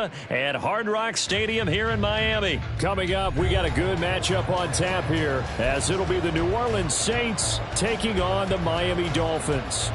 Florida at Hard Rock Stadium here in Miami. Coming up, we got a good matchup on tap here, as it'll be the New Orleans Saints taking on the Miami Dolphins.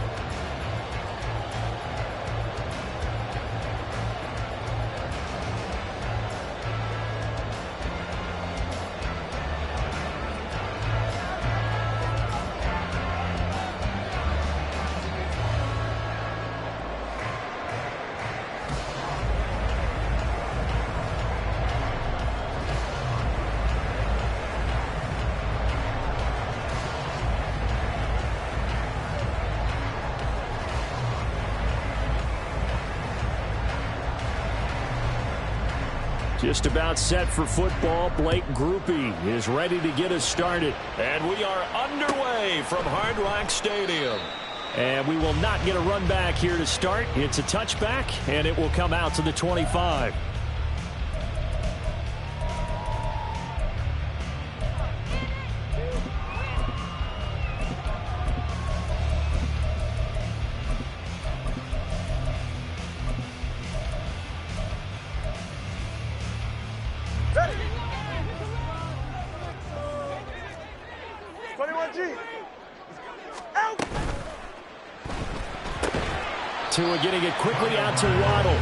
Just about set for football. Blake Groupie is ready to get us started. And we are underway from Hard Rock Stadium. And we will not get a run back here to start. It's a touchback, and it will come out to the 25. Tua getting it quickly out to Waddle.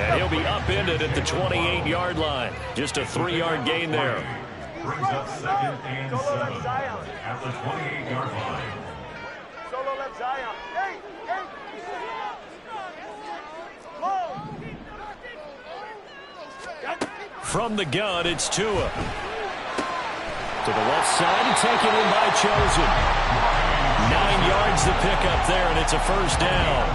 And he'll be upended at the 28-yard line. Just a 3-yard gain there. Brings up 2nd and 7 at the 28-yard line. Solo left Zion. Hey, hey. From the gun, it's Tua. To the left side and taken in by Chosen. 9 yards to pick up there, and it's a first down.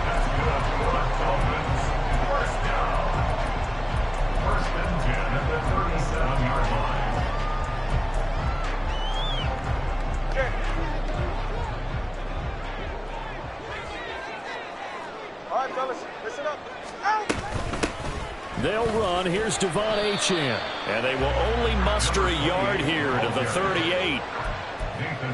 That's good for the Dolphins. First down. 1st and 10 at the 37-yard line. Okay. All right, fellas, listen up. Out. They'll run. Here's Devon Achane. And they will only muster a yard here to the 38.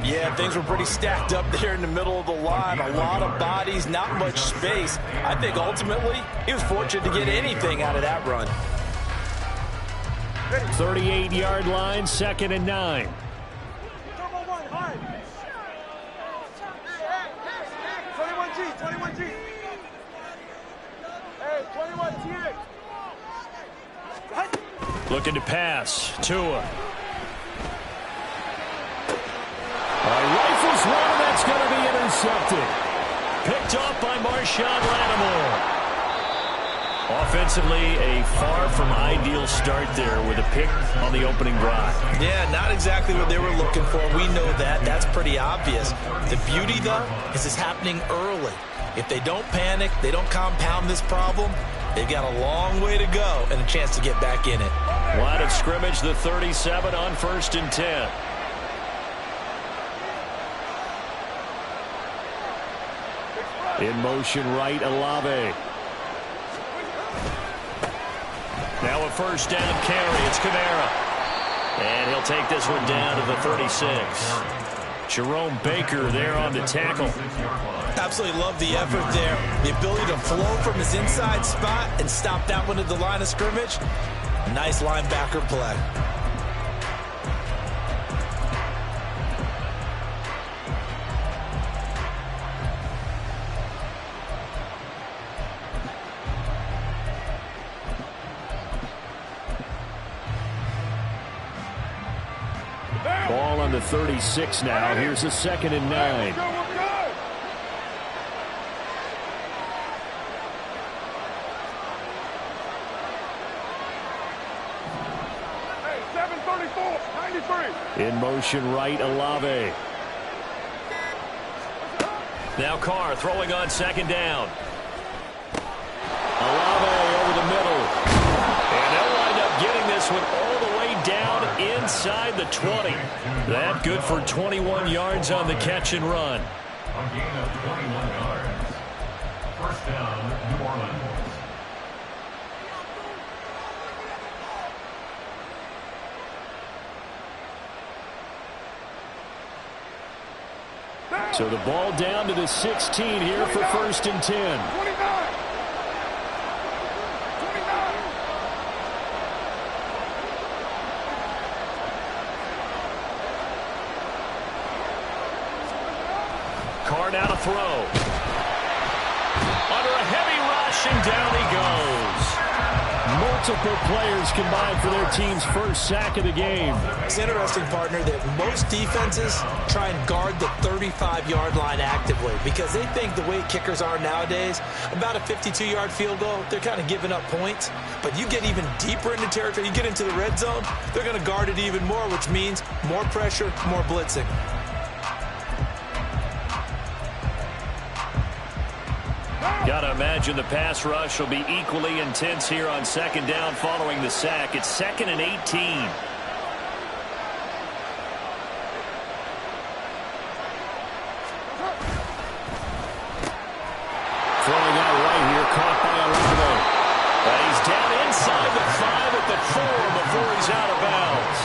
Yeah, things were pretty stacked up there in the middle of the line. A lot of bodies, not much space. I think ultimately he was fortunate to get anything out of that run. 38-yard line, 2nd and 9. Turbo 1, hard. 21G, 21G. Hey, 21G. Looking to pass. Tua. Rifles one, and that's going to be intercepted. Picked off by Marshawn Lattimore. Offensively, a far from ideal start there with a pick on the opening drive. Yeah, not exactly what they were looking for. We know that. That's pretty obvious. The beauty, though, is it's happening early. If they don't panic, they don't compound this problem, they've got a long way to go and a chance to get back in it. Line of scrimmage, the 37 on 1st and 10. In motion right, Olave. Now a first down carry. It's Kamara. And he'll take this one down to the 36. Jerome Baker there on the tackle. Absolutely love the effort there. The ability to flow from his inside spot and stop that one at the line of scrimmage. Nice linebacker play. Ball on the 36 now. Here's a 2nd and 9. Hey, 734, 93. In motion right, Olave. Now Carr throwing on 2nd down. Olave over the middle. And they'll wind up getting this one all the way down inside the 20. That good for 21 yards on the catch and run. A gain of 21 yards. First down, New Orleans. So the ball down to the 16 here for 1st and 10. 29. Now to throw. Under a heavy rush, and down he goes. Multiple players combined for their team's first sack of the game. It's interesting, partner, that most defenses try and guard the 35-yard line actively because they think the way kickers are nowadays, about a 52-yard field goal, they're kind of giving up points. But you get even deeper into territory, you get into the red zone, they're going to guard it even more, which means more pressure, more blitzing. Got to imagine the pass rush will be equally intense here on second down following the sack. It's 2nd and 18. Throwing out right here, caught by Alonso. He's down inside the 5 at the 4 before he's out of bounds.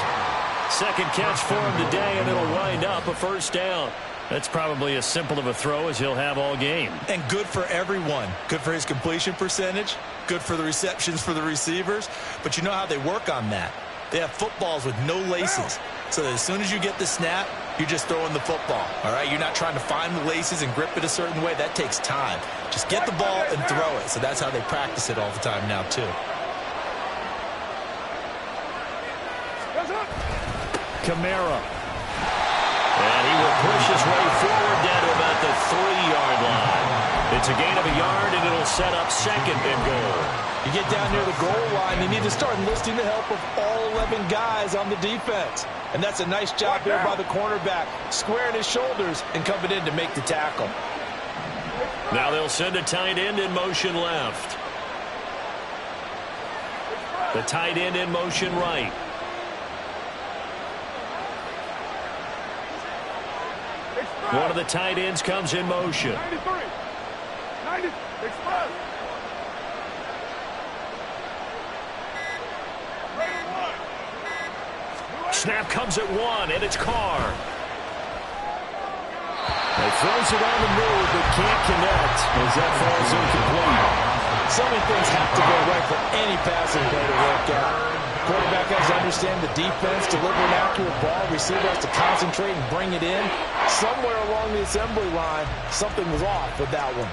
Second catch for him today, and it'll wind up a first down. That's probably as simple of a throw as he'll have all game. And good for everyone. Good for his completion percentage. Good for the receptions for the receivers. But you know how they work on that. They have footballs with no laces. So that as soon as you get the snap, you're just throwing the football. All right? You're not trying to find the laces and grip it a certain way. That takes time. Just get the ball and throw it. So that's how they practice it all the time now, too. Kamara. And he will push his way forward down to about the 3-yard line. It's a gain of a yard, and it'll set up 2nd and goal. You get down near the goal line, you need to start enlisting the help of all 11 guys on the defense. And that's a nice job here by the cornerback, squaring his shoulders and coming in to make the tackle. Now they'll send a tight end in motion left. The tight end in motion right. One of the tight ends comes in motion. 93. 90. Express. Snap comes at 1, and it's Carr. He throws it on the move, but can't connect as that falls incomplete. So many things have to go right for any passing play to work out. Quarterback has to understand the defense, deliver an accurate ball, receiver has to concentrate and bring it in. Somewhere along the assembly line, something was off with that one.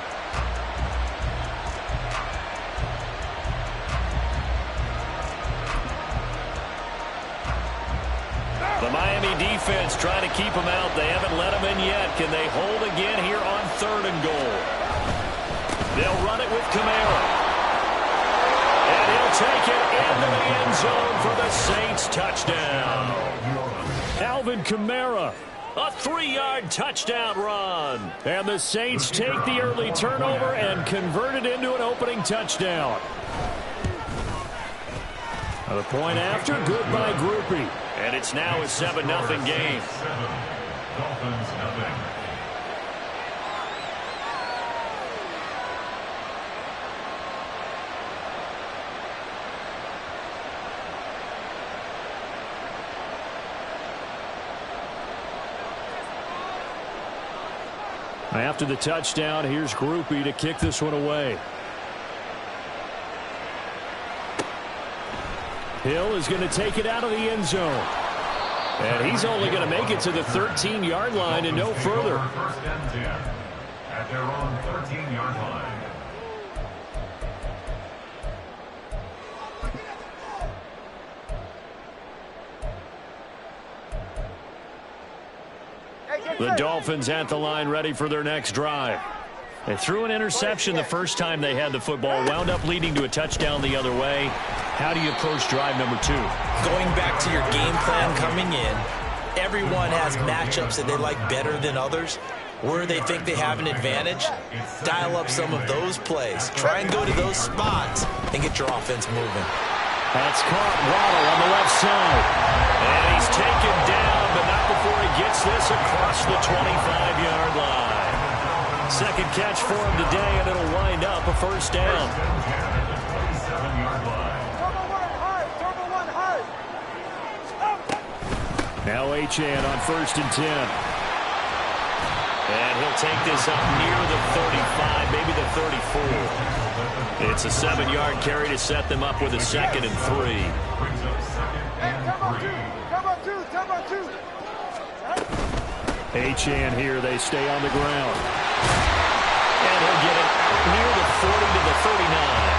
The Miami defense trying to keep him out. They haven't let him in yet. Can they hold again here on 3rd and goal? They'll run it with Kamara. And he'll take it into the end zone for the Saints touchdown. Alvin Kamara, a 3-yard touchdown run. And the Saints take the early turnover and convert it into an opening touchdown. The point after, good by Groupie. And it's now a 7-0 game. Dolphins nothing. After the touchdown, here's Groupie to kick this one away. Hill is going to take it out of the end zone. And he's only going to make it to the 13-yard line and no further. 1st and 10 at their own 13-yard line. The Dolphins at the line ready for their next drive. They threw an interception the first time they had the football, wound up leading to a touchdown the other way. How do you approach drive number 2? Going back to your game plan coming in, everyone has matchups that they like better than others. Where they think they have an advantage, dial up some of those plays. Try and go to those spots and get your offense moving. That's caught. Waddle on the left side. And he's taken down, but not before he gets this across the 25-yard line. Second catch for him today, and it'll wind up a first down. Now Achane on 1st and 10. And he'll take this up near the 35, maybe the 34. It's a 7-yard carry to set them up with a 2nd and 3. Achane here. They stay on the ground. And he'll get it out near the 40 to the 39.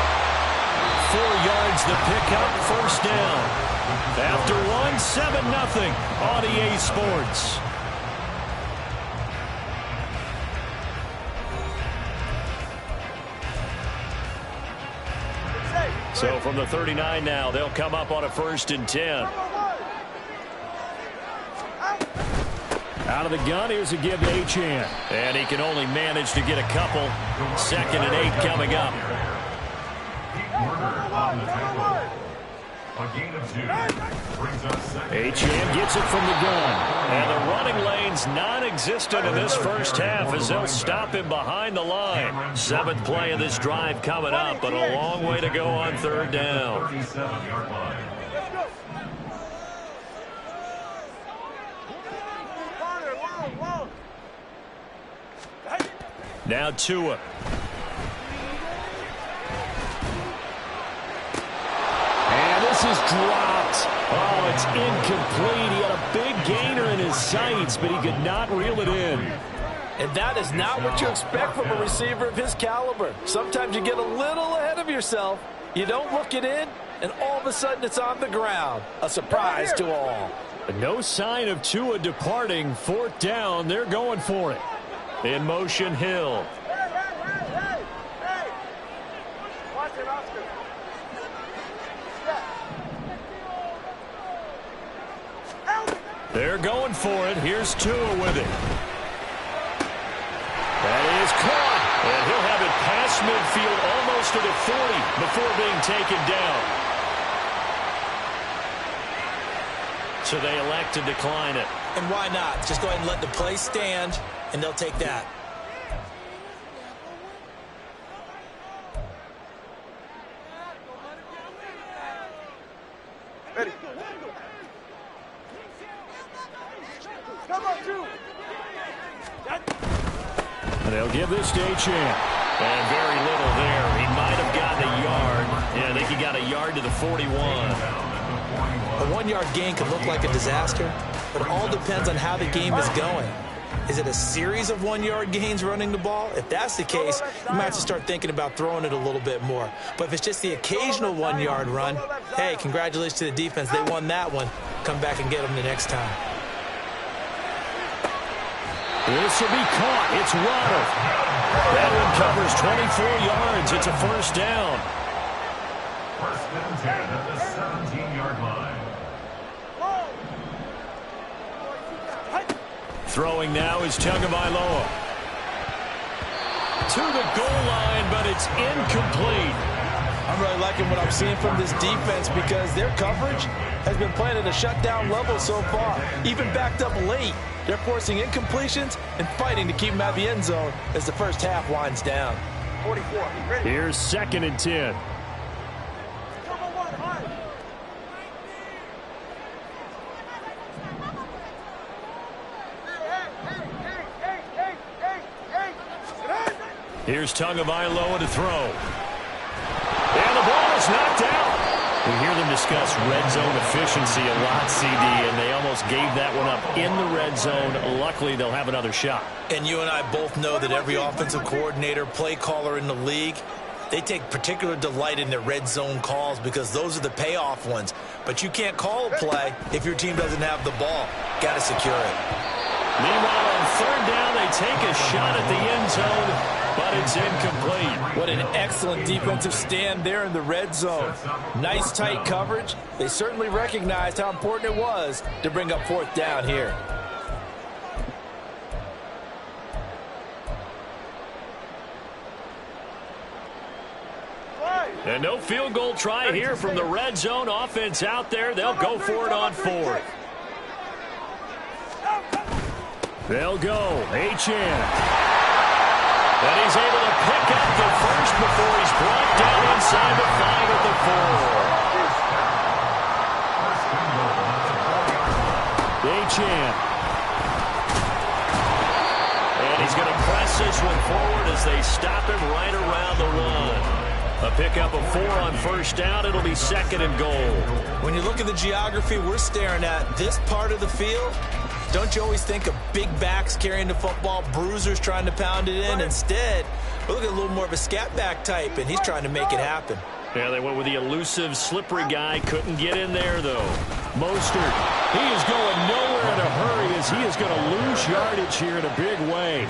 4 yards the pickup, first down. After one, 7-0 on EA Sports. So from the 39 now, they'll come up on a 1st and 10. Out of the gun, here's a give to Achane. And he can only manage to get a couple. 2nd and 8 coming up. Achane gets it from the gun. And the running lane's non-existent in this first half as they'll stop him behind the line. 7th play of this drive coming up, but a long way to go on 3rd down. Now Tua. And this is dropped. Oh, it's incomplete. He had a big gainer in his sights, but he could not reel it in. And that is not what you expect from a receiver of his caliber. Sometimes you get a little ahead of yourself. You don't look it in, and all of a sudden it's on the ground. A surprise to all. No sign of Tua departing. 4th down. They're going for it. In motion, Hill. They're going for it. Here's Tua with it. That is caught. And he'll have it past midfield almost to the 40 before being taken down. So they elect to decline it. And why not? Just go ahead and let the play stand, and they'll take that. Ready. Come on, Drew. They'll give this to Achane. And very little there. He might have gotten a yard. Yeah, I think he got a yard to the 41. A 1-yard gain could look like a disaster, but it all depends on how the game is going. Is it a series of 1-yard gains running the ball? If that's the case, you might have to start thinking about throwing it a little bit more. But if it's just the occasional 1-yard run, hey, congratulations to the defense. They won that one. Come back and get them the next time. This will be caught. It's Waddle. That one covers 24 yards. It's a 1st down. 1st and 10 at the 17-yard line. Throwing now is Tagovailoa. To the goal line, but it's incomplete. I'm really liking what I'm seeing from this defense because their coverage has been playing at a shutdown level so far. Even backed up late, they're forcing incompletions and fighting to keep them out of the end zone as the first half winds down. 44. Ready. Here's 2nd and 10. Here's Tagovailoa to throw. And the ball is knocked out. We hear them discuss red zone efficiency a lot, CD, and they almost gave that one up in the red zone. Luckily, they'll have another shot. And you and I both know that every offensive coordinator, play caller in the league, they take particular delight in their red zone calls because those are the payoff ones. But you can't call a play if your team doesn't have the ball. Got to secure it. Meanwhile, on 3rd down, they take a shot at the end zone, but it's incomplete. What an excellent defensive stand there in the red zone. Nice tight coverage. They certainly recognized how important it was to bring up 4th down here. And no field goal try here from the red zone. Offense out there. They'll go for it on 4th. They'll go. Achane. And he's able to pick up the first before he's brought down inside the 5 at the 4. Achane. And he's going to press this one forward as they stop him right around the 1. A pickup of 4 on 1st down. It'll be 2nd and goal. When you look at the geography we're staring at, this part of the field, Don't you always think of big backs carrying the football, bruisers trying to pound it in? Instead, we're looking at a little more of a scat back type, and he's trying to make it happen. Yeah, they went with the elusive, slippery guy. Couldn't get in there, though. Mostert, he is going nowhere in a hurry as he is going to lose yardage here in a big way.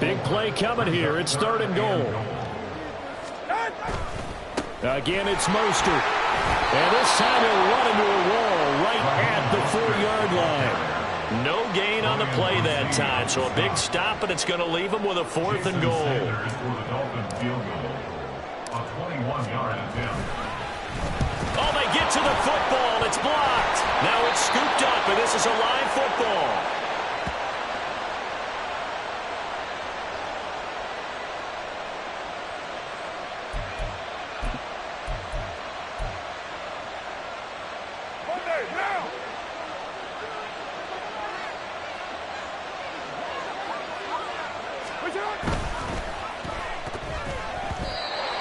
Big play coming here. It's 3rd and goal. Again, it's Mostert. And this time he'll run into a wall right at the 4-yard line. No gain on the play that time, so a big stop, and it's going to leave him with a 4th and goal. Oh, they get to the football. It's blocked. Now it's scooped up, and this is a live football.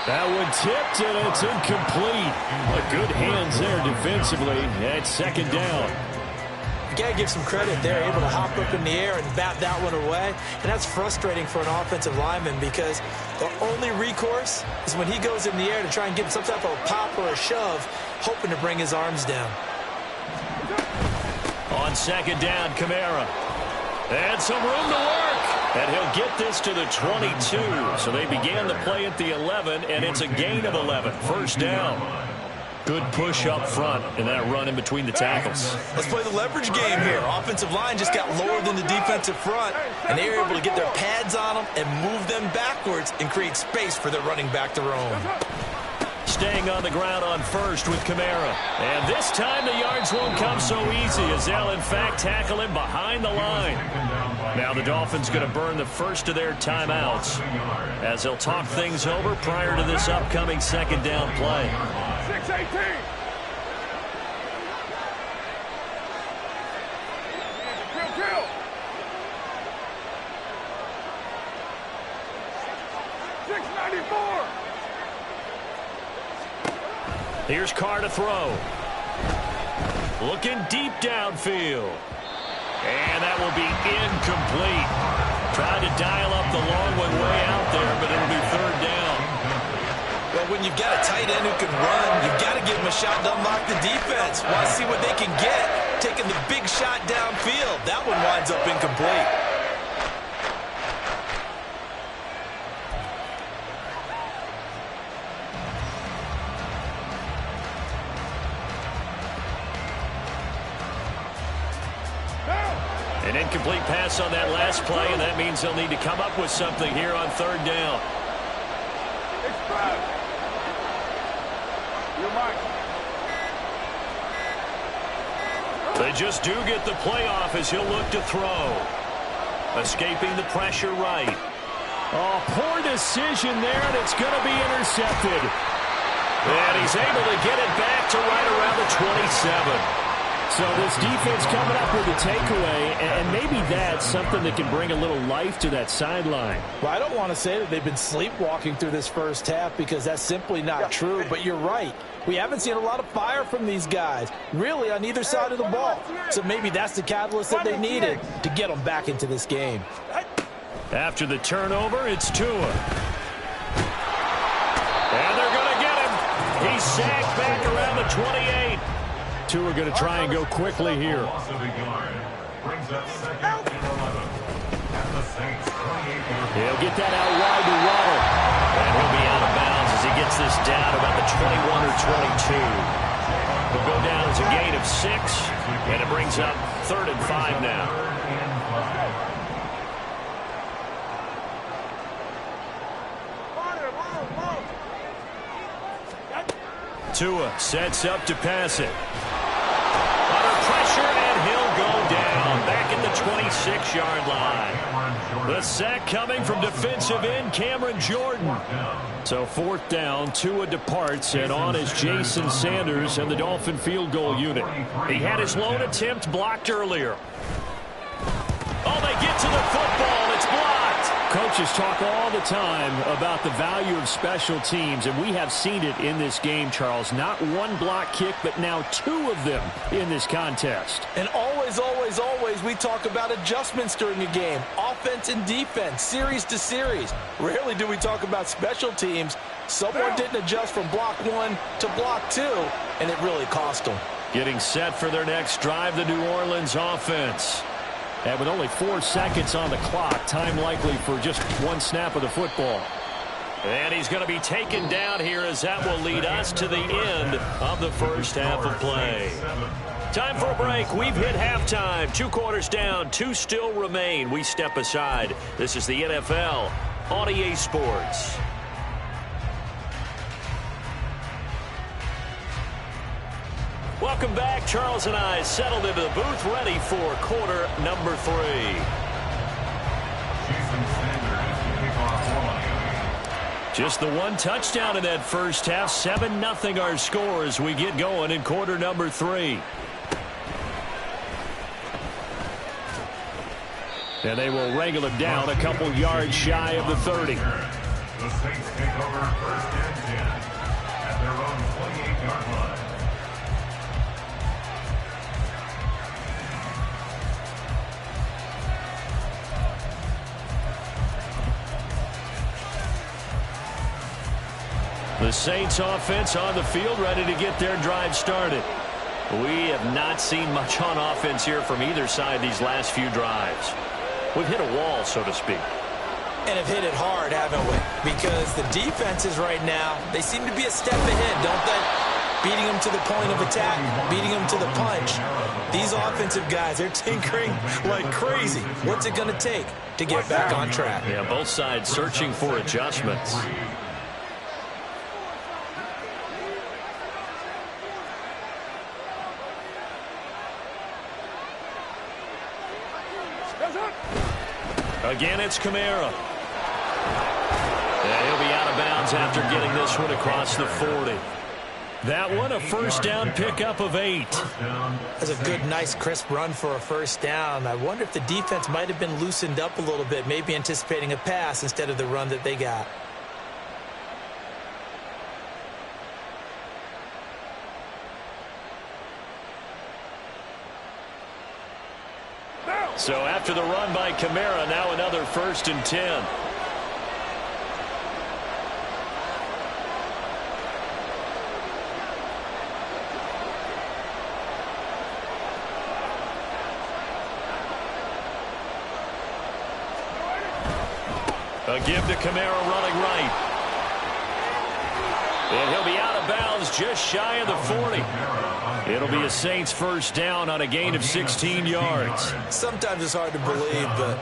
That one tipped, and it's incomplete. But good hands there defensively at 2nd down. You got to give some credit. They're able to hop up in the air and bat that one away. And that's frustrating for an offensive lineman because the only recourse is when he goes in the air to try and get some type of a pop or a shove, hoping to bring his arms down. On 2nd down, Kamara. And some room to work. And he'll get this to the 22. So they began the play at the 11, and it's a gain of 11. 1st down. Good push up front in that run in between the tackles. Let's play the leverage game here. Offensive line just got lower than the defensive front, and they were able to get their pads on them and move them backwards and create space for their running back to roam. Staying on the ground on 1st with Kamara. And this time the yards won't come so easy as they'll, in fact, tackle him behind the line. Now the Dolphins going to burn the first of their timeouts as they'll talk things over prior to this upcoming 2nd down play. 6-18. Kill. 694. Here's Carr to throw. Looking deep downfield. And that will be incomplete. Tried to dial up the long one way out there, but it'll be 3rd down. Well, when you've got a tight end who can run, you've got to give him a shot to unlock the defense. Want to see what they can get, taking the big shot downfield. That one winds up incomplete. An incomplete pass on that last play, and that means they'll need to come up with something here on 3rd down. They just do get the play off as he'll look to throw. Escaping the pressure right. Oh, poor decision there, and it's going to be intercepted. And he's able to get it back to right around the 27. So this defense coming up with a takeaway, and maybe that's something that can bring a little life to that sideline. Well, I don't want to say that they've been sleepwalking through this first half because that's simply not true, but you're right. We haven't seen a lot of fire from these guys, really on either side of the ball. So maybe that's the catalyst that they needed to get them back into this game. After the turnover, it's Tua. And they're going to get him. He's sacked back around the 28. Tua going to try and go quickly here. He'll get that out wide to Waddle. And he'll be out of bounds as he gets this down about the 21 or 22. He'll go down as a gain of 6, and it brings up 3rd and 5 now. Tua sets up to pass it. Under pressure, and he'll go down back at the 26-yard line. The sack coming from defensive end Cameron Jordan. So 4th down, Tua departs, and on is Jason Sanders and the Dolphin field goal unit. He had his lone attempt blocked earlier. Oh, they get to the football. It's blocked. Coaches talk all the time about the value of special teams, and we have seen it in this game, Charles. Not one block kick, but now 2 of them in this contest. And always, always, always, we talk about adjustments during a game. Offense and defense, series to series. Rarely do we talk about special teams. Someone didn't adjust from block 1 to block 2, and it really cost them. Getting set for their next drive, the New Orleans offense. And with only 4 seconds on the clock, time likely for just 1 snap of the football. And he's going to be taken down here as that will lead us to the end of the first half of play. Time for a break. We've hit halftime. 2 quarters down, 2 still remain. We step aside. This is the NFL on EA Sports. Welcome back. Charles and I settled into the booth, ready for quarter number 3. Just the 1 touchdown in that first half. 7-0 our score as we get going in quarter number 3. And they will wrangle him down a couple yards shy of the 30. The Saints take over 1st and 10 at their own 28-yard line. The Saints offense on the field, ready to get their drive started. We have not seen much on offense here from either side these last few drives. We've hit a wall, so to speak. And have hit it hard, haven't we? Because the defenses right now, they seem to be a step ahead, don't they? Beating them to the point of attack, beating them to the punch. These offensive guys, they're tinkering like crazy. What's it going to take to get back on track? Yeah, both sides searching for adjustments. Again, it's Kamara. And he'll be out of bounds after getting this one across the 40. That one, a first down pickup of 8. That's a good, nice, crisp run for a first down. I wonder if the defense might have been loosened up a little bit, maybe anticipating a pass instead of the run that they got. So after the run by Kamara, now another 1st and 10. A give to Kamara running right. And he'll be out of bounds just shy of the 40. It'll be a Saints first down on a gain of 16 yards. Sometimes it's hard to believe, but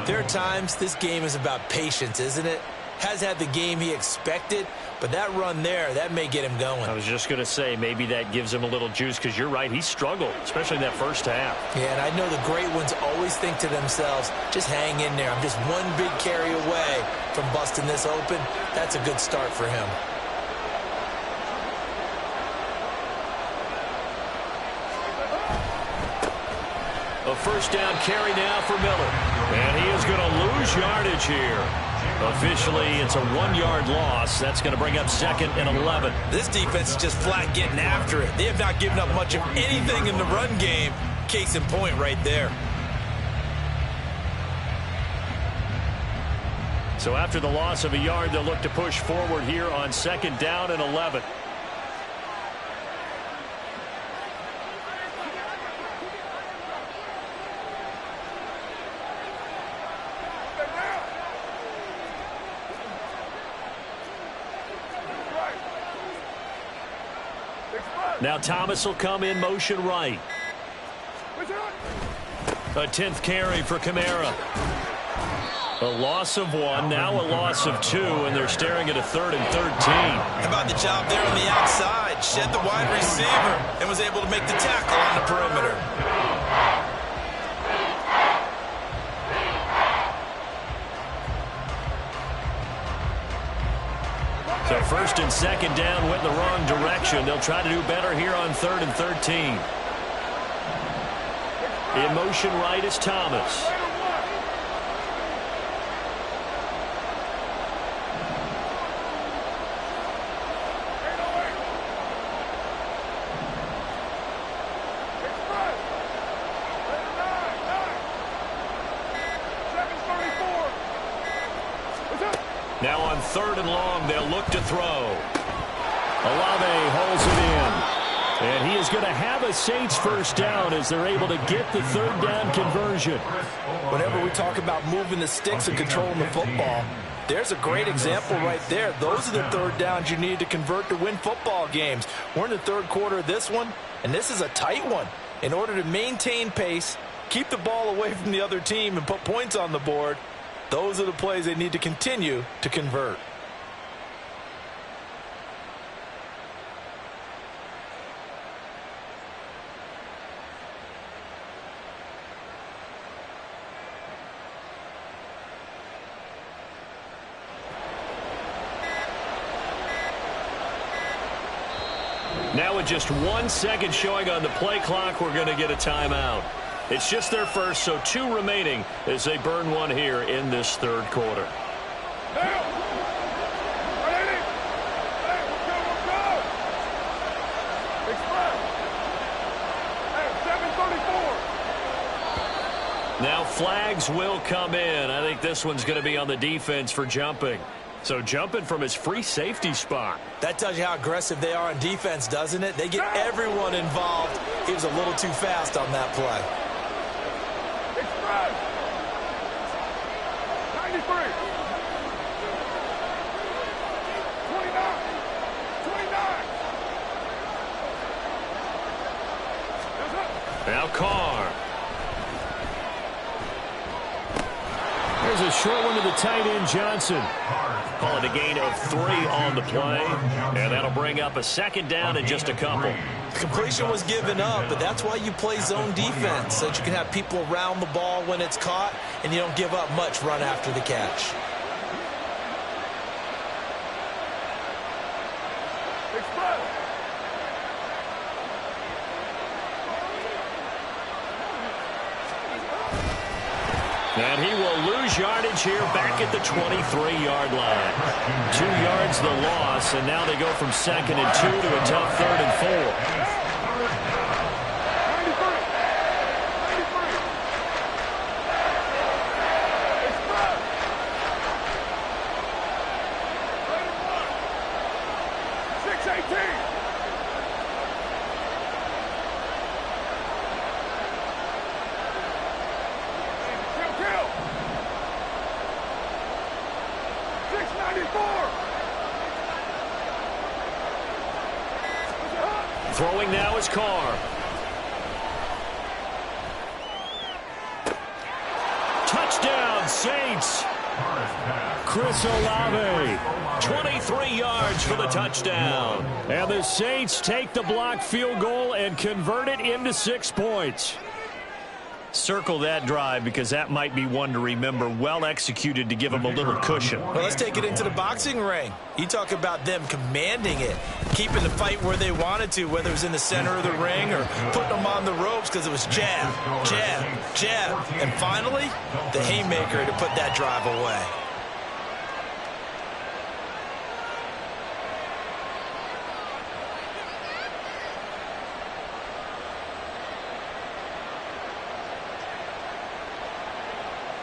there are times this game is about patience, isn't it? Has had the game he expected, but that run there, that may get him going. I was just going to say, maybe that gives him a little juice, because you're right, he struggled, especially in that first half. Yeah, and I know the great ones always think to themselves, just hang in there. I'm just one big carry away from busting this open. That's a good start for him. A first down carry now for Miller. And he is going to lose yardage here. Officially, it's a 1-yard loss. That's going to bring up 2nd and 11. This defense is just flat getting after it. They have not given up much of anything in the run game. Case in point right there. So after the loss of a yard, they'll look to push forward here on 2nd down and 11. Now Thomas will come in motion right. A 10th carry for Kamara. A loss of 1, now a loss of 2, and they're staring at a 3rd and 13. How about the job there on the outside? Shed the wide receiver and was able to make the tackle on the perimeter. So 1st and 2nd down went in the wrong direction. They'll try to do better here on 3rd and 13. In motion right is Thomas. third and long. They'll look to throw. Olave holds it in. And he is going to have a Saints first down as they're able to get the third down conversion. Whenever we talk about moving the sticks and controlling the football, there's a great example right there. Those are the third downs you need to convert to win football games. We're in the third quarter of this one, and this is a tight one. In order to maintain pace, keep the ball away from the other team, and put points on the board, those are the plays they need to continue to convert. Now with just 1 second showing on the play clock, we're going to get a timeout. It's just their first, so 2 remaining as they burn one here in this third quarter. Now flags will come in. I think this one's going to be on the defense for jumping. So jumping from his free safety spot. That tells you how aggressive they are on defense, doesn't it? They get everyone involved. He was a little too fast on that play. Express. 93. 29. 29. Now Carr. There's a short one to the tight end, Johnson. Call it a gain of 3 on the play, and that'll bring up a second down in just a couple. Completion was given up, but that's why you play zone defense, so that you can have people around the ball when it's caught, and you don't give up much run after the catch. And he will lose yardage here back at the 23-yard line. 2 yards the loss, and now they go from 2nd and 2 to a tough 3rd and 4. Throwing now is Carr. Touchdown, Saints. Chris Olave. 23 yards for the touchdown. And the Saints take the blocked field goal and convert it into 6 points. Circle that drive because that might be one to remember. Well executed to give them a little cushion. Well, let's take it into the boxing ring. You talk about them commanding it, keeping the fight where they wanted to, whether it was in the center of the ring or putting them on the ropes because it was jab, jab, jab. And finally, the haymaker to put that drive away.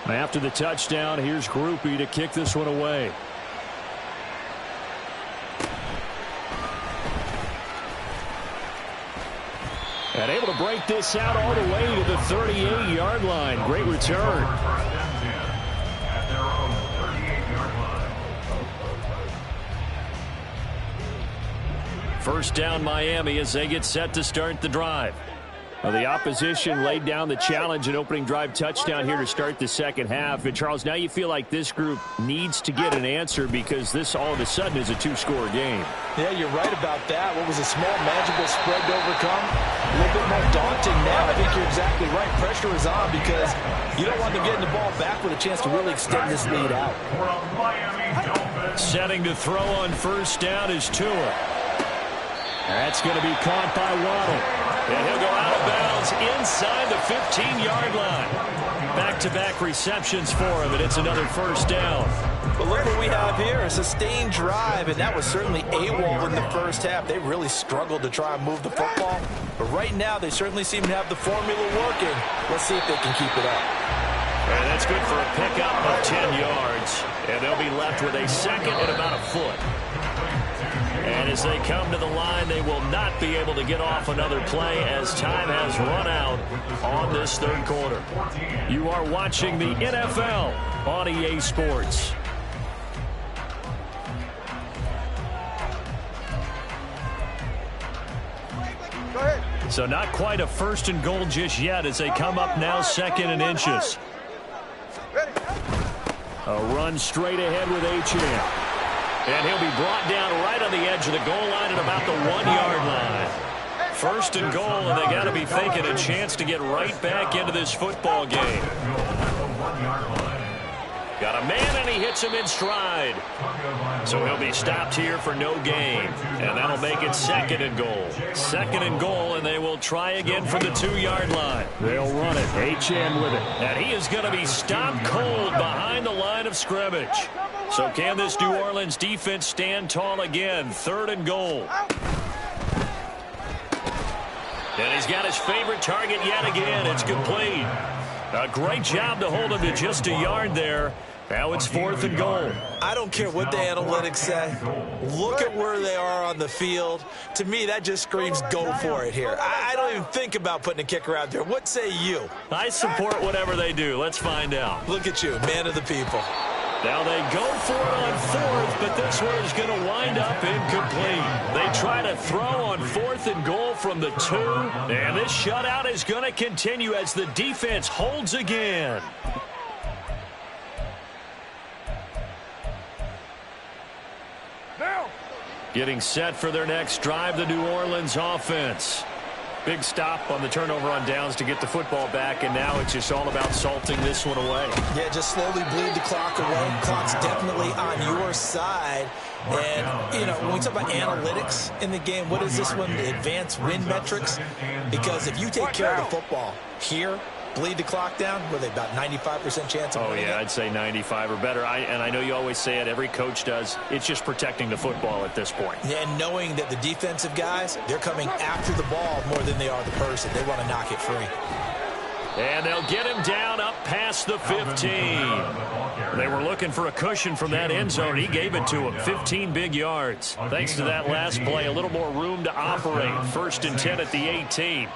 After the touchdown, here's Groupie to kick this one away. And able to break this out all the way to the 38-yard line. Great return. First down, Miami, as they get set to start the drive. Well, the opposition laid down the challenge and opening drive touchdown here to start the second half. And, Charles, now you feel like this group needs to get an answer because this all of a sudden is a 2-score game. Yeah, you're right about that. What was a small, manageable spread to overcome, a little bit more daunting now. I think you're exactly right. Pressure is on because you don't want them getting the ball back with a chance to really extend this lead out. Setting to throw on first down is Tua. That's going to be caught by Waddle. And he'll go out of bounds inside the 15-yard line. Back-to-back receptions for him, and it's another first down. But look what we have here, a sustained drive, and that was certainly AWOL in the first half. They really struggled to try and move the football. But right now, they certainly seem to have the formula working. Let's see if they can keep it up. And that's good for a pickup of 10 yards. And they'll be left with a second and about a foot. And as they come to the line, they will not be able to get off another play as time has run out on this third quarter. You are watching the NFL on EA Sports. So not quite a first and goal just yet as they come up now second and inches. A run straight ahead with H.M. And he'll be brought down right on the edge of the goal line at about the 1-yard line. First and goal, and they got to be thinking a chance to get right back into this football game. Got a man, and he hits him in stride. So he'll be stopped here for no gain. And that'll make it second and goal. Second and goal, and they will try again from the 2-yard line. They'll run it. H.M. with it. And he is going to be stopped cold behind the line of scrimmage. So can this New Orleans defense stand tall again? Third and goal. And he's got his favorite target yet again. It's complete. A great job to hold him to just a yard there. Now it's fourth and goal. I don't care what the analytics say. Look at where they are on the field. To me, that just screams go for it here. I don't even think about putting a kicker out there. What say you? I support whatever they do. Let's find out. Look at you, man of the people. Now they go for it on fourth, but this one is going to wind up incomplete. They try to throw on fourth and goal from the 2, and this shutout is going to continue as the defense holds again. Getting set for their next drive, the New Orleans offense. Big stop on the turnover on downs to get the football back, and now it's just all about salting this one away. Yeah, just slowly bleed the clock away. Clock's definitely on your side. And, you know, when we talk about analytics in the game, what is this one? The advanced win metrics? Because if you take care of the football here, bleed the clock down, were they about 95% chance of winning? Oh, yeah, I'd say 95 or better. And I know you always say it, every coach does. It's just protecting the football at this point. And knowing that the defensive guys, they're coming after the ball more than they are the person. They want to knock it free. And they'll get him down up past the 15. They were looking for a cushion from that end zone. He gave it to him. 15 big yards. Thanks to that last play, a little more room to operate. First and 10 at the 18.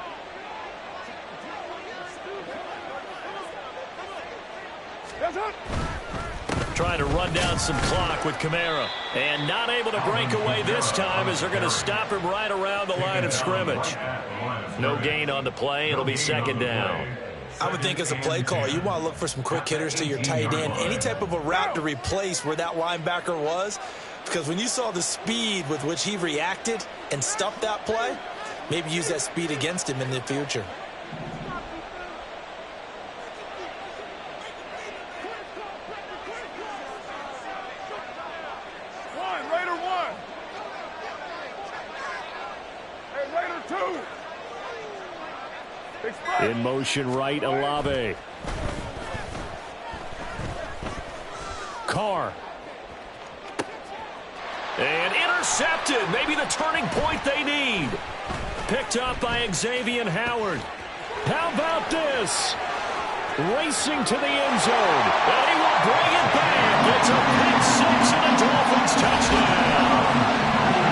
Trying to run down some clock with Kamara. And not able to break away this time as they're going to stop him right around the line of scrimmage. No gain on the play. It'll be second down. I would think as a play call, you want to look for some quick hitters to your tight end. Any type of a route to replace where that linebacker was. Because when you saw the speed with which he reacted and stuffed that play, maybe use that speed against him in the future. In motion right, Olave. Carr. And intercepted. Maybe the turning point they need. Picked up by Xavier Howard. How about this? Racing to the end zone. And he will bring it back. It's a pick six and a Dolphins touchdown.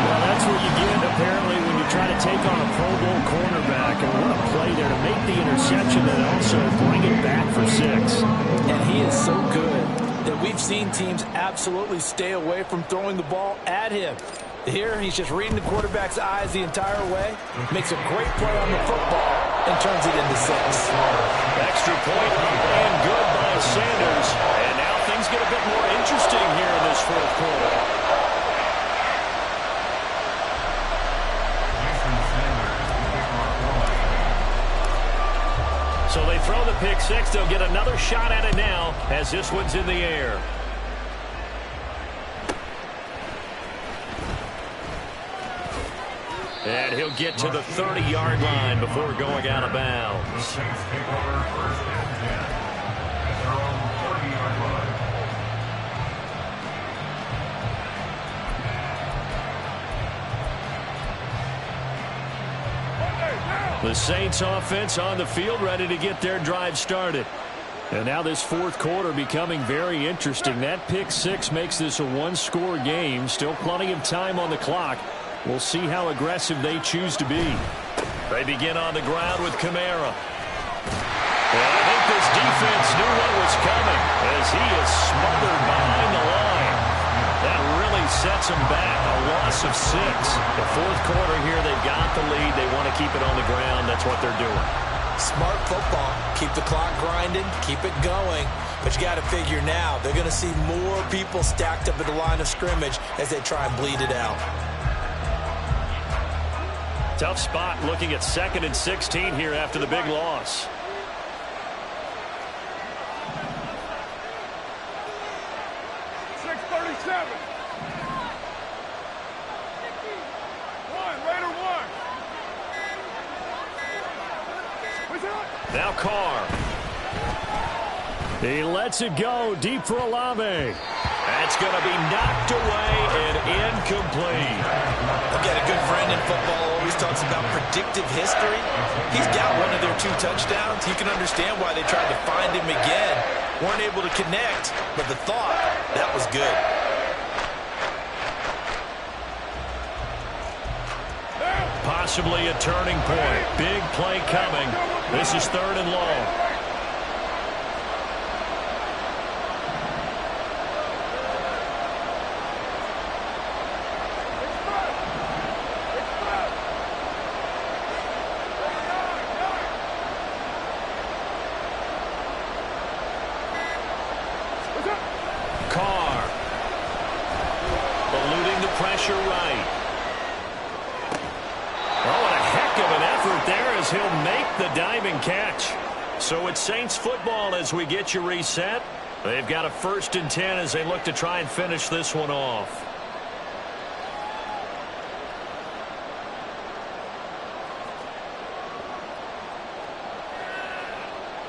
Well, that's what you get, apparently, when you try to take on a Pro Bowl cornerback. And what a play there to make the interception and also bring it back for 6. And he is so good that we've seen teams absolutely stay away from throwing the ball at him. Here, he's just reading the quarterback's eyes the entire way, makes a great play on the football, and turns it into 6. Extra point and good by Sanders. And now things get a bit more interesting here in this fourth quarter. So they throw the pick six. They'll get another shot at it now as this one's in the air. And he'll get to the 30-yard line before going out of bounds. The Saints offense on the field ready to get their drive started. And now this fourth quarter becoming very interesting. That pick six makes this a one-score game. Still plenty of time on the clock. We'll see how aggressive they choose to be. They begin on the ground with Kamara. And I think this defense knew what was coming as he is smothered behind the line. That really sets them back. A loss of 6. The fourth quarter here, they've got the lead. They want to keep it on the ground. That's what they're doing. Smart football. Keep the clock grinding. Keep it going. But you got to figure now, they're going to see more people stacked up at the line of scrimmage as they try and bleed it out. Tough spot looking at 2nd and 16 here after the big loss. Now Carr. He lets it go deep for Olave. That's going to be knocked away and incomplete. I've got a good friend in football, always talks about predictive history. He's got one of their 2 touchdowns. You can understand why they tried to find him again. Weren't able to connect, but the thought, that was good. Possibly a turning point. Big play coming. This is 3rd and long. Carr. Eluding the pressure right. Oh, and a heck of an effort there as he'll make the diving catch. So it's Saints football as we get you reset. They've got a 1st and 10 as they look to try and finish this one off.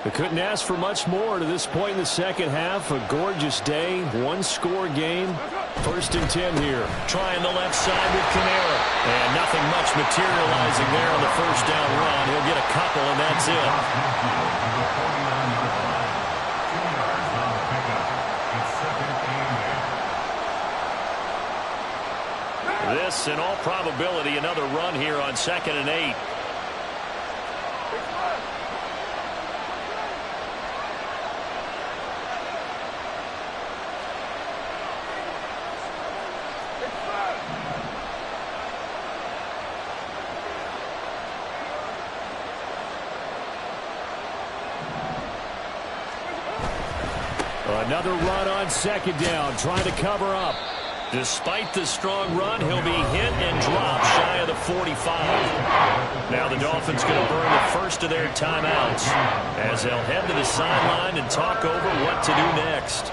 We couldn't ask for much more to this point in the second half. A gorgeous day, one-score game. 1st and 10 here. Trying the left side with Kamara. And nothing much materializing there on the first down run. He'll get a couple, and that's it. This, in all probability, another run here on 2nd and 8. Another run on 2nd down, trying to cover up. Despite the strong run, he'll be hit and dropped shy of the 45. Now the Dolphins going to burn the first of their timeouts as they'll head to the sideline and talk over what to do next.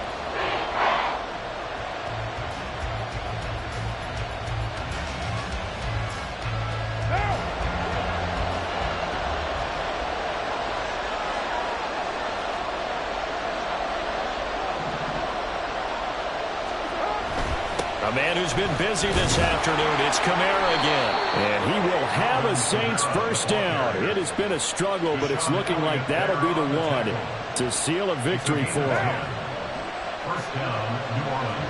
A man who's been busy this afternoon, it's Kamara again. And he will have a Saints 1st down. It has been a struggle, but it's looking like that'll be the one to seal a victory for him. 1st down, New Orleans.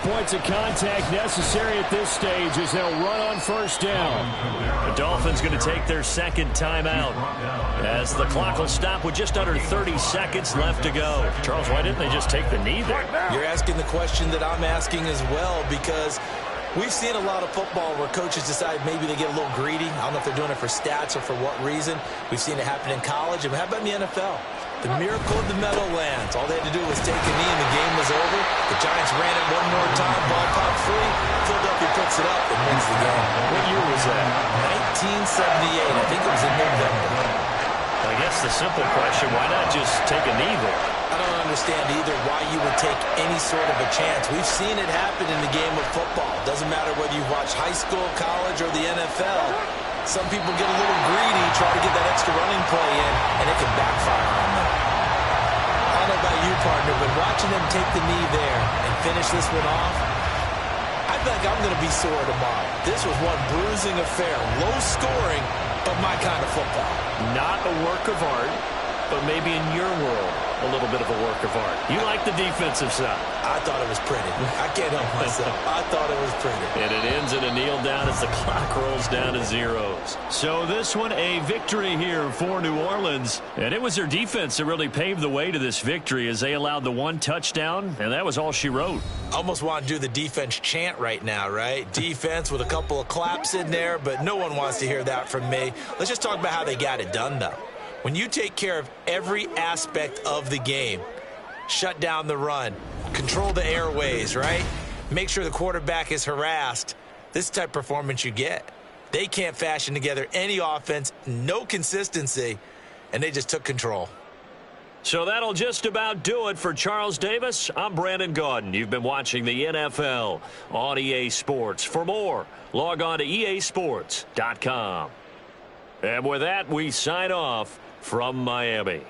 Points of contact necessary at this stage as they'll run on 1st down. The Dolphins going to take their 2nd timeout as the clock will stop with just under 30 seconds left to go. Charles, why didn't they just take the knee there? You're asking the question that I'm asking as well, because we've seen a lot of football where coaches decide maybe they get a little greedy. I don't know if they're doing it for stats or for what reason. We've seen it happen in college. And how about in the NFL? The miracle of the Meadowlands. All they had to do was take a knee and the game was over. The Giants ran it one more time. Ball popped free. Philadelphia puts it up and wins the game. What year was that? 1978. I think it was in November. I guess the simple question, why not just take a knee there? I don't understand either why you would take any sort of a chance. We've seen it happen in the game of football. Doesn't matter whether you watch high school, college, or the NFL. Some people get a little greedy, try to get that extra running play in, and it can backfire on them. I don't know about you, partner, but watching them take the knee there and finish this one off, I think I'm going to be sore tomorrow. This was one bruising affair. Low scoring, but my kind of football. Not a work of art, but maybe in your world, a little bit of a work of art. You like the defensive side. I thought it was pretty. I can't help myself. I thought it was pretty. And it ends in a kneel down as the clock rolls down to zeros. So this one, a victory here for New Orleans. And it was their defense that really paved the way to this victory as they allowed the one touchdown, and that was all she wrote. I almost want to do the defense chant right now, right? Defense with a couple of claps in there, but no one wants to hear that from me. Let's just talk about how they got it done, though. When you take care of every aspect of the game, shut down the run, control the airways, right? Make sure the quarterback is harassed. This type of performance you get. They can't fashion together any offense, no consistency, and they just took control. So that'll just about do it for Charles Davis. I'm Brandon Gaudin. You've been watching the NFL on EA Sports. For more, log on to easports.com. And with that, we sign off from Miami.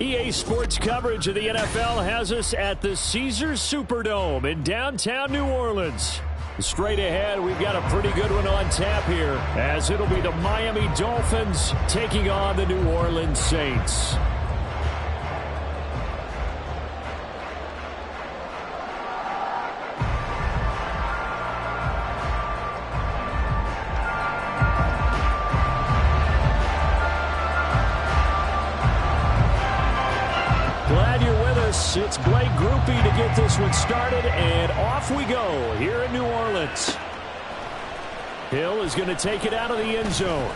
EA Sports coverage of the NFL has us at the Caesars Superdome in downtown New Orleans. Straight ahead, we've got a pretty good one on tap here, as it'll be the Miami Dolphins taking on the New Orleans Saints. groupie to get this one started, and off we go here in New Orleans. Hill is going to take it out of the end zone.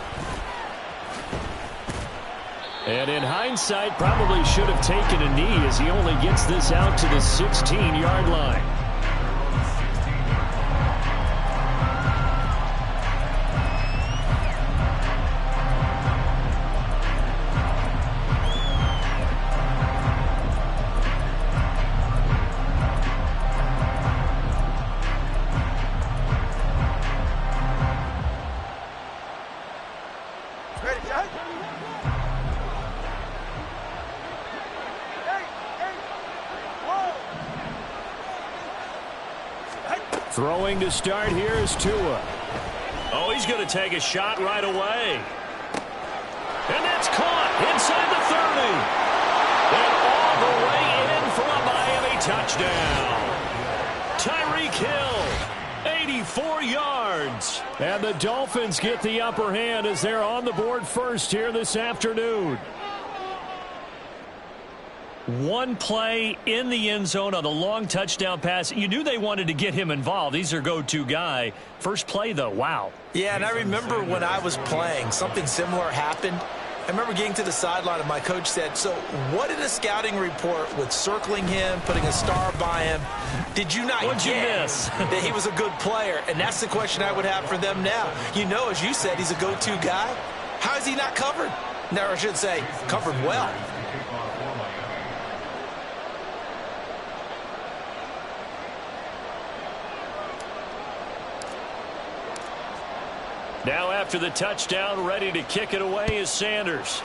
And in hindsight, probably should have taken a knee as he only gets this out to the 16-yard line. Throwing to start here is Tua. Oh, he's going to take a shot right away. And that's caught inside the 30. And all the way in for a Miami touchdown. Tyreek Hill, 84 yards. And the Dolphins get the upper hand as they're on the board first here this afternoon. One play in the end zone on a long touchdown pass. You knew they wanted to get him involved. He's their go-to guy. First play, though, wow. Yeah, and I remember when I was playing, something similar happened. I remember getting to the sideline and my coach said, so what did a scouting report with circling him, putting a star by him, did you not What'd you miss? that he was a good player? And that's the question I would have for them now. You know, as you said, he's a go-to guy. How is he not covered? No, I should say, covered well. Now after the touchdown, ready to kick it away is Sanders.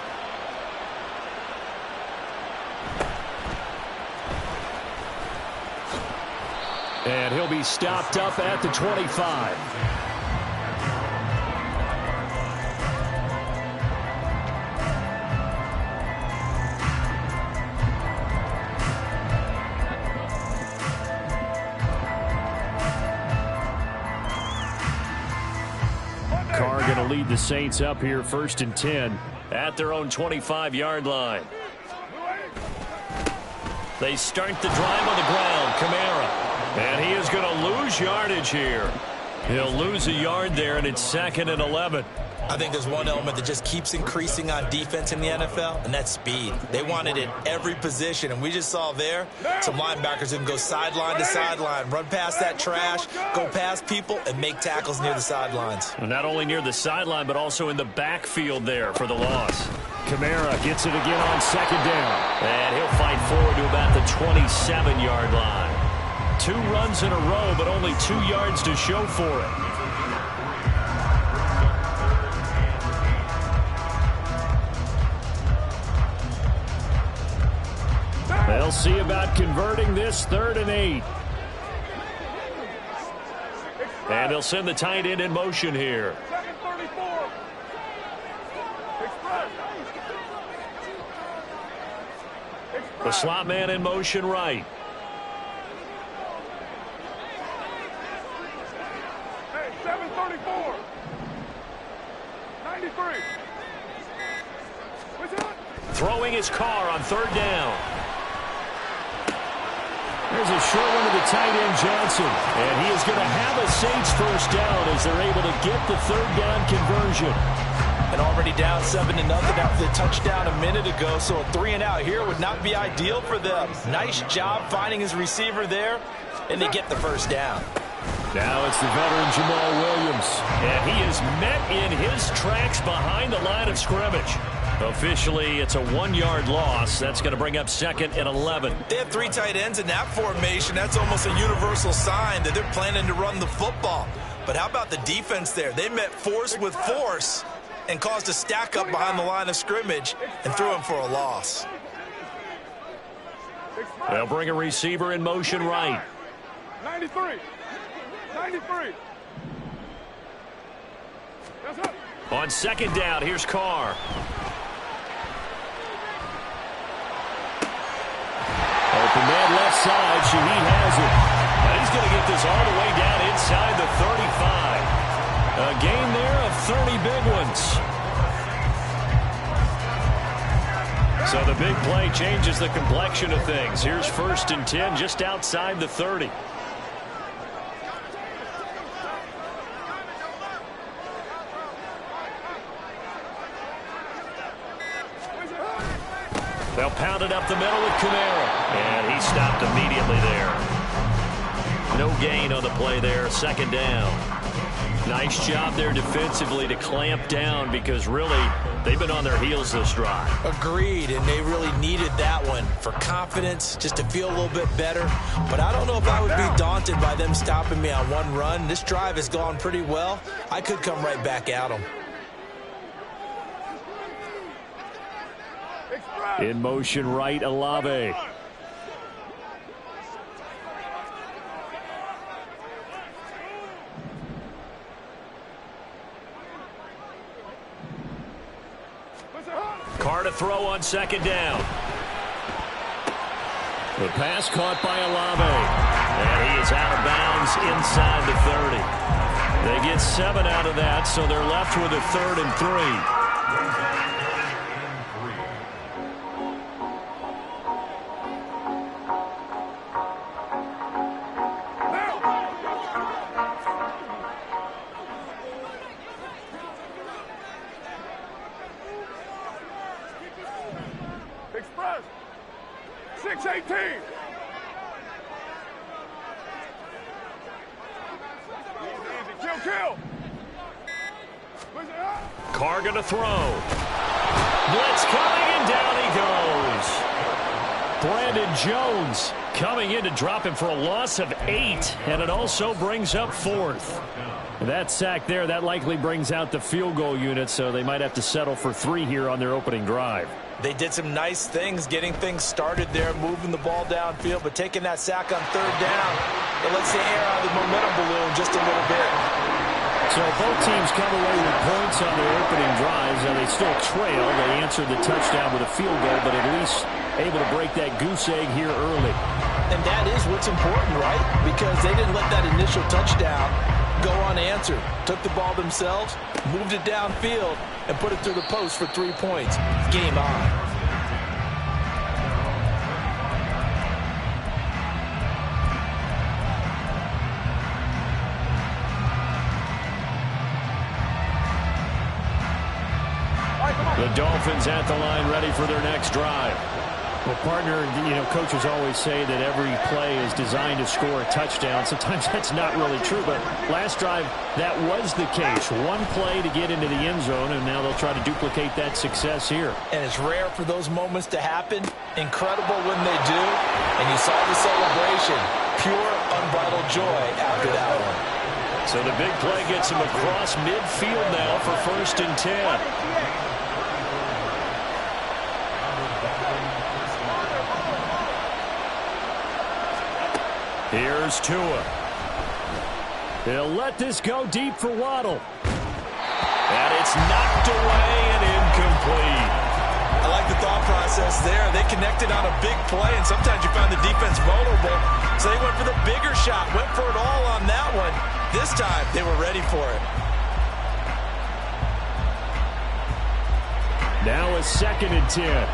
And he'll be stopped up at the 25. Carr going to lead the Saints up here 1st and 10 at their own 25-yard line. They start the drive on the ground. Kamara. And he is going to lose yardage here. He'll lose a yard there, and it's 2nd and 11. I think there's one element that just keeps increasing on defense in the NFL, and that's speed. They want it in every position, and we just saw there some linebackers who can go sideline to sideline, run past that trash, go past people, and make tackles near the sidelines. Not only near the sideline, but also in the backfield there for the loss. Kamara gets it again on 2nd down. And he'll fight forward to about the 27-yard line. 2 runs in a row, but only 2 yards to show for it. They'll see about converting this 3rd and 8. And they'll send the tight end in motion here. The slot man in motion right. Hey, 734. 93. Throwing his Carr on 3rd down. There's a short one to the tight end, Johnson. And he is going to have a Saints first down as they're able to get the 3rd down conversion. And already down 7-0 after the touchdown a minute ago, so a 3-and-out here would not be ideal for them. Nice job finding his receiver there, and they get the first down. Now it's the veteran Jamal Williams. And he is met in his tracks behind the line of scrimmage. Officially, it's a 1-yard loss. That's going to bring up 2nd and 11. They have 3 tight ends in that formation. That's almost a universal sign that they're planning to run the football. But how about the defense there? They met force with force and caused a stack up behind the line of scrimmage and threw him for a loss. They'll bring a receiver in motion right. 93. 93. On 2nd down, here's Carr. Open man left side. Shaheed has it. And he's going to get this all the way down inside the 35. A gain there of 30 big ones. So the big play changes the complexion of things. Here's 1st and 10 just outside the 30. They'll pound it up the middle with Kamara. And he stopped immediately there. No gain on the play there. 2nd down. Nice job there defensively to clamp down because really they've been on their heels this drive. Agreed, and they really needed that one for confidence, just to feel a little bit better. But I don't know if I would be daunted by them stopping me on one run. This drive has gone pretty well. I could come right back at them. In motion right, Olave. Carr to throw on 2nd down. The pass caught by Olave. And he is out of bounds inside the 30. They get 7 out of that, so they're left with a 3rd and 3. Express. 6-18. Kill. Carr going to throw. Blitz coming, and down he goes. Brandon Jones coming in to drop him for a loss of 8, and it also brings up 4th. That sack there, that likely brings out the field goal unit, so they might have to settle for 3 here on their opening drive. They did some nice things getting things started there, moving the ball downfield, but taking that sack on 3rd down, it lets the air out of the momentum balloon just a little bit. So both teams come away with points on their opening drives, and they still trail. They answered the touchdown with a field goal, but at least able to break that goose egg here early. And that is what's important, right? Because they didn't let that initial touchdown go unanswered. Took the ball themselves, moved it downfield, and put it through the post for 3 points. Game on. The Dolphins at the line, ready for their next drive. Well, partner, coaches always say that every play is designed to score a touchdown. Sometimes that's not really true, but last drive, that was the case. One play to get into the end zone, and now they'll try to duplicate that success here. And it's rare for those moments to happen. Incredible when they do. And you saw the celebration. Pure, unbridled joy after that one. So the big play gets him across midfield now for 1st and 10. Here's Tua. He'll let this go deep for Waddle. And it's knocked away and incomplete. I like the thought process there. They connected on a big play, and sometimes you find the defense vulnerable. So they went for the bigger shot, went for it all on that one. This time, they were ready for it. Now a 2nd and 10.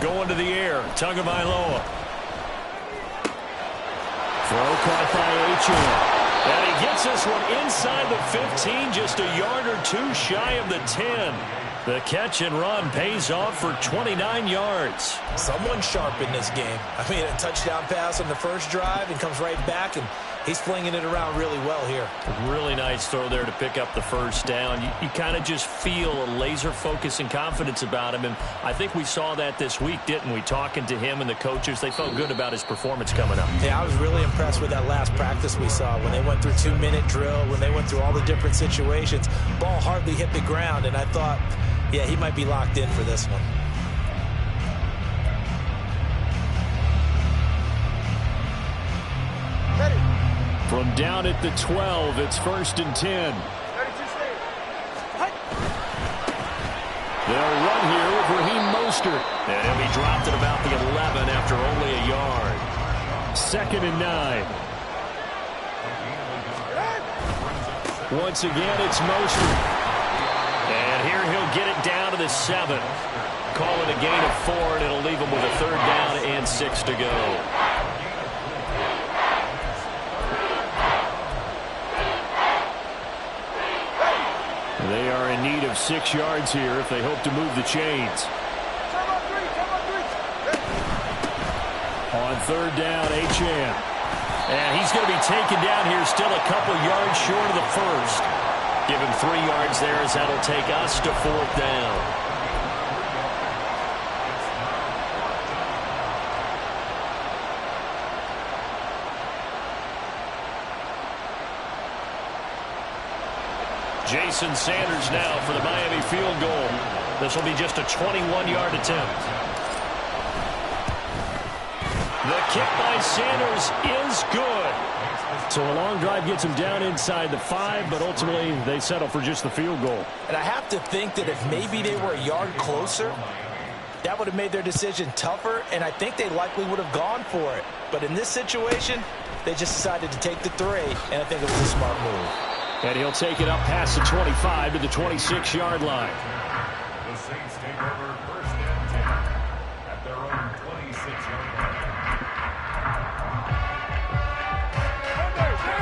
Going to the air, Tagovailoa. Throw caught by Achane. And he gets this one inside the 15, just a yard or 2 shy of the 10. The catch and run pays off for 29 yards. Someone sharp in this game. I mean, a touchdown pass on the first drive and comes right back, and he's flinging it around really well here. Really nice throw there to pick up the 1st down. You kind of just feel a laser focus and confidence about him, and I think we saw that this week, didn't we? Talking to him and the coaches, they felt good about his performance coming up. Yeah, I was really impressed with that last practice we saw when they went through 2-minute drill, when they went through all the different situations. Ball hardly hit the ground, and I thought, yeah, he might be locked in for this one. From down at the 12, it's 1st and 10. They'll run here with Raheem Mostert Mostert. And he'll be dropped at about the 11 after only a yard. 2nd and 9. Once again, it's Mostert. And here he'll get it down to the 7. Call it a gain of 4, and it'll leave him with a 3rd down and 6 to go. They are in need of 6 yards here if they hope to move the chains. On 3rd down, Achane. And he's going to be taken down here, still a couple yards short of the 1st. Give him 3 yards there as that'll take us to 4th down. Jason Sanders now for the Miami field goal. This will be just a 21-yard attempt. The kick by Sanders is good. So a long drive gets him down inside the 5, but ultimately they settle for just the field goal. And I have to think that if maybe they were a yard closer, that would have made their decision tougher, and I think they likely would have gone for it. But in this situation, they just decided to take the 3, and I think it was a smart move. And he'll take it up past the 25 to the 26-yard line. The Saints take over 1st and 10 at their own 26-yard line.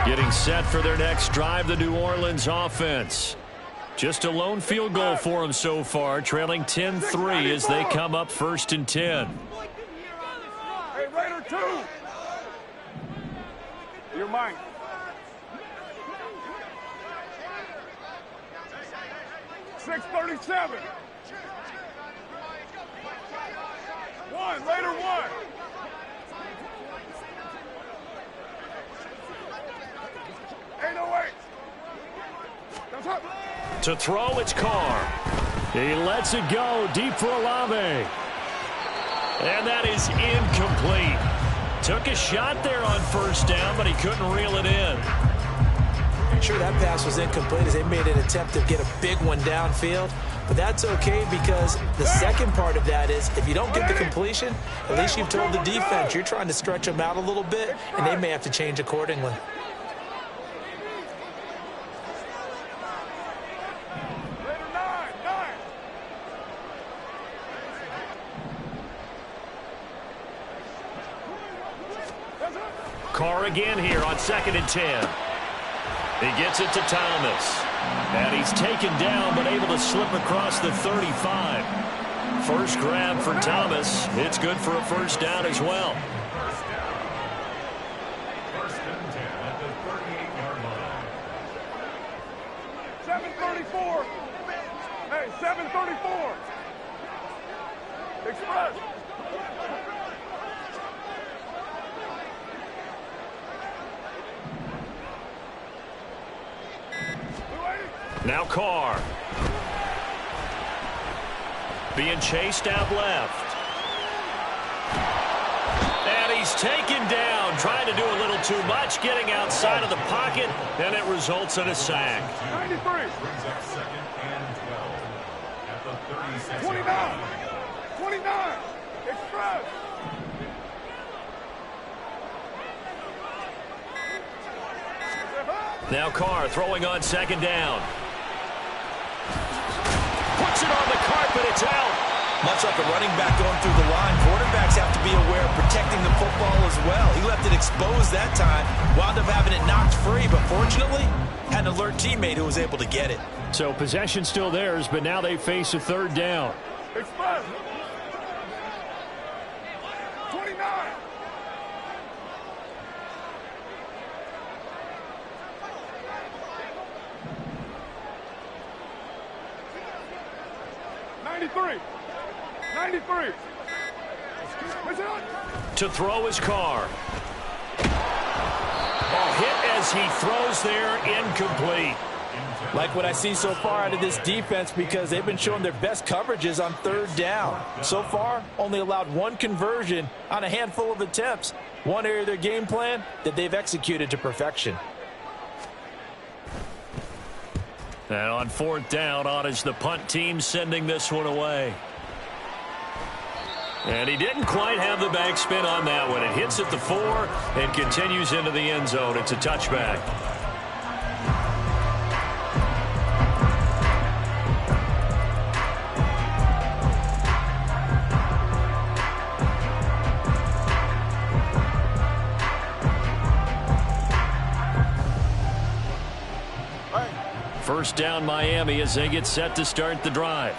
Getting set for their next drive, the New Orleans offense. Just a lone field goal for them so far, trailing 10-3 as they come up 1st and 10. Hey, Raider 2. You're mine. 6:37. 1, Raider 1. Ain't no way. That's up. To throw, it's Carr. He lets it go deep for Olave. And that is incomplete. Took a shot there on 1st down, but he couldn't reel it in. Sure, that pass was incomplete as they made an attempt to get a big one downfield. But that's okay because the second part of that is if you don't get the completion, at least you've told the defense you're trying to stretch them out a little bit, and they may have to change accordingly. Carr again here on 2nd and 10. He gets it to Thomas. And he's taken down but able to slip across the 35. First grab for Thomas. It's good for a 1st down as well. 1st and 10 at the 38-yard line. 7:34. Hey, 7:34. Express. Now Carr. Being chased out left. And he's taken down, trying to do a little too much, getting outside of the pocket, and it results in a sack. 93. Brings up 2nd and 12 at the 36. 29. 29. Express. Now Carr throwing on 2nd down. Puts it on the carpet, it's out. Much like a running back going through the line, quarterbacks have to be aware of protecting the football as well. He left it exposed that time, wound up having it knocked free, but fortunately, had an alert teammate who was able to get it. So possession still theirs, but now they face a 3rd down. Express. 29. '93. 93. To throw his Carr. Ball hit as he throws there, incomplete. Like what I see so far out of this defense because they've been showing their best coverages on 3rd down. So far, only allowed 1 conversion on a handful of attempts. One area of their game plan that they've executed to perfection. And on 4th down, on is the punt team sending this one away. And he didn't quite have the backspin on that one. It hits at the 4 and continues into the end zone. It's a touchback. First down Miami as they get set to start the drive.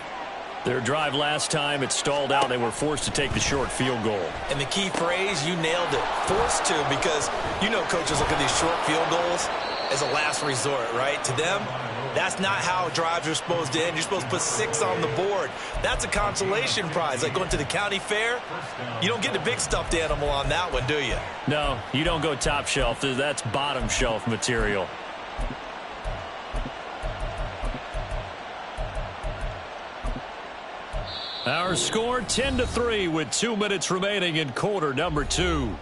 Their drive last time, it stalled out. They were forced to take the short field goal. And the key phrase, you nailed it, forced to, because you know coaches look at these short field goals as a last resort, right? To them, that's not how drives are supposed to end. You're supposed to put 6 on the board. That's a consolation prize. Like going to the county fair, you don't get the big stuffed animal on that one, do you? No, you don't go top shelf. That's bottom shelf material. Our score 10-3 with 2 minutes remaining in quarter number 2.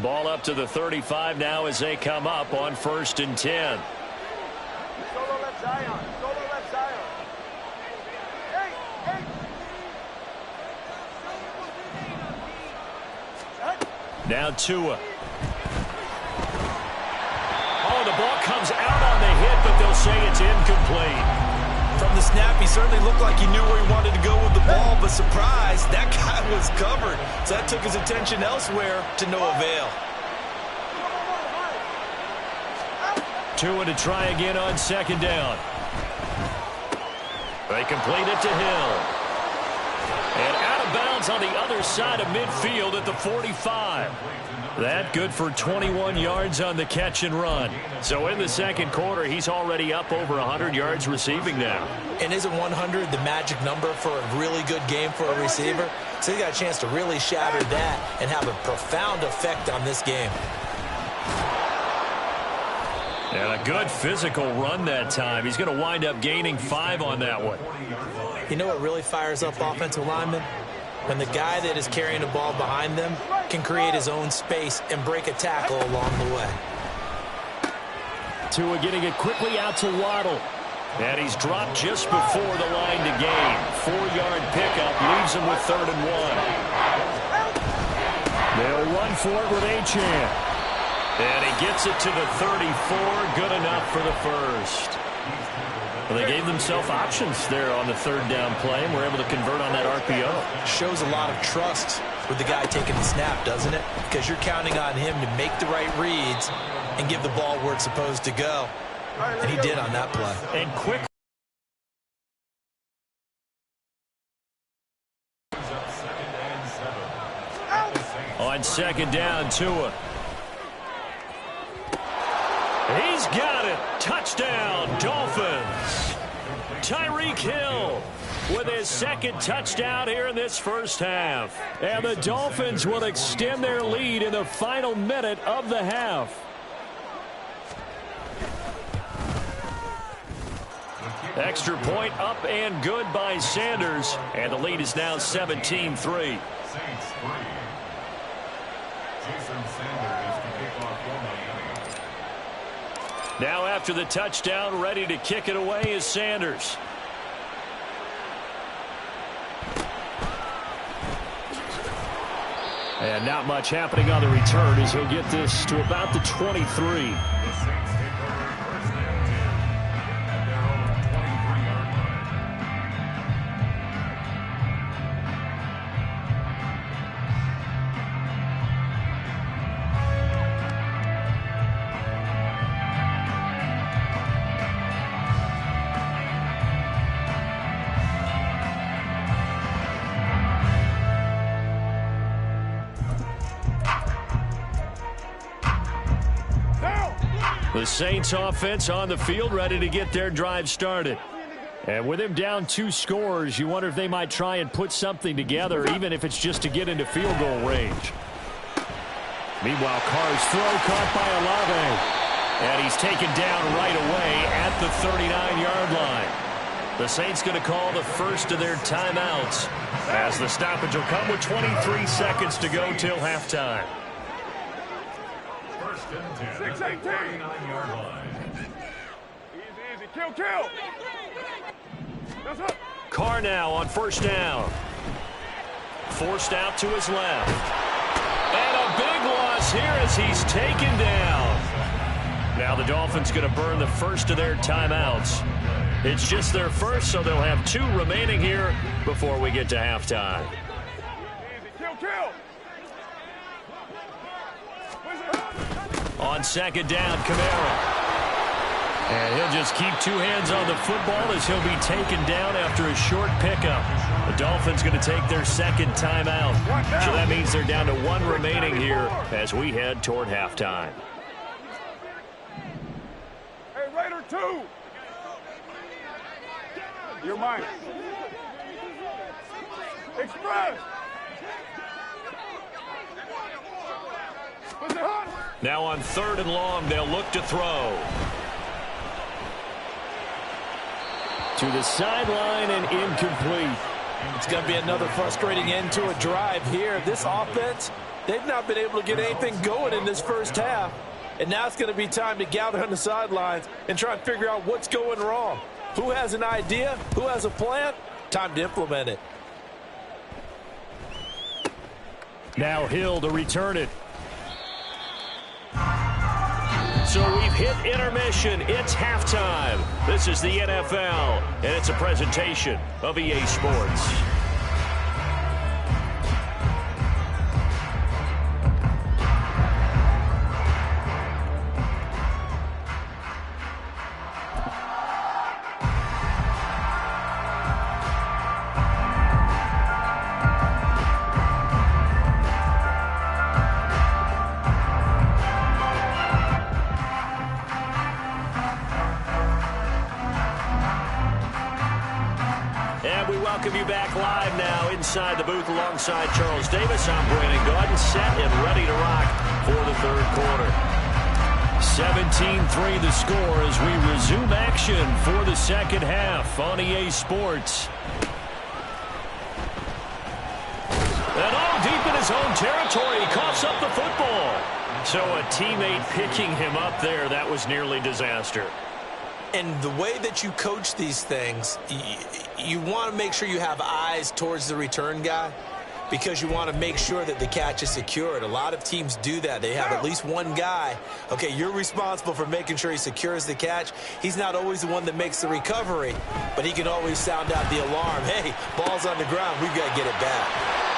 Ball up to the 35 now as they come up on 1st and 10. Solo left Zion. Solo left Zion. Hey. Now Tua. Oh, the ball comes out on the hit, but they'll say it's incomplete. From the snap, he certainly looked like he knew where he wanted to go with the ball, but surprise, that guy was covered. So that took his attention elsewhere to no avail. Tua to try again on 2nd down. They complete it to Hill. And out of bounds on the other side of midfield at the 45. That good for 21 yards on the catch and run. So in the 2nd quarter, he's already up over 100 yards receiving now. And isn't 100 the magic number for a really good game for a receiver? So he got a chance to really shatter that and have a profound effect on this game. And a good physical run that time. He's going to wind up gaining 5 on that one. You know what really fires up offensive linemen? When the guy that is carrying the ball behind them can create his own space and break a tackle along the way. Tua getting it quickly out to Waddle. And he's dropped just before the line to gain. 4-yard pickup leaves him with 3rd and 1. They'll run for it with Achane. And he gets it to the 34. Good enough for the first. Well, they gave themselves options there on the 3rd down play and were able to convert on that RPO. Shows a lot of trust with the guy taking the snap, doesn't it? Because you're counting on him to make the right reads and give the ball where it's supposed to go. And he did on that play. And quick. On 2nd down, Tua. He's got it. Touchdown, Dolphins. Tyreek Hill with his 2nd touchdown here in this first half. And the Dolphins will extend their lead in the final minute of the half. Extra point up and good by Sanders. And the lead is now 17-3. Now after the touchdown, ready to kick it away is Sanders. And not much happening on the return as he'll get this to about the 23. The Saints offense on the field ready to get their drive started. And with him down 2 scores, you wonder if they might try and put something together, even if it's just to get into field goal range. Meanwhile, Carr's throw caught by Olave. And he's taken down right away at the 39-yard line. The Saints going to call the first of their timeouts as the stoppage will come with 23 seconds to go till halftime. 6-18. 39-yard line. Easy, Kill. Carr now on first down. Forced out to his left. And a big loss here as he's taken down. Now the Dolphins going to burn the first of their timeouts. It's just their first, so they'll have 2 remaining here before we get to halftime. Kill. On second down, Kamara. And he'll just keep 2 hands on the football as he'll be taken down after a short pickup. The Dolphins going to take their second timeout. So that means they're down to 1 remaining here as we head toward halftime. Hey, Raider 2. You're mine. Express. Now on 3rd and long, they'll look to throw. To the sideline and incomplete. It's going to be another frustrating end to a drive here. This offense, they've not been able to get anything going in this first half. And now it's going to be time to gather on the sidelines and try and figure out what's going wrong. Who has an idea? Who has a plan? Time to implement it. Now Hill to return it. So we've hit intermission. It's halftime. This is the NFL, and it's a presentation of EA Sports. You back live now inside the booth alongside Charles Davis. I'm Brandon Gaudin, set and ready to rock for the 3rd quarter. 17-3 the score as we resume action for the second half on EA Sports. And all deep in his own territory, he coughs up the football. So a teammate picking him up there, that was nearly disaster. And the way that you coach these things, you want to make sure you have eyes towards the return guy because you want to make sure that the catch is secured. A lot of teams do that. They have at least one guy. Okay, you're responsible for making sure he secures the catch. He's not always the one that makes the recovery, but he can always sound out the alarm. Hey, ball's on the ground. We've got to get it back.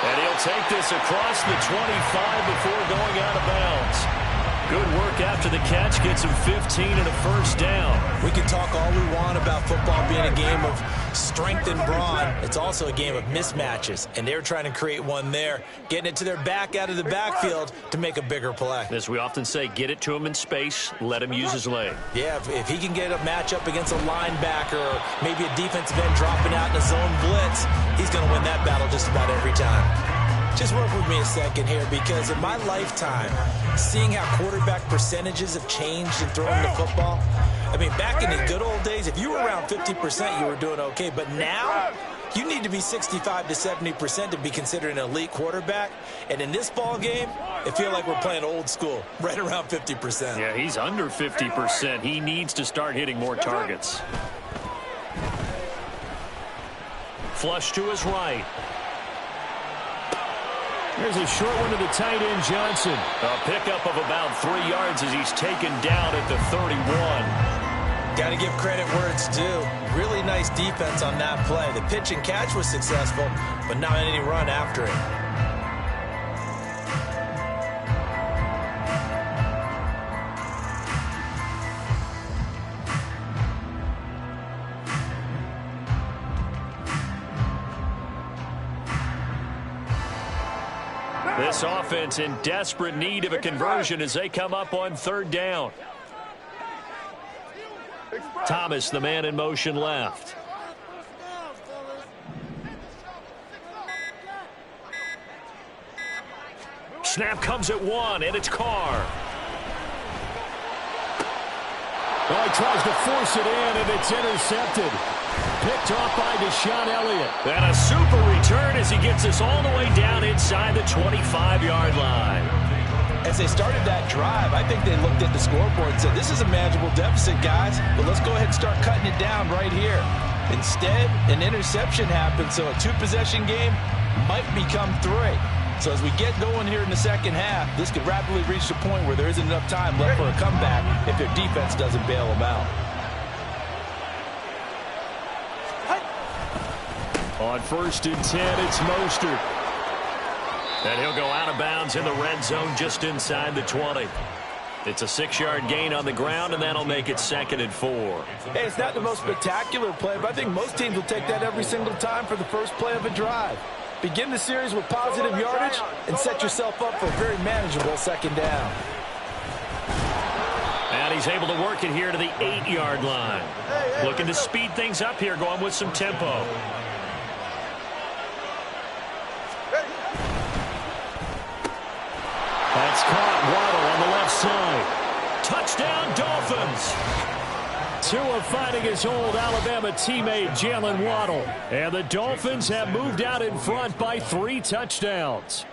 And he'll take this across the 25 before going out of bounds. Good work after the catch, gets him 15 and a first down. We can talk all we want about football being a game of strength and brawn. It's also a game of mismatches, and they're trying to create one there, getting it to their back out of the backfield to make a bigger play. As we often say, get it to him in space, let him use his leg. Yeah, if he can get a matchup against a linebacker or maybe a defensive end dropping out in a zone blitz, he's going to win that battle just about every time. Just work with me a second here because in my lifetime, seeing how quarterback percentages have changed in throwing the football, I mean, back in the good old days, if you were around 50%, you were doing okay. But now, you need to be 65 to 70% to be considered an elite quarterback. And in this ball game, I feel like we're playing old school, right around 50%. Yeah, he's under 50%. He needs to start hitting more targets. Flush to his right. There's a short one to the tight end, Johnson. A pickup of about 3 yards as he's taken down at the 31. Got to give credit where it's due. Really nice defense on that play. The pitch and catch was successful, but not any run after it. This offense in desperate need of a conversion as they come up on 3rd down. Thomas, the man in motion left. Snap comes at 1, and it's Carr. Well, he tries to force it in, and it's intercepted. Picked off by Deshaun Elliott. And a super return as he gets us all the way down inside the 25-yard line. As they started that drive, I think they looked at the scoreboard and said, this is a manageable deficit, guys, but let's go ahead and start cutting it down right here. Instead, an interception happened, so a two-possession game might become three. So as we get going here in the second half, this could rapidly reach the point where there isn't enough time left for a comeback if their defense doesn't bail them out. On 1st and 10, it's Mostert. And he'll go out of bounds in the red zone just inside the 20. It's a 6-yard gain on the ground, and that'll make it 2nd and 4. Hey, it's not the most spectacular play, but I think most teams will take that every single time for the first play of a drive. Begin the series with positive yardage and set yourself up for a very manageable second down. And he's able to work it here to the 8-yard line. Looking to speed things up here, going with some tempo. That's caught. Waddle on the left side. Touchdown, Dolphins. Tua fighting his old Alabama teammate Jalen Waddle. And the Dolphins have moved out in front by 3 touchdowns.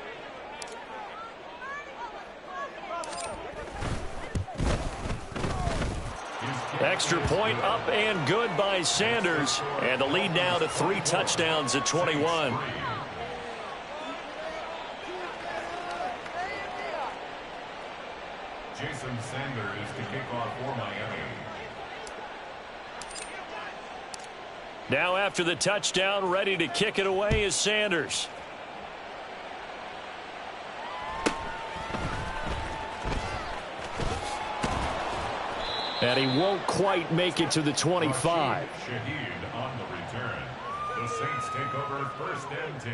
Extra point up and good by Sanders. And the lead now to 3 touchdowns at 21. Jason Sanders to kick off for Miami. Now after the touchdown, ready to kick it away is Sanders. And he won't quite make it to the 25. Shaheed on the return. The Saints take over 1st and 10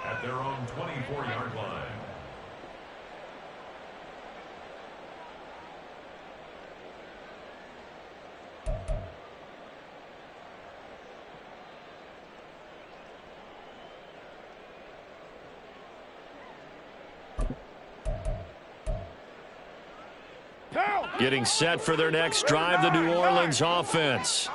at their own 24-yard line. Getting set for their next drive, the New Orleans offense.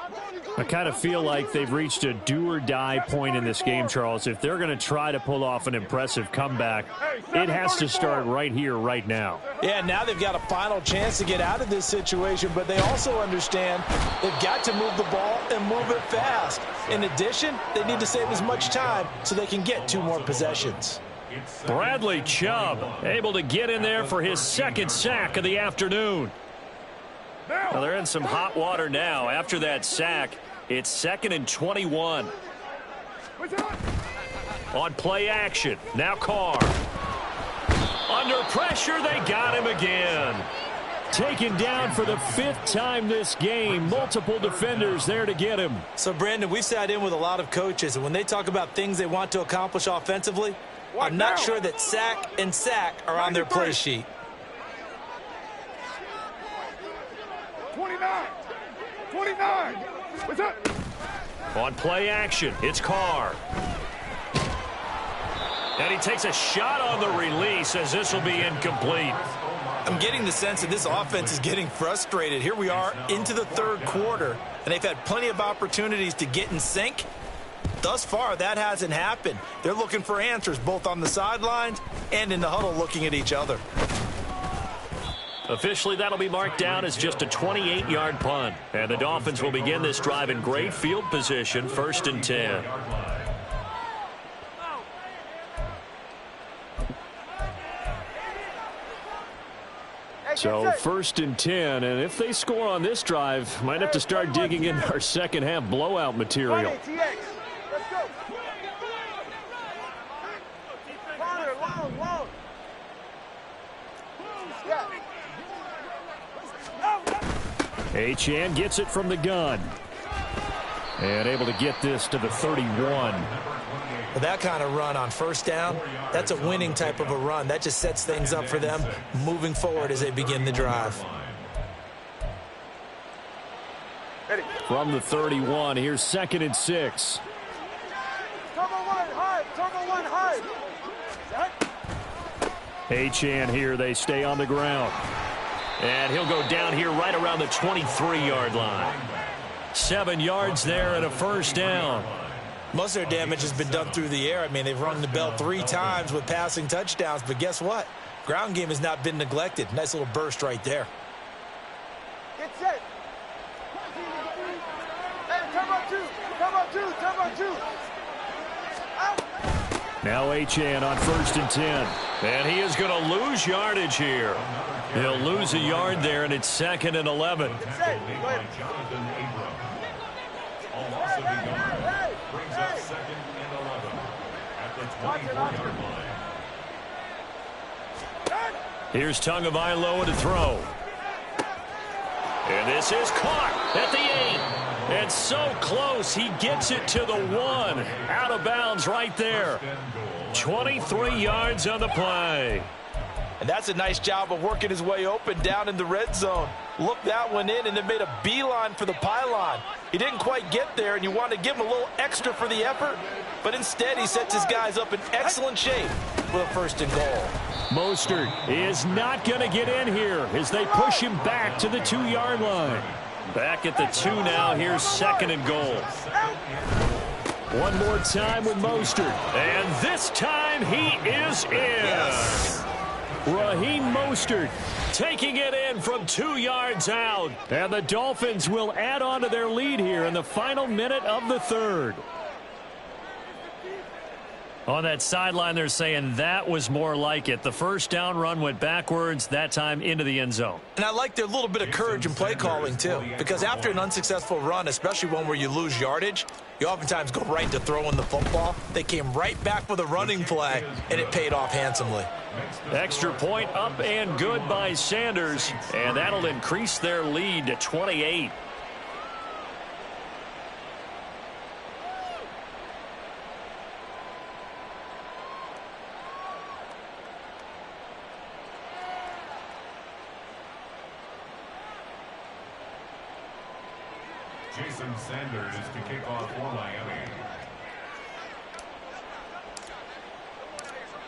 I kind of feel like they've reached a do-or-die point in this game, Charles. If they're going to try to pull off an impressive comeback, it has to start right here, right now. Yeah, now they've got a final chance to get out of this situation, but they also understand they've got to move the ball and move it fast. In addition, they need to save as much time so they can get 2 more possessions. Bradley Chubb able to get in there for his 2nd sack of the afternoon. Well, they're in some hot water now. After that sack, it's 2nd and 21. On play action, now Carr. Under pressure, they got him again. Taken down for the 5th time this game. Multiple defenders there to get him. So, Brandon, we've sat in with a lot of coaches, and when they talk about things they want to accomplish offensively, I'm not sure that sack and sack are on their play sheet. 29. What's up? On play action, it's Carr. And he takes a shot on the release as this will be incomplete. I'm getting the sense that this offense is getting frustrated. Here we are into the 3rd quarter, and they've had plenty of opportunities to get in sync. Thus far, that hasn't happened. They're looking for answers both on the sidelines and in the huddle looking at each other. Officially, that'll be marked down as just a 28-yard punt. And the Dolphins will begin this drive in great field position, 1st and 10. So 1st and 10, and if they score on this drive, might have to start digging in our second half blowout material. Let's go. Farther, long. Yeah. Achane gets it from the gun. And able to get this to the 31. With that kind of run on 1st down, that's a winning type of a run. That just sets things up for them moving forward as they begin the drive. From the 31, here's 2nd and 6. Turbo one hard. Achane here, they stay on the ground. And he'll go down here right around the 23-yard line. 7 yards there and a 1st down. Most of their damage has been done through the air. I mean, they've rung the bell 3 times with passing touchdowns, but guess what? Ground game has not been neglected. Nice little burst right there. Get set. Hey, turbo two. Turbo two. Turbo two. Out. Now Achane on 1st and 10. And he is going to lose yardage here. He'll lose a yard there, and it's 2nd and 11. Get set. Go ahead. Jonathan Abram. A loss of a yard brings up 2nd and 11 at the 24-yard line. Here's Tagovailoa to throw. And this is caught at the 8. And so close, he gets it to the 1. Out of bounds right there. 23 yards on the play. And that's a nice job of working his way open down in the red zone. Looked that one in and then made a beeline for the pylon. He didn't quite get there, and you want to give him a little extra for the effort. But instead, he sets his guys up in excellent shape with a 1st and goal. Mostert is not going to get in here as they push him back to the 2-yard line. Back at the 2 now. Here's 2nd and goal. One more time with Mostert. And this time he is in. Yes. Raheem Mostert taking it in from 2 yards out. And the Dolphins will add on to their lead here in the final minute of the 3rd. On that sideline, they're saying that was more like it. The first down run went backwards, that time into the end zone. And I like their little bit of courage in play calling, too. Because after an unsuccessful run, especially one where you lose yardage, you oftentimes go right to throwing the football. They came right back with a running play, and it paid off handsomely. Extra point up and good by Sanders. And that'll increase their lead to 28. Jason Sanders is to kick off for Miami.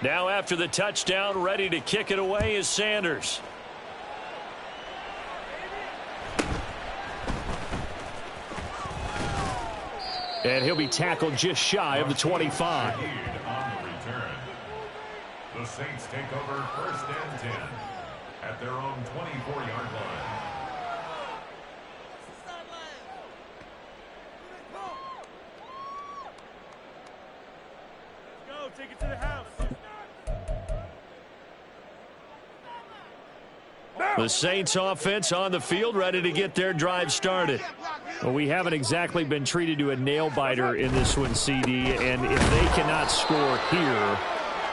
Now after the touchdown, ready to kick it away is Sanders. And he'll be tackled just shy of the 25. On the return. The Saints take over 1st and 10 at their own 24-yard line. Take it to the house. The Saints offense on the field, ready to get their drive started. Well, we haven't exactly been treated to a nail-biter in this one, CD, and if they cannot score here,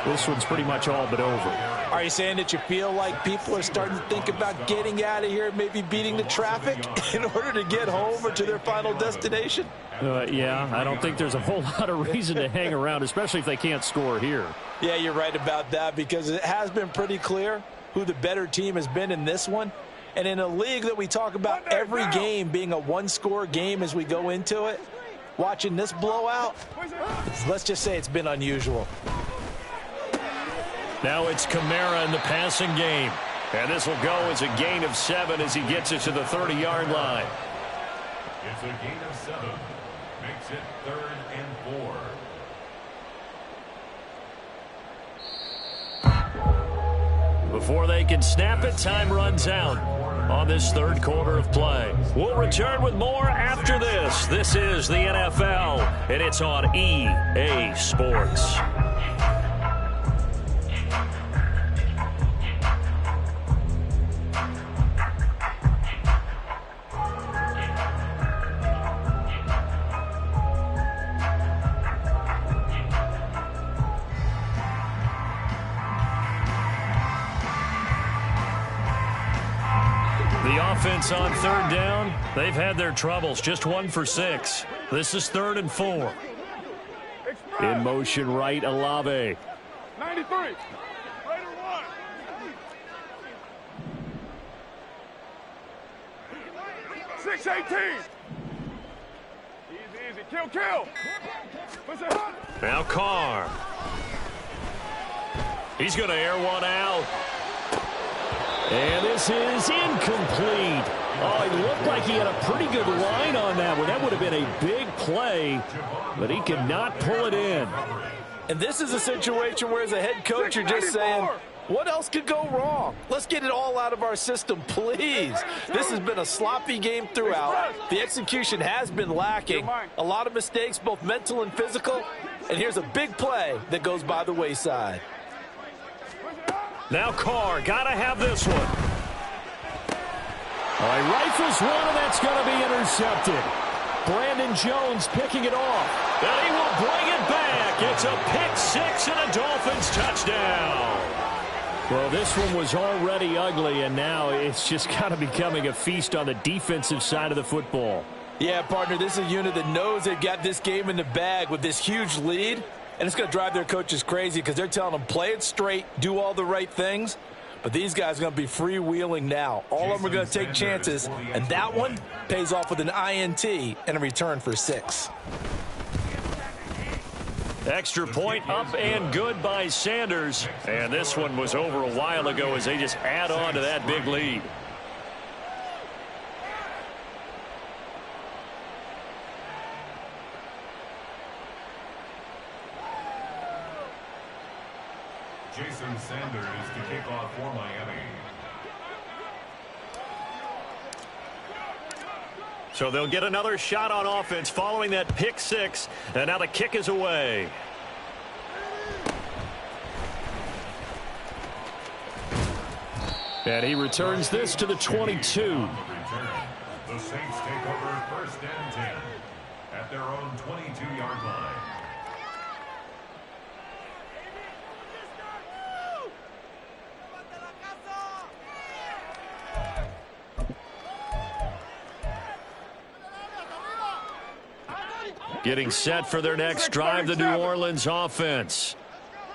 this one's pretty much all but over. Are you saying that you feel like people are starting to think about getting out of here, maybe beating the traffic in order to get home or to their final destination? Yeah, I don't think there's a whole lot of reason to hang around, especially if they can't score here. Yeah, you're right about that, because it has been pretty clear who the better team has been in this one. And in a league that we talk about every game being a one-score game as we go into it, watching this blowout, let's just say it's been unusual. Now it's Kamara in the passing game. And this will go as a gain of 7 as he gets it to the 30-yard line. It's a gain of 7. Makes it 3rd and 4. Before they can snap it, time runs out on this 3rd quarter of play. We'll return with more after this. This is the NFL, and it's on EA Sports. Offense on 3rd down. They've had their troubles. Just 1 for 6. This is 3rd and 4. In motion right, Olave. 93. Raider 1. Six 18. Easy. Kill. Now Carr. He's going to air one out. And this is incomplete. Oh, it looked like he had a pretty good line on that one. That would have been a big play, but he could not pull it in. And this is a situation where, as a head coach, you're just saying, What else could go wrong? Let's get it all out of our system, please. This has been a sloppy game throughout. The execution has been lacking. A lot of mistakes, both mental and physical. And here's a big play that goes by the wayside. Now Carr, got to have this one. All right, rifles one, and that's going to be intercepted. Brandon Jones picking it off. And he will bring it back. It's a pick six and a Dolphins touchdown. Well, this one was already ugly, and now it's just kind of becoming a feast on the defensive side of the football. Yeah, partner, this is a unit that knows they've got this game in the bag with this huge lead, and it's going to drive their coaches crazy because they're telling them play it straight, do all the right things. But these guys are going to be freewheeling now. All of them are going to take chances, and that one pays off with an INT and a return for 6. Extra point up and good by Sanders. And this one was over a while ago as they just add on to that big lead. Jason Sanders to kick off for Miami. So they'll get another shot on offense following that pick six. And now the kick is away. And he returns this to the 22. The Saints take over first and 10 at their own 22-yard line. Getting set for their next drive, the New Orleans offense.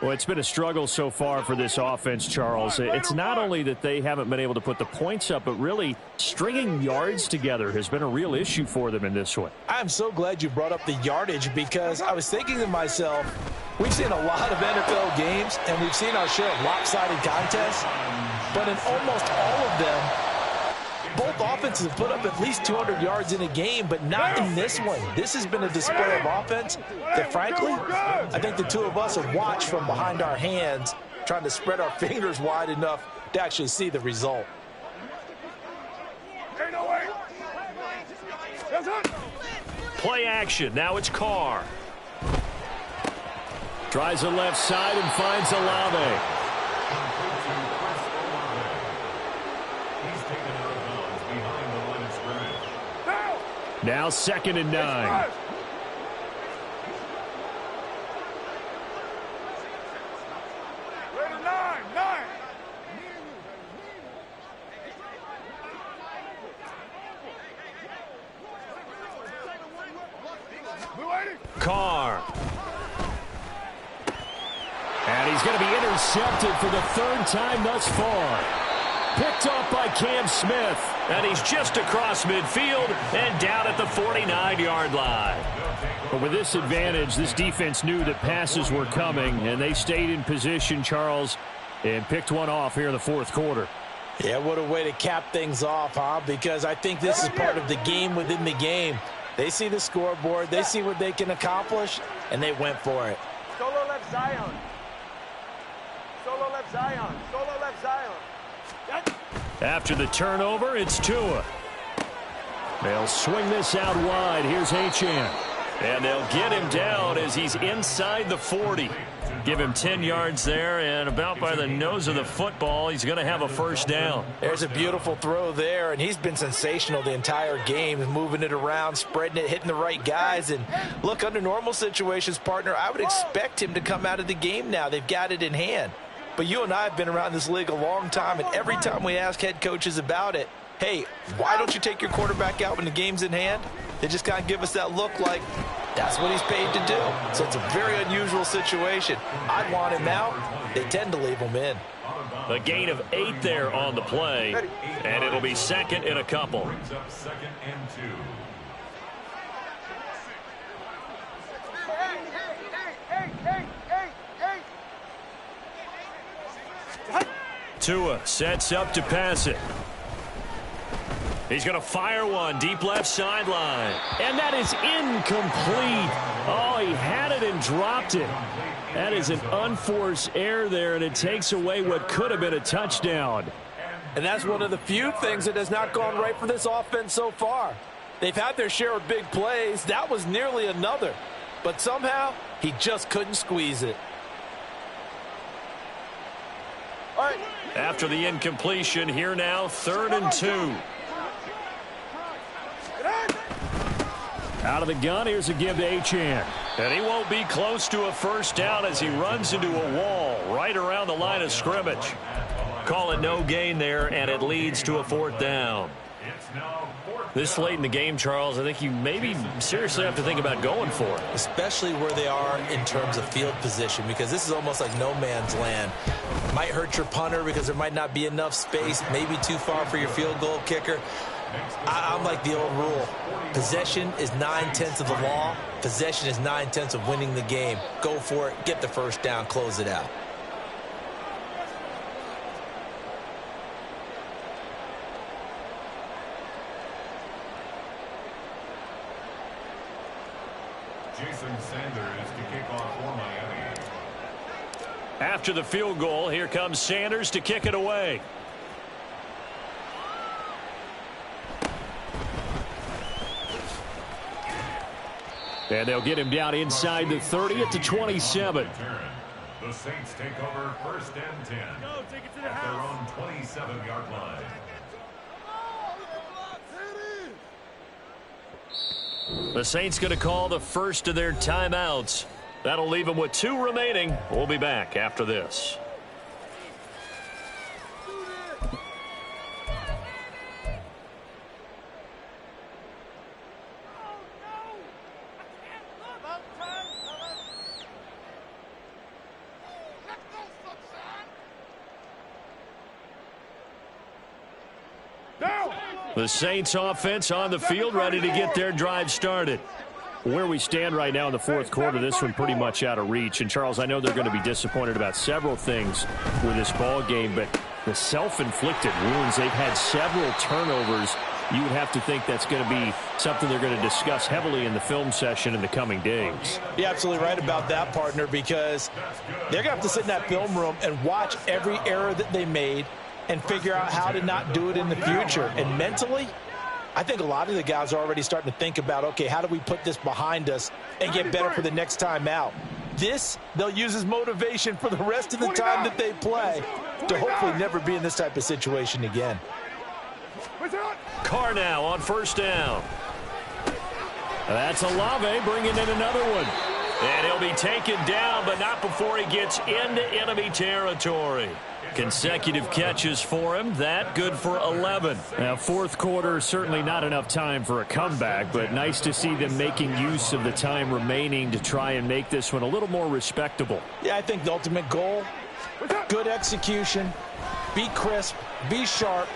Well, it's been a struggle so far for this offense, Charles. It's not only that they haven't been able to put the points up, but really stringing yards together has been a real issue for them in this one. I'm so glad you brought up the yardage because I was thinking to myself, we've seen a lot of NFL games and we've seen our share of lopsided contests, but in almost all of them, both offenses have put up at least 200 yards in a game, but not in this one. This has been a display of offense that, frankly, I think the two of us have watched from behind our hands, trying to spread our fingers wide enough to actually see the result. Play action. Now it's Carr. Tries the left side and finds Olave. Now 2nd and 9. Carr. And he's going to be intercepted for the 3rd time thus far. Picked off by Cam Smith. And he's just across midfield and down at the 49-yard line. But with this advantage, this defense knew that passes were coming, and they stayed in position, Charles, and picked one off here in the 4th quarter. Yeah, what a way to cap things off, huh? Because I think this is part of the game within the game. They see the scoreboard, they see what they can accomplish, and they went for it. Solo left Zion. Solo left Zion. Solo left Zion. After the turnover, it's Tua. They'll swing this out wide. Here's Achane. And they'll get him down as he's inside the 40. Give him 10 yards there, and about by the nose of the football, he's going to have a first down. There's a beautiful throw there, and he's been sensational the entire game, moving it around, spreading it, hitting the right guys. And look, under normal situations, partner, I would expect him to come out of the game now. They've got it in hand. But you and I have been around this league a long time, and every time we ask head coaches about it, hey, why don't you take your quarterback out when the game's in hand? They just kind of give us that look like that's what he's paid to do. So it's a very unusual situation. I'd want him out. They tend to leave him in. A gain of 8 there on the play, and it'll be 2nd and a couple. Brings up 2nd and 2. Tua sets up to pass it. He's going to fire one deep left sideline. And that is incomplete. Oh, he had it and dropped it. That is an unforced error there, and it takes away what could have been a touchdown. And that's one of the few things that has not gone right for this offense so far. They've had their share of big plays. That was nearly another. But somehow, he just couldn't squeeze it. All right. After the incompletion, here now, 3rd and 2. Out of the gun, here's a give to Achane. And he won't be close to a first down as he runs into a wall right around the line of scrimmage. Call it no gain there, and it leads to a 4th down. This late in the game, Charles, I think you maybe seriously have to think about going for it. Especially where they are in terms of field position, because this is almost like no man's land. Might hurt your punter because there might not be enough space, maybe too far for your field goal kicker. I'm like the old rule. Possession is 9/10 of the law. Possession is 9/10 of winning the game. Go for it. Get the first down. Close it out. Jason Sanders to kick off for Miami. After the field goal, here comes Sanders to kick it away. And they'll get him down inside the 30 at the 27. The Saints take over 1st and 10 at their own 27-yard line. The Saints going to call the first of their timeouts. That'll leave them with 2 remaining. We'll be back after this. The Saints offense on the field, ready to get their drive started. Where we stand right now in the 4th quarter, this one pretty much out of reach. And, Charles, I know they're going to be disappointed about several things with this ball game, but the self-inflicted wounds, they've had several turnovers. You would have to think that's going to be something they're going to discuss heavily in the film session in the coming days. You're absolutely right about that, partner, because they're going to have to sit in that film room and watch every error that they made and figure out how to not do it in the future. And mentally, I think a lot of the guys are already starting to think about, okay, how do we put this behind us and get better for the next time out? This, they'll use as motivation for the rest of the time that they play to hopefully never be in this type of situation again. Carr now on 1st down. That's Olave bringing in another one. And he'll be taken down, but not before he gets into enemy territory. Consecutive catches for him. That good for 11. Now, 4th quarter, certainly not enough time for a comeback, but nice to see them making use of the time remaining to try and make this one a little more respectable. Yeah, I think the ultimate goal, good execution, be crisp, be sharp,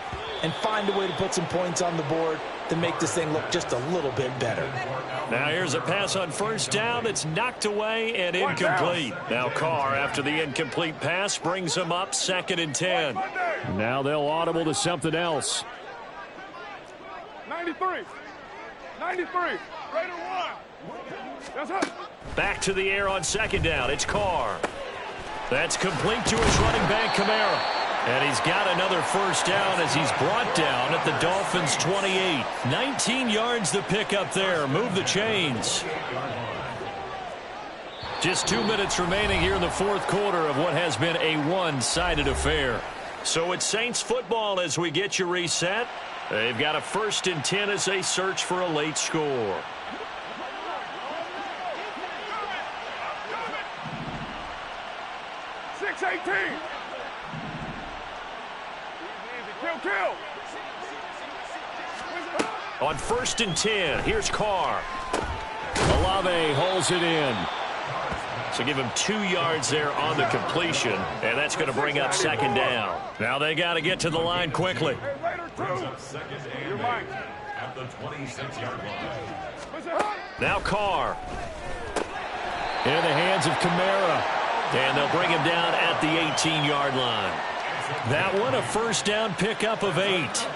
and find a way to put some points on the board to make this thing look just a little bit better. Now here's a pass on 1st down. It's knocked away and incomplete. Now Carr, after the incomplete pass, brings him up 2nd and 10. Now they'll audible to something else. 93. 93. Raider 1. That's it. Back to the air on 2nd down. It's Carr. That's complete to his running back, Kamara. And he's got another 1st down as he's brought down at the Dolphins' 28. 19 yards to pick up there. Move the chains. Just 2 minutes remaining here in the 4th quarter of what has been a one-sided affair. So it's Saints football as we get you reset. They've got a 1st and 10 as they search for a late score. On 1st and 10, here's Carr. Olave holds it in. So give him 2 yards there on the completion, and that's going to bring up 2nd down. Now they got to get to the line quickly. Brings up 2nd and 8 at the 26-yard line. Now Carr. In the hands of Kamara. And they'll bring him down at the 18-yard line. That one, a 1st down pickup of 8.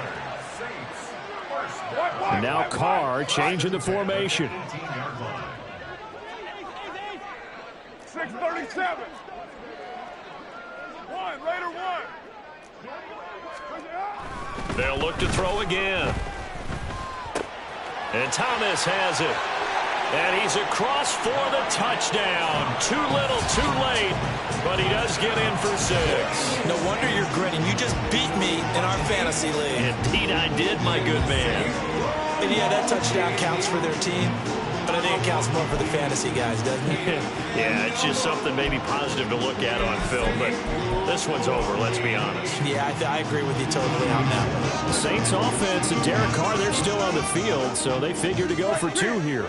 And now Carr changing the formation. 637. Raider one. They'll look to throw again. And Thomas has it. And he's across for the touchdown. Too little, too late. But he does get in for 6. No wonder you're grinning. You just beat me in our fantasy league. Indeed I did, my good man. And yeah, that touchdown counts for their team. But I think it counts more for the fantasy guys, doesn't it? Yeah, it's just something maybe positive to look at on film. But this one's over, let's be honest. Yeah, I agree with you totally on that one. The Saints offense and Derek Carr, they're still on the field. So they figure to go for 2 here.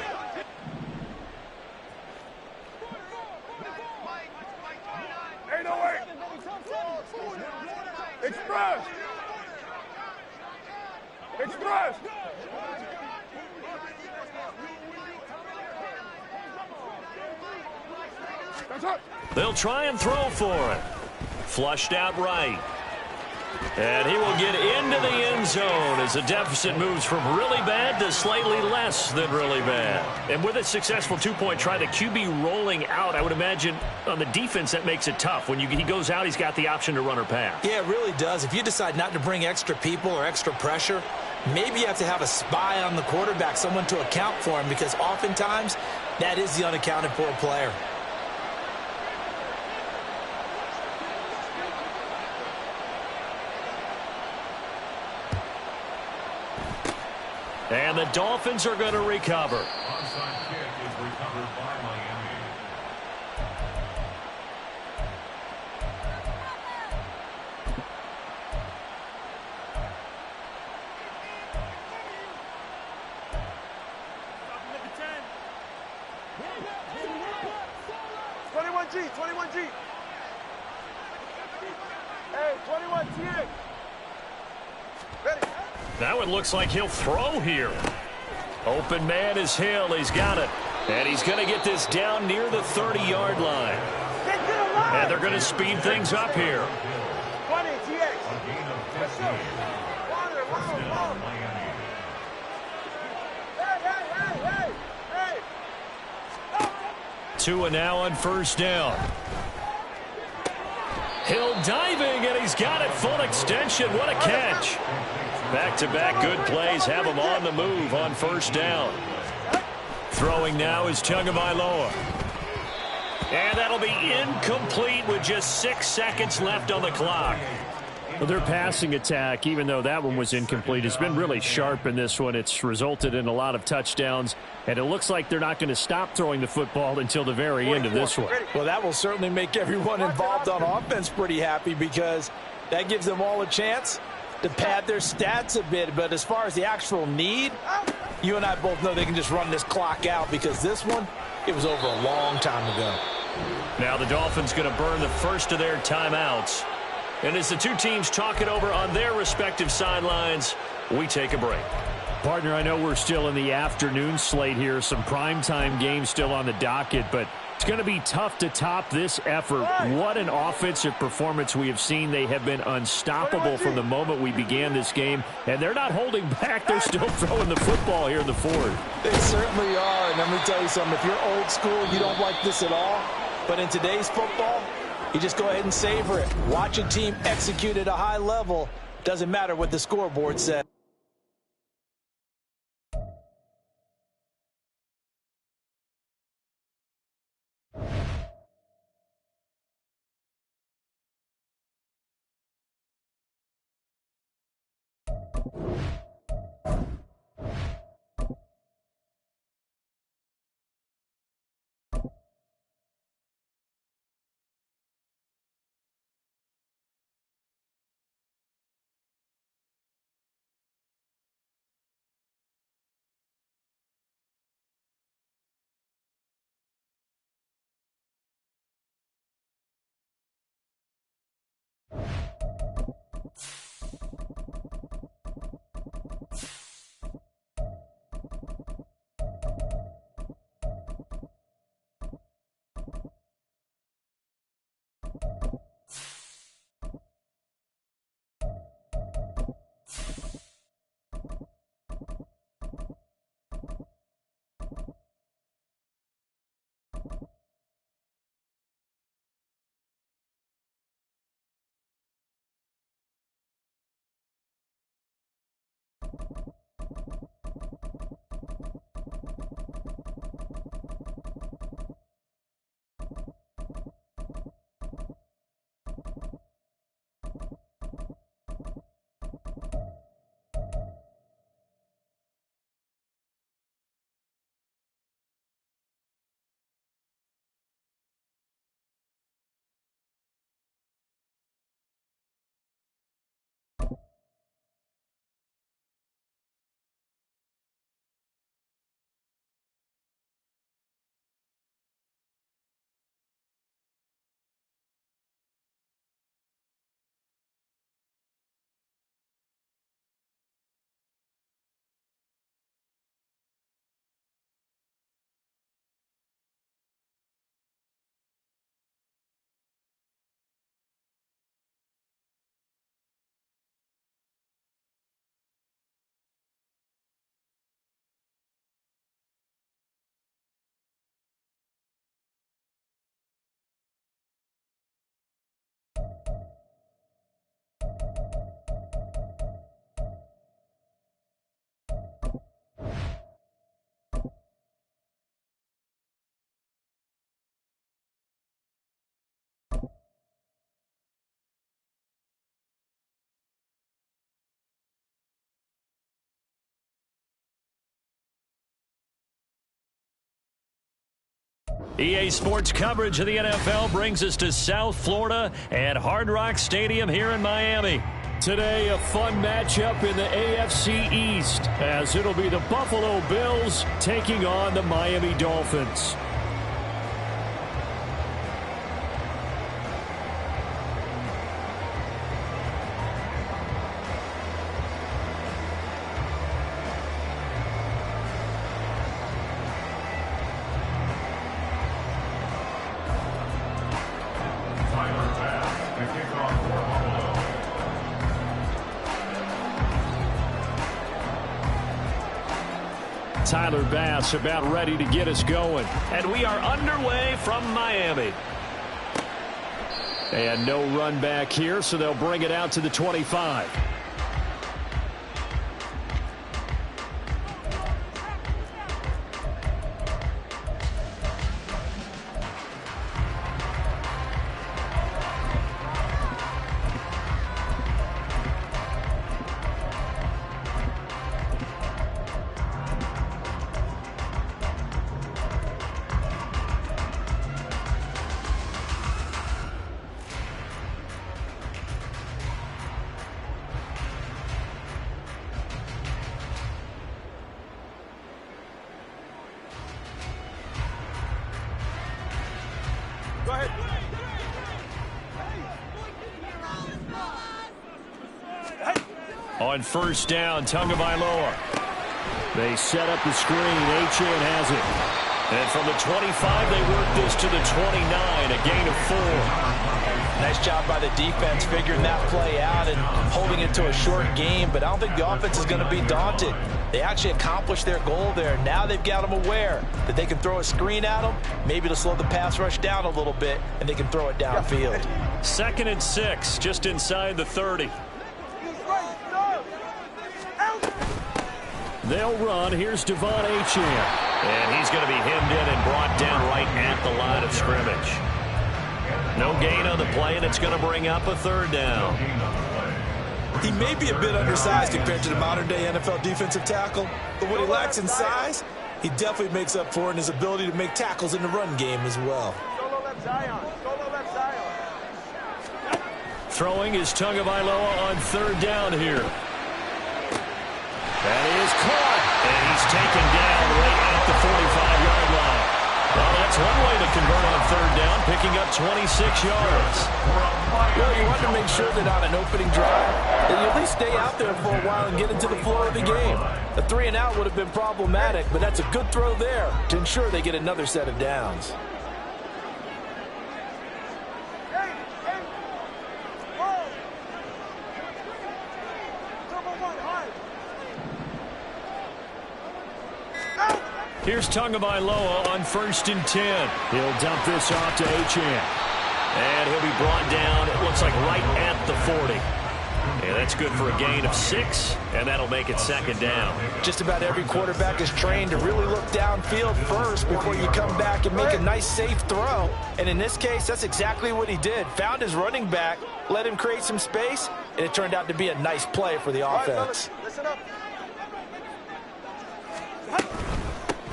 Express! They'll try and throw for it. Flushed out right. And he will get into the end zone as the deficit moves from really bad to slightly less than really bad. And with a successful 2-point try, the QB rolling out, I would imagine on the defense that makes it tough. When he goes out, he's got the option to run or pass. Yeah, it really does. If you decide not to bring extra people or extra pressure, maybe you have to have a spy on the quarterback, someone to account for him, because oftentimes that is the unaccounted for player. And the Dolphins are going to recover. Onside kick is recovered by Miami. G, 21G. Hey, 21 TA. Ready. Now it looks like he'll throw here. Open man is Hill. He's got it. And he's going to get this down near the 30-yard line. And they're going to speed things up here. 20 TA. Let's go. Water, water. Hey. Tua now on first down. Hill diving, and he's got it full extension. What a catch. Back-to-back good plays have him on the move on first down. Throwing now is Tagovailoa. And that'll be incomplete with just 6 seconds left on the clock. Well, their passing attack, even though that one was incomplete, has been really sharp in this one. It's resulted in a lot of touchdowns, and it looks like they're not going to stop throwing the football until the very end of this one. Well, that will certainly make everyone involved on offense pretty happy, because that gives them all a chance to pad their stats a bit. But as far as the actual need, you and I both know they can just run this clock out, because this one, it was over a long time ago. Now the Dolphins going to burn the first of their timeouts. And as the two teams talk it over on their respective sidelines, we take a break. Partner, I know we're still in the afternoon slate here. Some primetime games still on the docket, but it's going to be tough to top this effort. What an offensive performance we have seen. They have been unstoppable from the moment we began this game, and they're not holding back. They're still throwing the football here in the fourth. They certainly are, and let me tell you something. If you're old school, you don't like this at all. But in today's football, you just go ahead and savor it. Watch a team execute at a high level. Doesn't matter what the scoreboard says. EA Sports coverage of the NFL brings us to South Florida at Hard Rock Stadium here in Miami. Today, a fun matchup in the AFC East, as it'll be the Buffalo Bills taking on the Miami Dolphins. Tyler Bass about ready to get us going. And we are underway from Miami. And no run back here, so they'll bring it out to the 25. Go ahead. On first down, Tagovailoa. They set up the screen. Achane has it. And from the 25, they work this to the 29, a gain of 4. Nice job by the defense figuring that play out and holding it to a short game, but I don't think the offense is going to be daunted. They actually accomplished their goal there. Now they've got them aware that they can throw a screen at them, maybe to slow the pass rush down a little bit, and they can throw it downfield. 2nd and 6, just inside the 30. They'll run. Here's Devon Achane. And he's going to be hemmed in and brought down right at the line of scrimmage. No gain on the play, and it's going to bring up a 3rd down. He may be a bit undersized compared to the modern-day NFL defensive tackle, but what he lacks in size, he definitely makes up for in his ability to make tackles in the run game as well. Throwing is Tagovailoa on 3rd down here. That is caught, and he's taken down right at the 45-yard line. Well, that's one way to convert on 3rd down, picking up 26 yards. Well, you want to make sure that on an opening drive, that you at least stay out there for a while and get into the flow of the game. A 3-and-out would have been problematic, but that's a good throw there to ensure they get another set of downs. Here's Tagovailoa on 1st and 10. He'll dump this off to Achane. And he'll be brought down, it looks like right at the 40. And that's good for a gain of 6, and that'll make it 2nd down. Just about every quarterback is trained to really look downfield first before you come back and make a nice, safe throw. And in this case, that's exactly what he did. Found his running back, let him create some space, and it turned out to be a nice play for the offense. Listen up.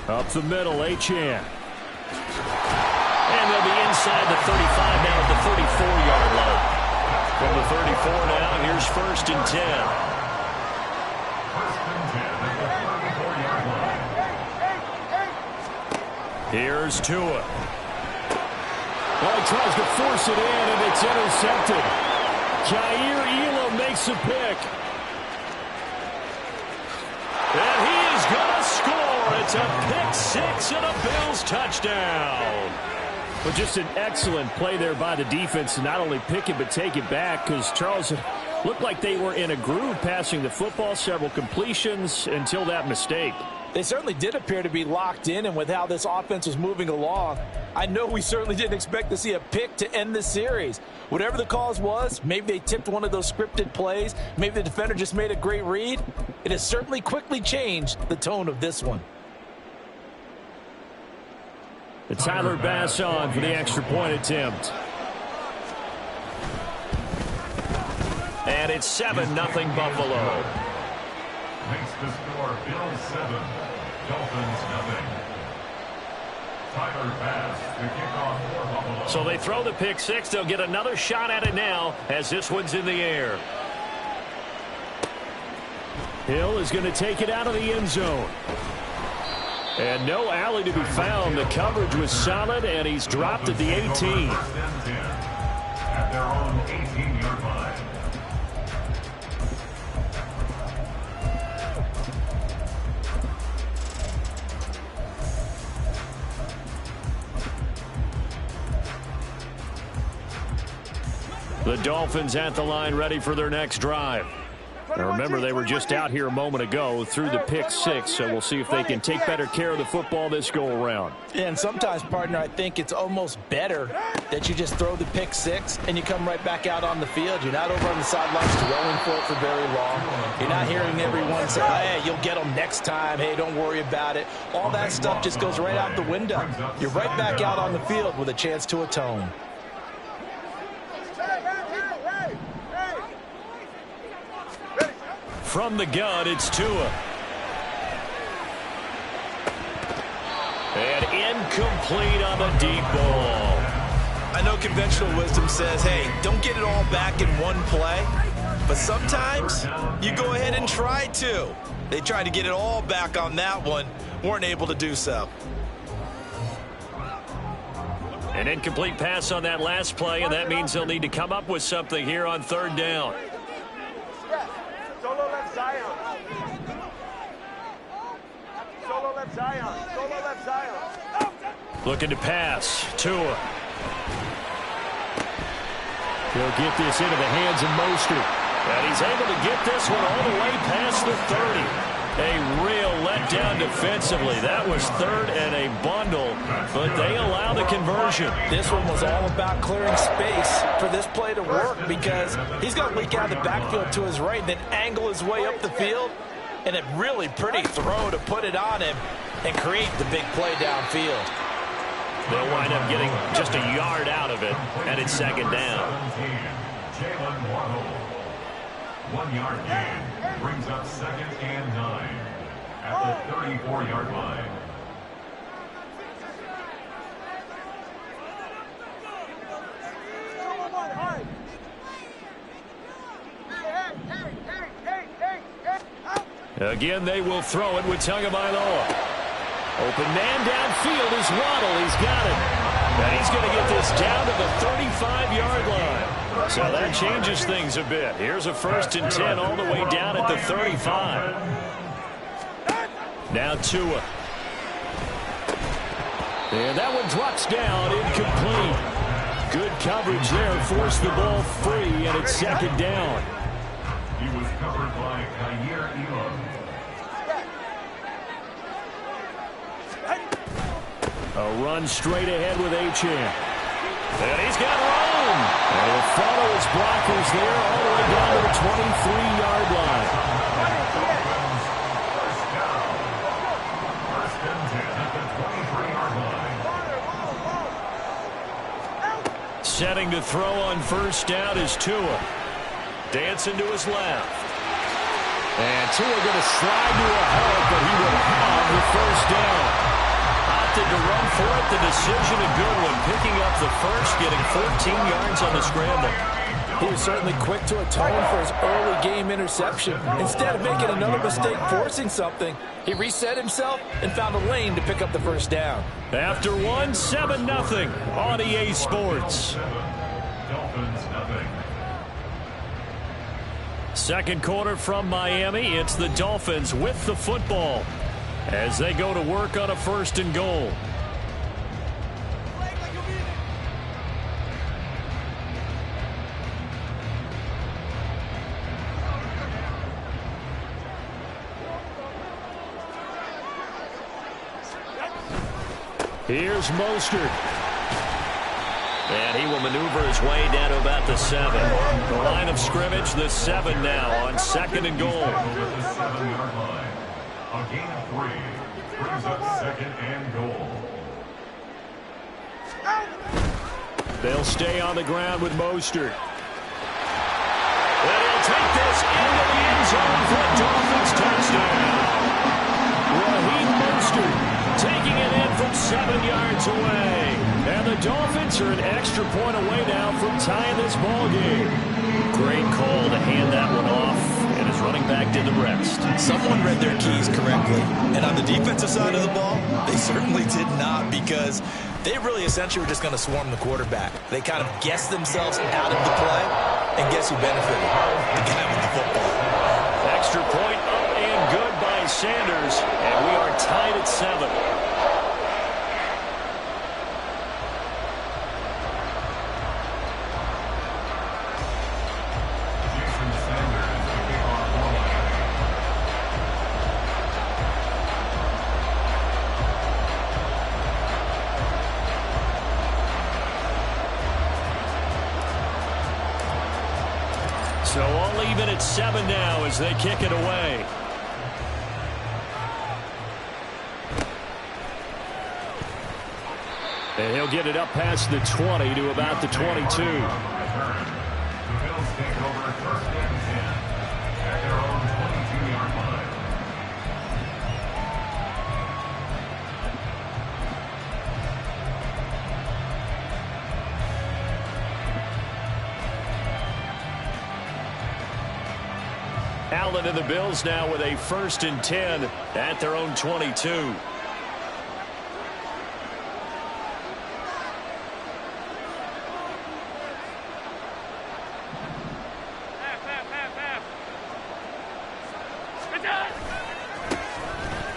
Up the middle, Achane. And they'll be inside the 35 now at the 34-yard line. From the 34 now, here's 1st and 10. 1st and 10 at the 34-yard line. Here's Tua. Well, he tries to force it in, and it's intercepted. Jair Elam makes a pick. And he is going to score. It's a pick 6 and a Bills touchdown. Well, just an excellent play there by the defense to not only pick it but take it back, because Charles, it looked like they were in a groove passing the football, several completions until that mistake. They certainly did appear to be locked in, and with how this offense was moving along, I know we certainly didn't expect to see a pick to end the series. Whatever the cause was, maybe they tipped one of those scripted plays, maybe the defender just made a great read. It has certainly quickly changed the tone of this one. The Tyler Bass on for the extra point attempt. And it's 7-0 Buffalo. Makes the score Bills 7, Dolphins 0. So they throw the pick six. They'll get another shot at it now as this one's in the air. Hill is going to take it out of the end zone. And no alley to be found. The coverage was solid, and he's dropped at the 18. At their own 18-yard line. The Dolphins at the line ready for their next drive. Now remember, they were just out here a moment ago through the pick six, so we'll see if they can take better care of the football this go-around. And sometimes, partner, I think it's almost better that you just throw the pick six and you come right back out on the field. You're not over on the sidelines dwelling for it for very long. You're not hearing everyone say, hey, you'll get them next time. Hey, don't worry about it. All that stuff just goes right out the window. You're right back out on the field with a chance to atone. From the gun, it's Tua. And incomplete on the deep ball. I know conventional wisdom says, hey, don't get it all back in one play. But sometimes you go ahead and try to. They tried to get it all back on that one. Weren't able to do so. An incomplete pass on that last play, and that means they'll need to come up with something here on third down. Solo left Zion. Solo left Zion. Solo left Zion. Looking to pass. Tua. He'll get this into the hands of Mostert. And he's able to get this one all the way past the 30. A real letdown defensively. That was third and a bundle, but they allow the conversion. This one was all about clearing space for this play to work because he's going to leak out of the backfield to his right and then angle his way up the field. And a really pretty throw to put it on him and create the big play downfield. They'll wind up getting just a yard out of it, and it's second down. 1 yard gain brings up second and 9 at the 34-yard line. Again, they will throw it with Tagovailoa. Open man downfield is Waddle. He's got it. And he's going to get this down to the 35-yard line. So that changes things a bit. Here's a 1st and 10 all the way down at the 35. Now Tua. And that one drops down, incomplete. Good coverage there, forced the ball free, and it's second down. He was covered by Kyer Elam. A run straight ahead with Achane. And he's got room. And he'll follow his blockers there all the way down to the 23-yard line. First and 10 at the 23-yard line. Setting to throw on first down is Tua. Dancing to his left. And Tua going to slide to a halt, but he will have the first down. Opted to run for it. The decision a good one. Picking up the first, getting 14 yards on the scramble. He was certainly quick to atone for his early game interception. Instead of making another mistake forcing something, he reset himself and found a lane to pick up the first down. After one, 7-0 on EA Sports. Dolphins nothing. Second quarter from Miami. It's the Dolphins with the football as they go to work on a 1st and goal. Here's Mostert. And he will maneuver his way down to about the 7. The line of scrimmage, the 7 now on 2nd and goal. Over the 7-yard line. A gain of 3 brings up 2nd and goal. They'll stay on the ground with Mostert. And he'll take this into the end zone for a Dolphins touchdown. Raheem Mostert taking it in from up 7 yards away. And the Dolphins are an extra point away now from tying this ball game. Great call to hand that one off, and his running back did the rest. Someone read their keys correctly. And on the defensive side of the ball, they certainly did not, because they really essentially were just going to swarm the quarterback. They kind of guessed themselves out of the play, and guess who benefited? The guy with the football. Extra point up and good by Sanders, and we are tied at 7. So all even at 7 now as they kick it away. And he'll get it up past the 20 to about the 22. The Bills take over 1st and 10 at their own 22-yard line. Allen and the Bills now with a 1st and 10 at their own 22.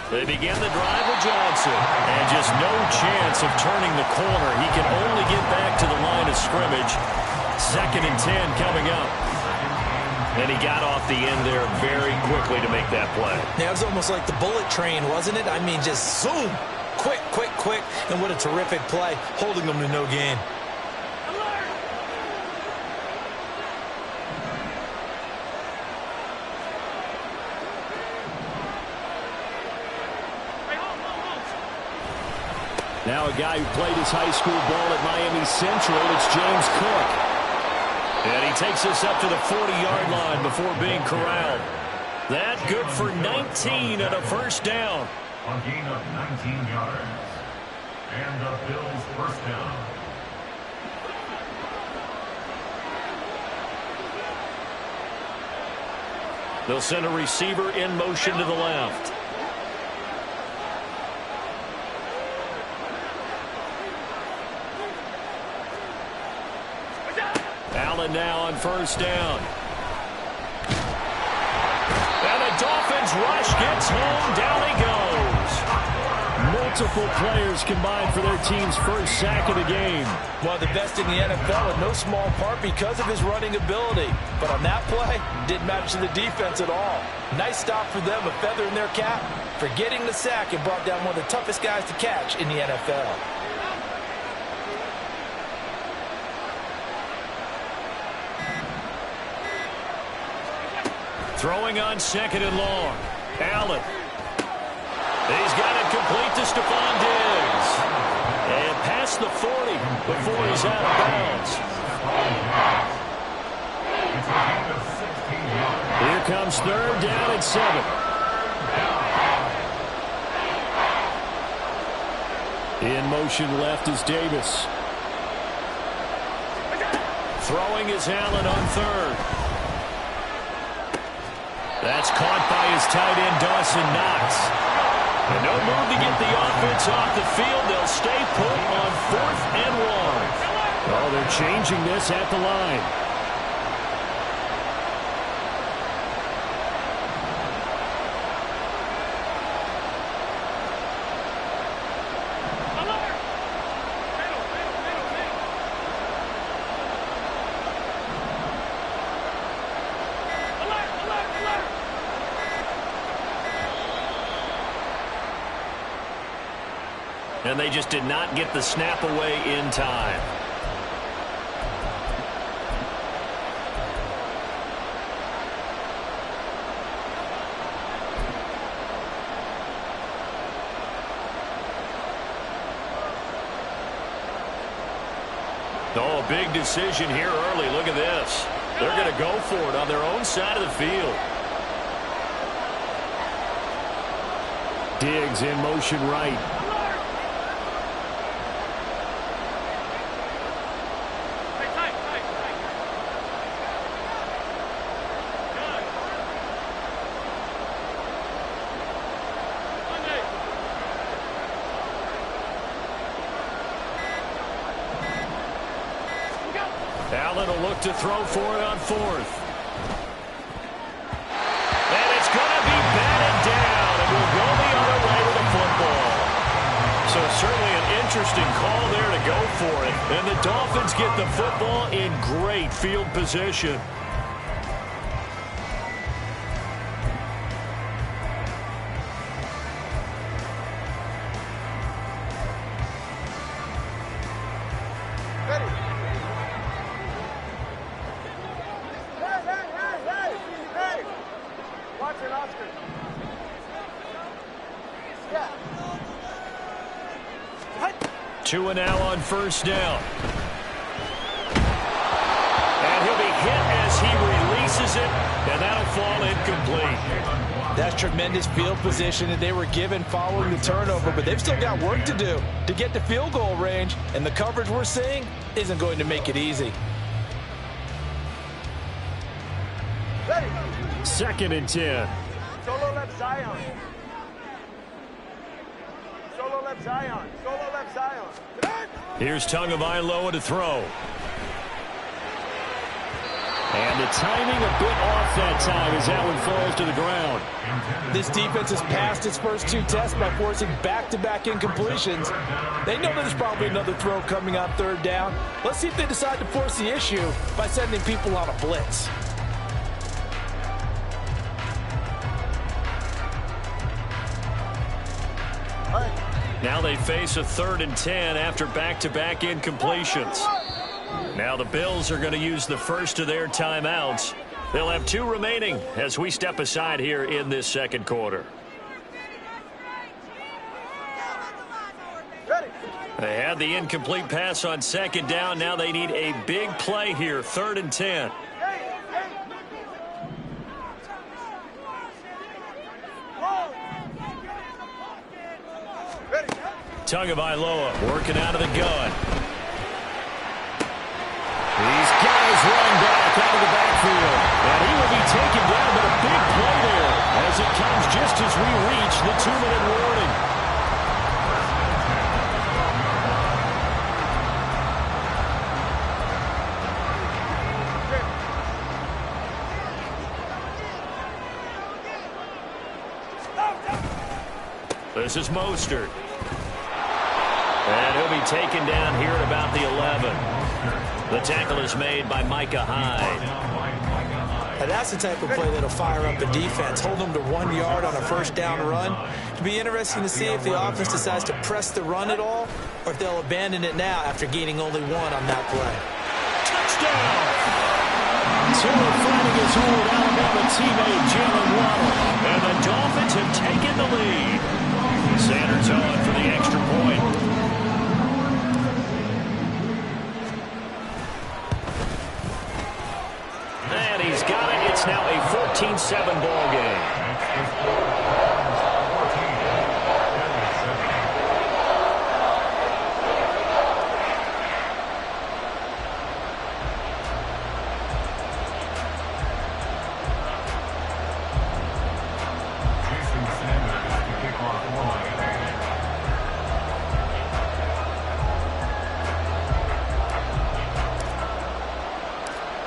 They begin the drive with Johnson, and just no chance of turning the corner. He can only get back to the line of scrimmage. 2nd and 10 coming up. And he got off the end there very quickly to make that play. Yeah, it was almost like the bullet train, wasn't it? I mean, just zoom. Quick, quick, quick. And what a terrific play, holding them to no gain. Now a guy who played his high school ball at Miami Central, it's James Cook. And he takes us up to the 40-yard line before being corralled. That good for 19 and a 1st down. A gain of 19 yards. And the Bills 1st down. They'll send a receiver in motion to the left. Allen now on 1st down. And the Dolphins rush gets home. Down he goes. Multiple players combined for their team's 1st sack of the game. One of the best in the NFL in no small part because of his running ability. But on that play, didn't match to the defense at all. Nice stop for them, a feather in their cap for getting the sack and brought down one of the toughest guys to catch in the NFL. Throwing on 2nd and long. Allen. He's got it complete to Stephon Diggs. And past the 40 before he's out of bounds. Here comes 3rd down and 7. In motion left is Davis. Throwing is Allen on 3rd. That's caught by his tight end, Dawson Knox. And no move to get the offense off the field. They'll stay put on 4th and 1. Oh, they're changing this at the line. And they just did not get the snap away in time. Oh, a big decision here early. Look at this. They're going to go for it on their own side of the field. Diggs in motion right. Allen will look to throw for it on fourth. And it's going to be batted down, and we'll go the other way with the football. So certainly an interesting call there to go for it. And the Dolphins get the football in great field position. Two and now on first down. And he'll be hit as he releases it, and that'll fall incomplete. That's tremendous field position that they were given following the turnover, but they've still got work to do to get to field goal range, and the coverage we're seeing isn't going to make it easy. Ready. 2nd and 10. Solo left Zion. Solo left Zion. Solo left Zion. Here's Tagovailoa to throw. And the timing a bit off that time as that one falls to the ground. This defense has passed its first 2 tests by forcing back-to-back incompletions. They know there's probably another throw coming on 3rd down. Let's see if they decide to force the issue by sending people on a blitz. Now they face a 3rd and 10 after back-to-back incompletions. Now the Bills are going to use the first of their timeouts. They'll have 2 remaining as we step aside here in this 2nd quarter. They had the incomplete pass on 2nd down. Now they need a big play here, 3rd and 10. Tagovailoa working out of the gun. He's got his run back out of the backfield. And he will be taken down, but a big play there as it comes just as we reach the 2-minute warning. This is Mostert. And he'll be taken down here at about the 11. The tackle is made by Micah Hyde. And that's the type of play that'll fire up a defense. Hold them to 1 yard on a first down run. It'll be interesting to see if the offense decides to press the run at all or if they'll abandon it now after gaining only 1 on that play. Touchdown! Taylor finding his old Alabama teammate Jalen Waddle. And the Dolphins have taken the lead. Sanders on for the extra point. And he's got it. It's now a 14-7 ball game.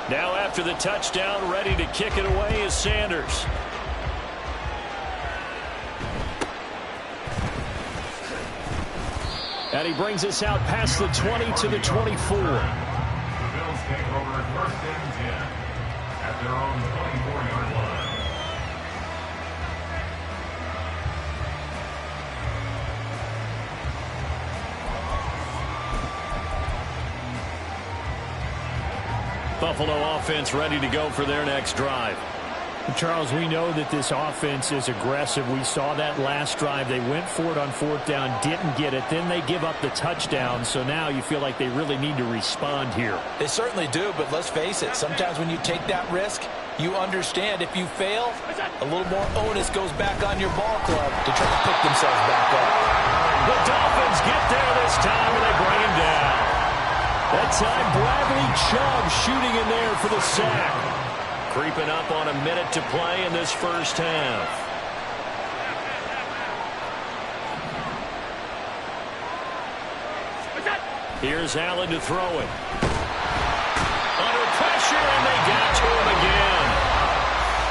Now after the touchdown, ready to kick it away is Sanders. And he brings us out past the 20 to the 24. The Bills take over 1st and 10 at their own 24-yard line. Buffalo offense ready to go for their next drive. Charles, we know that this offense is aggressive. We saw that last drive. They went for it on 4th down, didn't get it. Then they give up the touchdown. So now you feel like they really need to respond here. They certainly do, but let's face it. Sometimes when you take that risk, you understand if you fail, a little more onus goes back on your ball club to try to pick themselves back up. The Dolphins get there this time, and they bring him down. That time, Bradley Chubb shooting in there for the sack. Creeping up on a minute to play in this first half. Here's Allen to throw it. Under pressure, and they got to him again.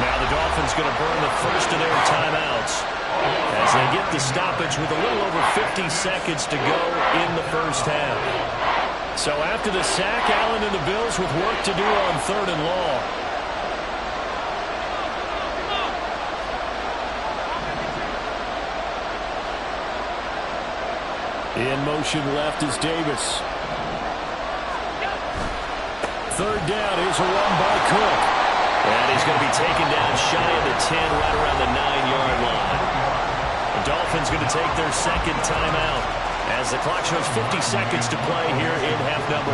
Now the Dolphins going to burn the first of their timeouts as they get the stoppage with a little over 50 seconds to go in the first half. So after the sack, Allen and the Bills with work to do on 3rd and long. In motion left is Davis. 3rd down is a run by Cook. And he's going to be taken down shy of the 10, right around the 9-yard line. The Dolphins going to take their second timeout as the clock shows 50 seconds to play here in half number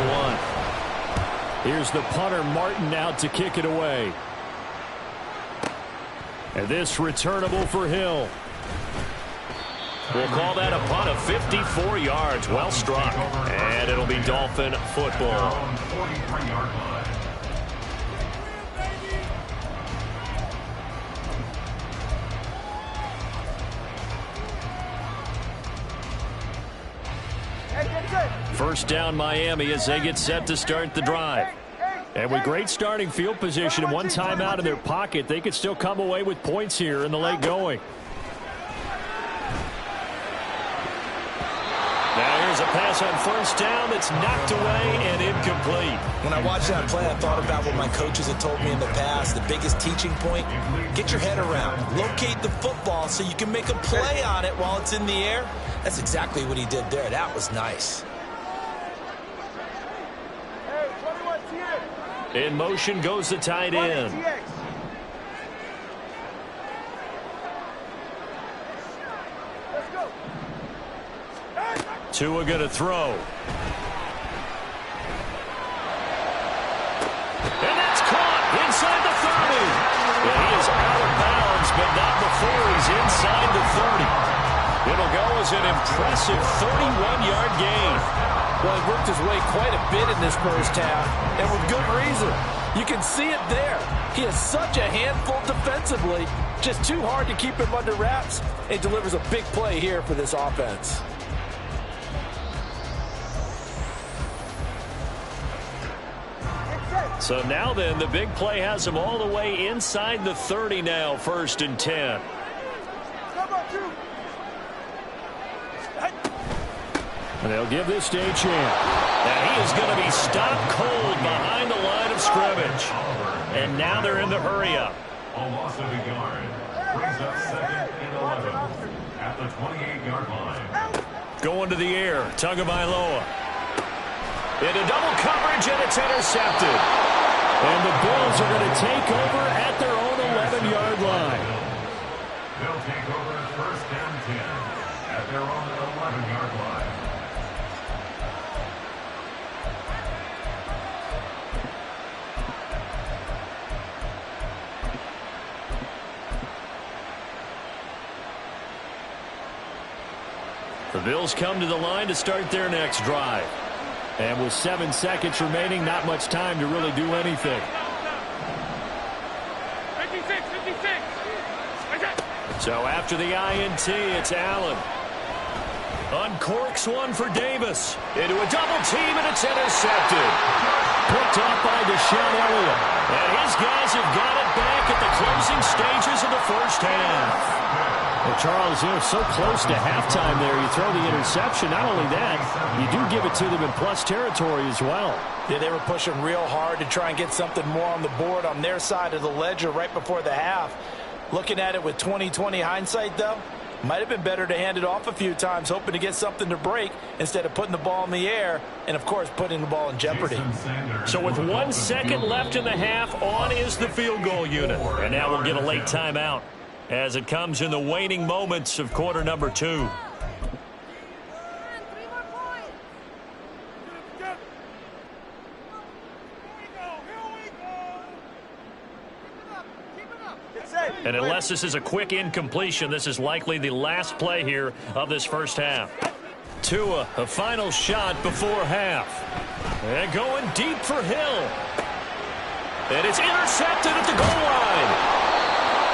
1. Here's the punter, Martin, out to kick it away. And this returnable for Hill. We'll call that a punt of 54 yards. Well struck. And it'll be Dolphin football. First down Miami as they get set to start the drive. And with great starting field position and one timeout in their pocket, they could still come away with points here in the late going. Now here's a pass on first down that's knocked away and incomplete. When I watched that play, I thought about what my coaches had told me in the past. The biggest teaching point, get your head around. Locate the football so you can make a play on it while it's in the air. That's exactly what he did there. That was nice. In motion goes the tight end. Tua going to throw. And that's caught inside the 30. And he is out of bounds, but not before he's inside the 30. It'll go as an impressive 31-yard gain. Well, he worked his way quite a bit in this first half, and with good reason. You can see it there. He is such a handful defensively, just too hard to keep him under wraps, and delivers a big play here for this offense. So now then, the big play has him all the way inside the 30 now, 1st and 10. And they'll give this to Champ. Now he is going to be stopped cold behind the line of scrimmage. And now they're in the hurry-up. A loss of a yard. Brings up 2nd and 11 at the 28-yard line. Going to the air. Tagovailoa. Into double coverage, and it's intercepted. And the Bills are going to take over at their own 11-yard line. They'll take over 1st and 10 at their own 11-yard line. The Bills come to the line to start their next drive. And with 7 seconds remaining, not much time to really do anything. 56. So after the INT, it's Allen. Uncorks one for Davis. Into a double team, and it's intercepted. Picked off by Deshaun Elliott. And his guys have got it back at the closing stages of the first half. Well, Charles, so close to halftime there. You throw the interception. Not only that, you do give it to them in plus territory as well. Yeah, they were pushing real hard to try and get something more on the board on their side of the ledger right before the half. Looking at it with 20/20 hindsight, though, might have been better to hand it off a few times, hoping to get something to break instead of putting the ball in the air and, of course, putting the ball in jeopardy. So with 1 second left in the half, on is the field goal unit. And now we'll get a late timeout as it comes in the waning moments of quarter number 2. And unless this is a quick incompletion, this is likely the last play here of this first half. Tua, a final shot before half. And going deep for Hill. And it's intercepted at the goal line.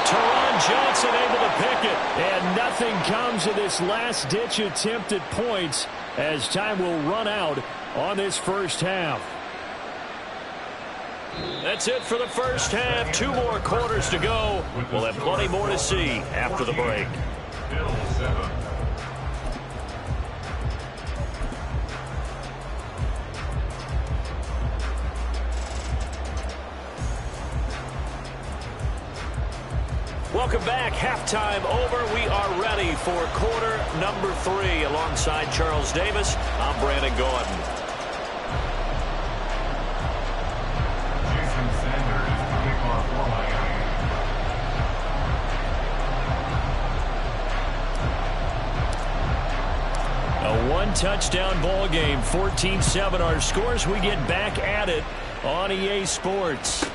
Teron Johnson able to pick it. And nothing comes of this last-ditch attempt at points as time will run out on this first half. That's it for the first half. 2 more quarters to go. We'll have plenty more to see after the break. Bills 7. Welcome back. Halftime over. We are ready for quarter number 3. Alongside Charles Davis, I'm Brandon Gordon. Jason Sanders is the kickoff for Miami. A 1-touchdown ball game. 14-7 our scores. We get back at it on EA Sports.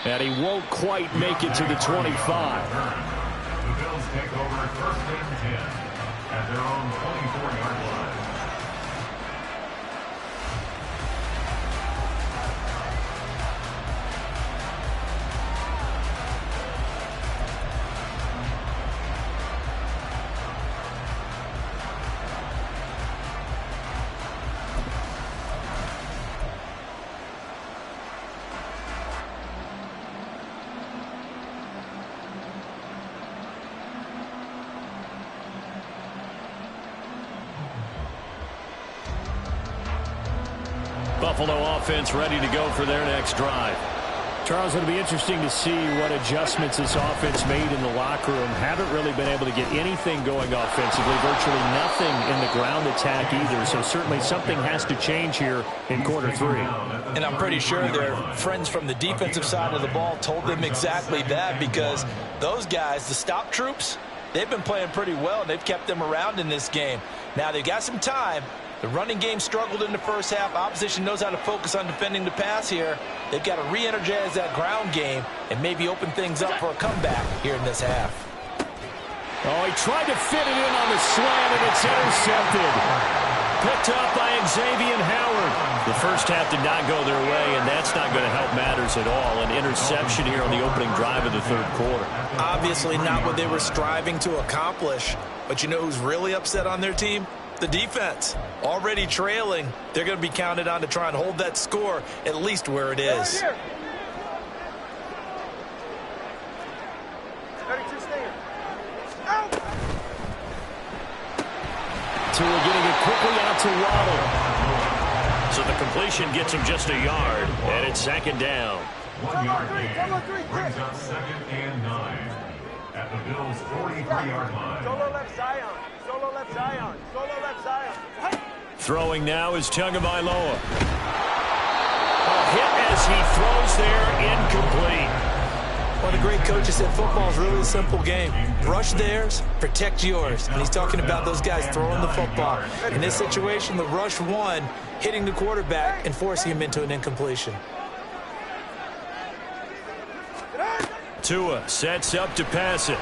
And he won't quite make it to the 25. The Bills take over first and 10 at their own 24-yard line. Buffalo offense ready to go for their next drive. Charles, it'll be interesting to see what adjustments this offense made in the locker room. Haven't really been able to get anything going offensively. Virtually nothing in the ground attack either. So certainly something has to change here in quarter 3. And I'm pretty sure their friends from the defensive side of the ball told them exactly that, because those guys, the stop troops, they've been playing pretty well, and they've kept them around in this game. Now they've got some time. The running game struggled in the first half. Opposition knows how to focus on defending the pass here. They've got to re-energize that ground game and maybe open things up for a comeback here in this half. Oh, he tried to fit it in on the slant, and it's intercepted. Picked up by Xavier Howard. The first half did not go their way, and that's not going to help matters at all. An interception here on the opening drive of the third quarter. Obviously not what they were striving to accomplish. But you know who's really upset on their team? The defense. Already trailing. They're going to be counted on to try and hold that score at least where it is. Tua getting it quickly out to Waddle. So the completion gets him just a yard, and it's second down. 1 yard gain brings up 2nd and 9 at the Bills' 43-yard line. Solo left Zion. Solo left Zion. Solo left Zion. Throwing now is Tagovailoa. A hit as he throws there, incomplete. One of the great coaches said football is really a simple game. Rush theirs, protect yours. And he's talking about those guys throwing the football. In this situation, the rush won, hitting the quarterback and forcing him into an incompletion. Tua sets up to pass it.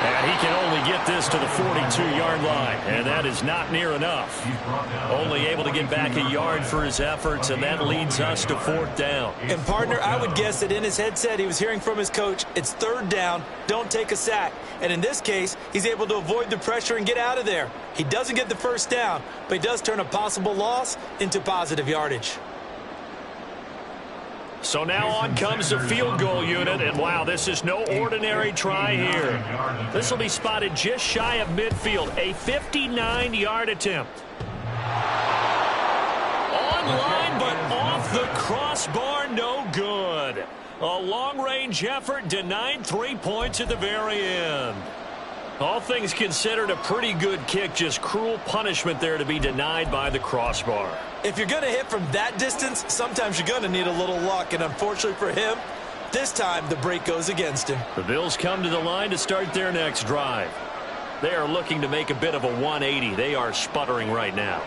And he can only get this to the 42-yard line, and that is not near enough. Only able to get back a yard for his efforts, and that leads us to 4th down. And, partner, I would guess that in his headset he was hearing from his coach, it's 3rd down, don't take a sack. And in this case, he's able to avoid the pressure and get out of there. He doesn't get the first down, but he does turn a possible loss into positive yardage. So now on comes the field goal unit, and wow, this is no ordinary try here. This will be spotted just shy of midfield, a 59-yard attempt. Online, but off the crossbar, no good. A long-range effort denied 3 points at the very end. All things considered, a pretty good kick, just cruel punishment there to be denied by the crossbar. If you're going to hit from that distance, sometimes you're going to need a little luck, and unfortunately for him, this time the break goes against him. The Bills come to the line to start their next drive. They are looking to make a bit of a 180. They are sputtering right now.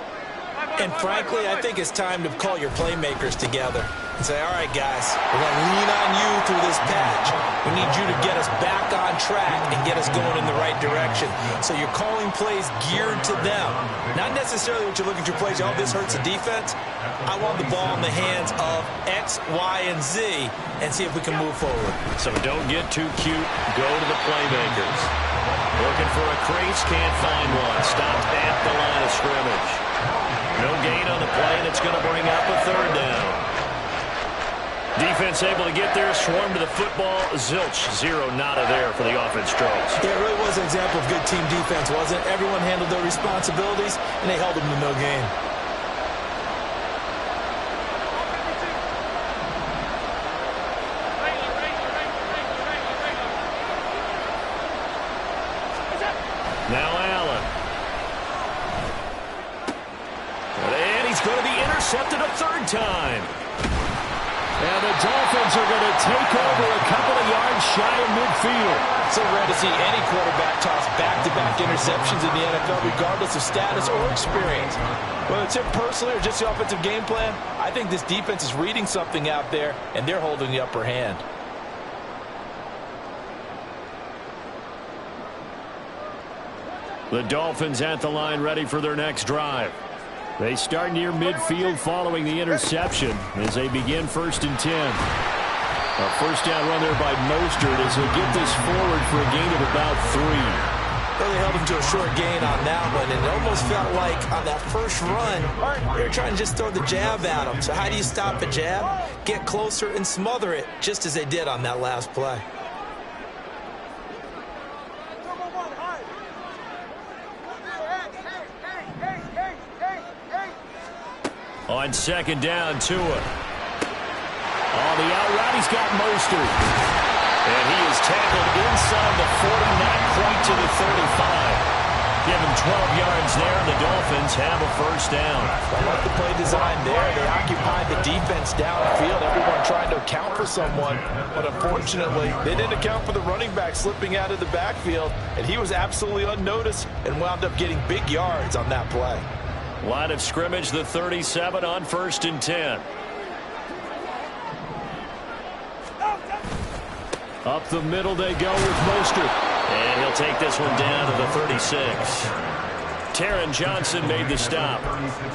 And frankly, I think it's time to call your playmakers together and say, all right, guys, we're going to lean on you through this patch. We need you to get us back on track and get us going in the right direction. So you're calling plays geared to them. Not necessarily what you're looking at your plays, oh, this hurts the defense. I want the ball in the hands of X, Y, and Z and see if we can move forward. So don't get too cute. Go to the playmakers. Looking for a crease, can't find one. Stopped at the line of scrimmage. No gain on the play, and it's going to bring up a third down. Defense able to get there, swarm to the football. Zilch, zero, nada there for the offense draws. Yeah, it really was an example of good team defense, wasn't it? Everyone handled their responsibilities, and they held them to no gain. Now Allen. And he's going to be intercepted a third time. And the Dolphins are going to take over a couple of yards shy of midfield. So rare to see any quarterback toss back-to-back interceptions in the NFL, regardless of status or experience. Whether it's him personally or just the offensive game plan, I think this defense is reading something out there, and they're holding the upper hand. The Dolphins at the line, ready for their next drive. They start near midfield following the interception as they begin 1st and 10. A first down run there by Mostert as he'll get this forward for a gain of about 3. Well, they held him to a short gain on that one, and it almost felt like on that first run, they were trying to just throw the jab at him. So how do you stop a jab? Get closer and smother it, just as they did on that last play. On second down, Tua. On the out route, he's got Mostert. And he is tackled inside the 40, not quite to the 35. Give him 12 yards there, and the Dolphins have a first down. I like the play design there. They occupied the defense downfield. Everyone trying to account for someone. But unfortunately, they didn't account for the running back slipping out of the backfield. And he was absolutely unnoticed and wound up getting big yards on that play. Line of scrimmage, the 37 on 1st and 10. Up the middle they go with Mostert. And he'll take this one down to the 36. Taron Johnson made the stop.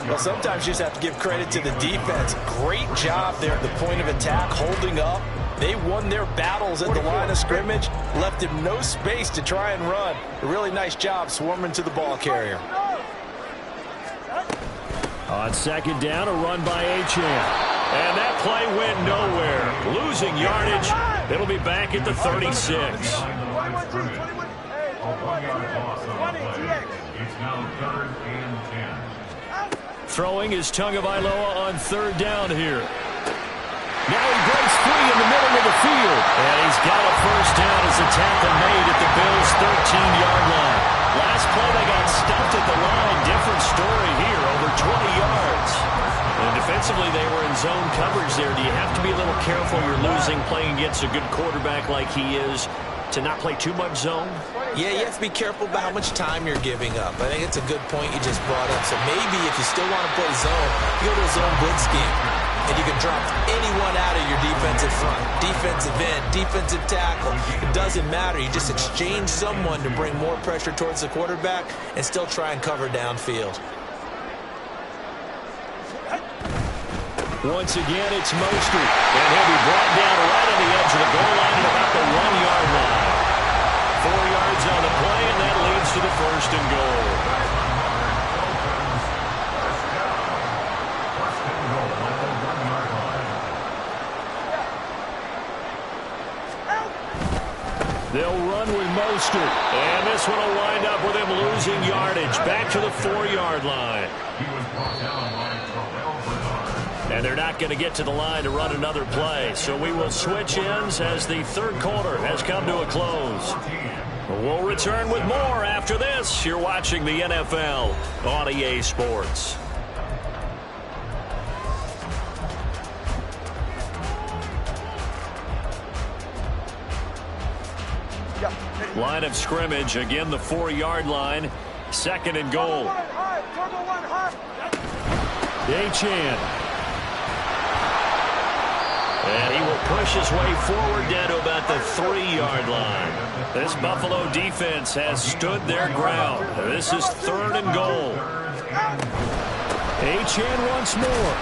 Well, sometimes you just have to give credit to the defense. Great job there at the point of attack, holding up. They won their battles at the line of scrimmage, left him no space to try and run. A really nice job swarming to the ball carrier. On second down, a run by Achane. And that play went nowhere. Losing yardage. It'll be back at the 36. A 1-yard loss on the play. It's now 3rd and 10. Throwing is Tagovailoa on third down here. Now he breaks free in the middle of the field. And he's got a first down as a tackle made at the Bills' 13-yard line. Last play they got stuffed at the line. Different story here, over 20 yards. And defensively they were in zone coverage there. Do you have to be a little careful? You're losing playing against a good quarterback like he is to not play too much zone? Yeah, you have to be careful about how much time you're giving up. I think it's a good point you just brought up. So maybe if you still want to play zone, you go to a zone blitz scheme. And you can drop anyone out of your defensive front, defensive end, defensive tackle. It doesn't matter. You just exchange someone to bring more pressure towards the quarterback and still try and cover downfield. Once again, it's Mostert. And he'll be brought down right on the edge of the goal line at about the 1-yard line. 4 yards on the play, and that leads to the 1st and goal. They'll run with Mostert. And this one will wind up with him losing yardage. Back to the 4-yard line. And they're not going to get to the line to run another play. So we will switch ends as the third quarter has come to a close. We'll return with more after this. You're watching the NFL on EA Sports. Line of scrimmage, again the 4-yard line. 2nd and goal. Achane. And he will push his way forward down to about the 3-yard line. This Buffalo defense has stood their ground. This is 3rd and goal. Achane once more.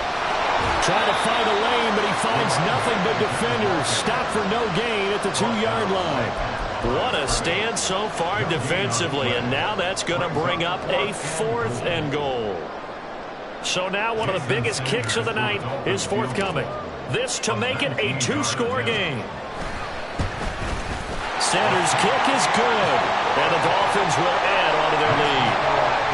Trying to find a lane, but he finds nothing but defenders. Stop for no gain at the 2-yard line. What a stand so far defensively, and now that's going to bring up a 4th and goal. So now one of the biggest kicks of the night is forthcoming. This to make it a two-score game. Sanders' kick is good, and the Dolphins will add on to their lead.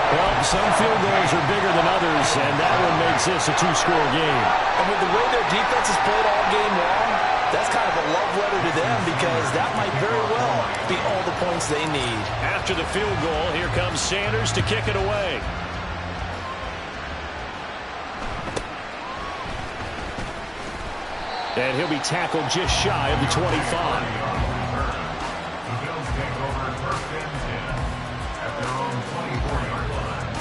Well, some field goals are bigger than others, and that one makes this a two-score game. And with the way their defense has played all game long, that's kind of a love letter to them because that might very well be all the points they need. After the field goal, here comes Sanders to kick it away. And he'll be tackled just shy of the 25. The Bills take over 1st and 10 at their own 24-yard line.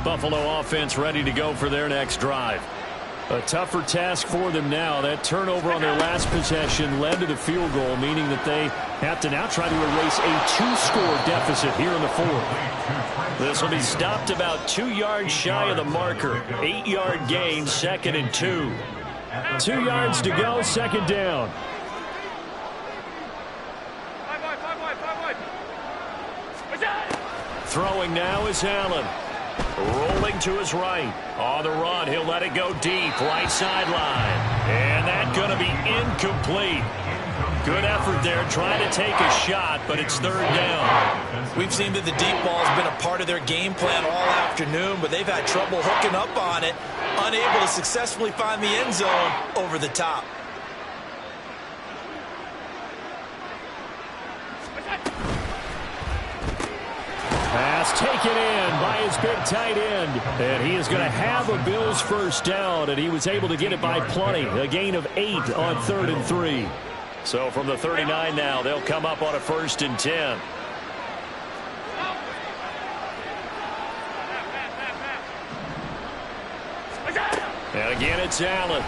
Buffalo offense ready to go for their next drive. A tougher task for them now. That turnover on their last possession led to the field goal, meaning that they have to now try to erase a two-score deficit here in the fourth. This will be stopped about 2 yards shy of the marker. 8-yard gain, 2nd and 2. 2 yards to go, 2nd down. Throwing now is Allen. Rolling to his right. On the run, he'll let it go deep. Right sideline. And that's going to be incomplete. Good effort there trying to take a shot, but it's 3rd down. We've seen that the deep ball has been a part of their game plan all afternoon, but they've had trouble hooking up on it, unable to successfully find the end zone over the top. Pass taken in by his big tight end. And he is going to have a Bills first down, and he was able to get it by plenty. A gain of 8 on 3rd and 3. So from the 39 now, they'll come up on a 1st and 10. And again, it's Allen.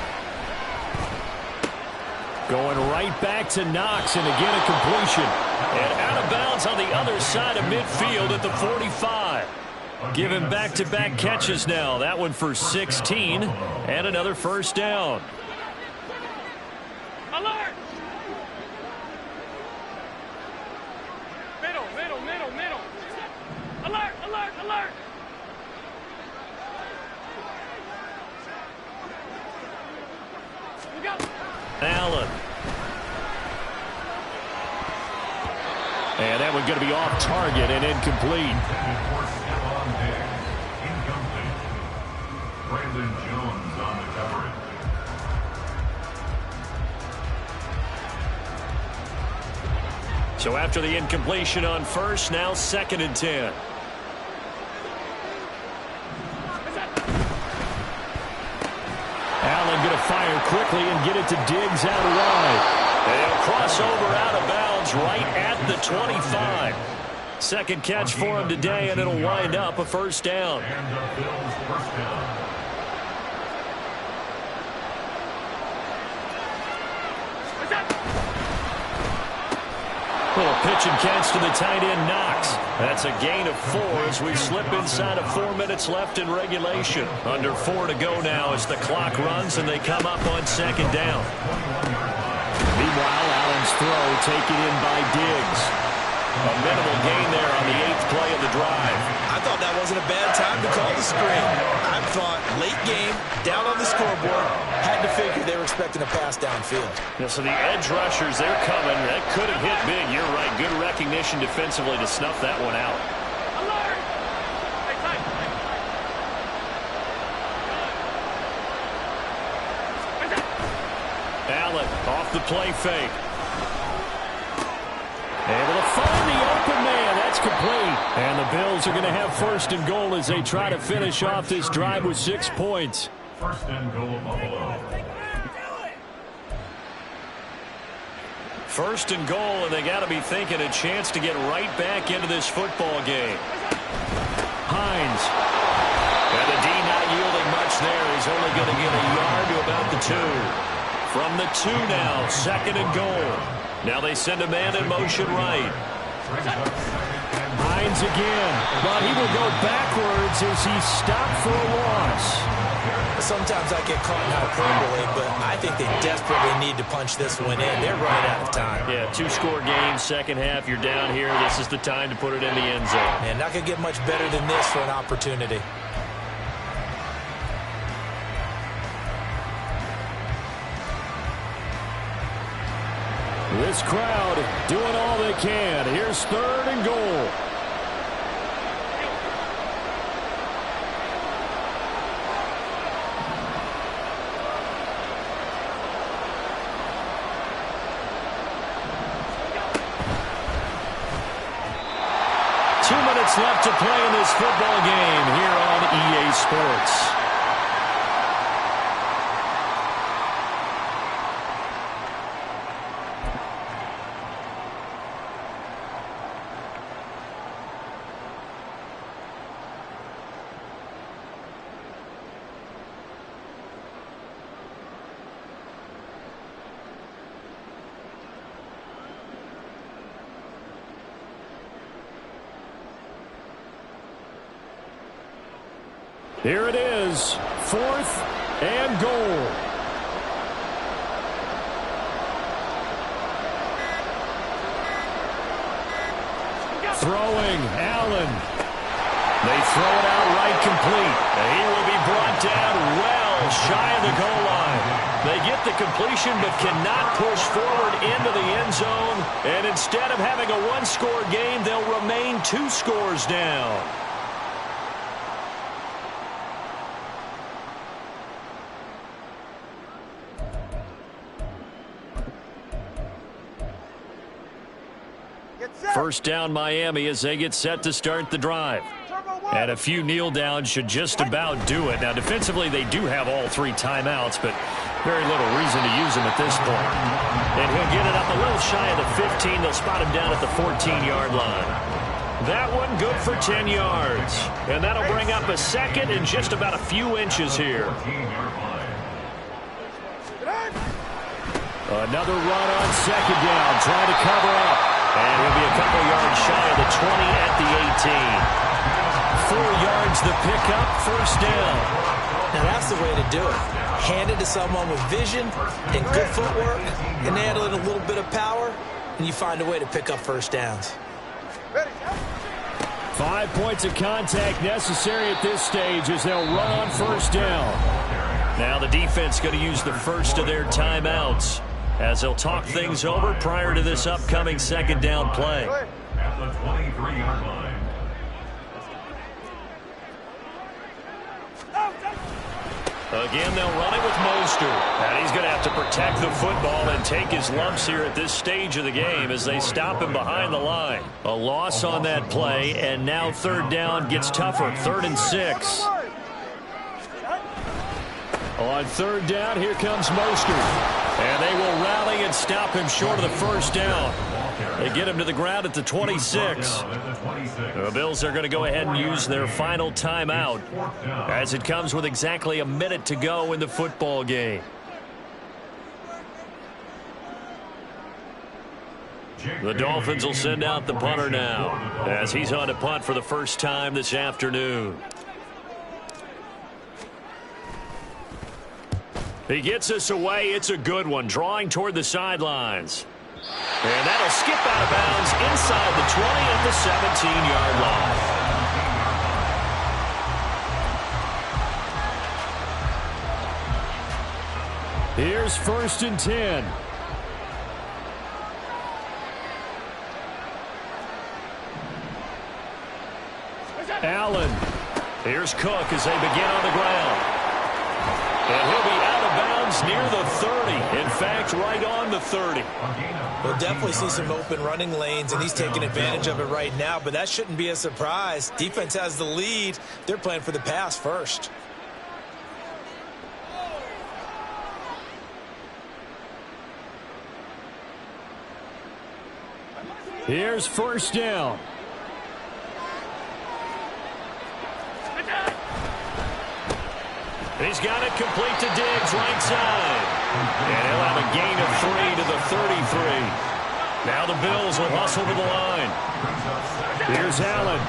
Going right back to Knox, and again a completion. And out of bounds on the other side of midfield at the 45. Giving back-to-back catches now. That one for 16, and another first down. Alert! Middle. Alert! We go. Allen. And that one's going to be off target and incomplete. Incomplete. Brandon Jones on the coverage. So after the incompletion on first, now 2nd and 10. Allen going to fire quickly and get it to Diggs out wide. They'll cross over out of bounds right at the 25. 2nd catch for him today, and it'll wind up a first down. And the Bills first down. Little pitch and catch to the tight end, Knox. That's a gain of 4 as we slip inside of 4 minutes left in regulation. Under 4 to go now as the clock runs and they come up on 2nd down. Meanwhile, Allen's throw taken in by Diggs. A minimal gain there on the 8th play of the drive. I thought that wasn't a bad time to call the screen. I thought late game, down on the scoreboard, had to figure they were expecting a pass downfield. Yeah, so the edge rushers, they're coming. That could have hit big. You're right. Good recognition defensively to snuff that one out. Alert! Hey, tight. Allen off the play fake. Able to find the open man. That's complete. And the Bills are going to have 1st and goal as they try to finish off this drive with 6 points. 1st and goal, Buffalo. 1st and goal, and they got to be thinking a chance to get right back into this football game. Hines. And the D not yielding much there. He's only going to get a yard to about the 2. From the 2 now, 2nd and goal. Now they send a man in motion right. lines again, but he will go backwards as he's stopped for a loss. Sometimes I get caught in hyperbole, but I think they desperately need to punch this one in. They're running out of time. Yeah, 2-score game, second half, you're down here. This is the time to put it in the end zone. And not going to get much better than this for an opportunity. This crowd doing all they can. Here's 3rd and goal. Left to play in this football game here on EA Sports. Here it is, 4th and goal. Throwing, Allen. They throw it out right complete. He will be brought down well shy of the goal line. They get the completion but cannot push forward into the end zone. And instead of having a 1-score game, they'll remain 2 scores down. First down Miami as they get set to start the drive. And a few kneel downs should just about do it. Now defensively they do have all 3 timeouts, but very little reason to use them at this point. And he'll get it up a little shy of the 15. They'll spot him down at the 14-yard line. That one good for 10 yards. And that'll bring up a second and just about a few inches here. Another run on second down, trying to cover up. And he'll be a couple yards shy of the 20 at the 18. 4 yards the pickup, first down. Now that's the way to do it. Hand it to someone with vision and good footwork, and add in a little bit of power, and you find a way to pick up first downs. 5 points of contact necessary at this stage as they'll run on first down. Now the defense going to use the first of their timeouts as they'll talk things over prior to this upcoming second down play. At the 23-yard line. Again, they'll run it with Mostert. And he's going to have to protect the football and take his lumps here at this stage of the game as they stop him behind the line. A loss on that play, and now third down gets tougher. 3rd and 6. On third down, here comes Mostert. And they will rally and stop him short of the first down. They get him to the ground at the 26. The Bills are going to go ahead and use their final timeout as it comes with exactly a minute to go in the football game. The Dolphins will send out the punter now as he's on to punt for the first time this afternoon. He gets us away. It's a good one, drawing toward the sidelines. And that'll skip out of bounds inside the 20 at the 17-yard line. Here's 1st and 10. Allen. Here's Cook as they begin on the ground. And he'll be out of bounds near the 30. In fact, right on the 30. We'll definitely see some open running lanes, and he's taking advantage of it right now, but that shouldn't be a surprise. Defense has the lead. They're playing for the pass first. Here's first down. He's got it complete to Diggs, right side. And he'll have a gain of 3 to the 33. Now the Bills will hustle to the line. Here's Allen.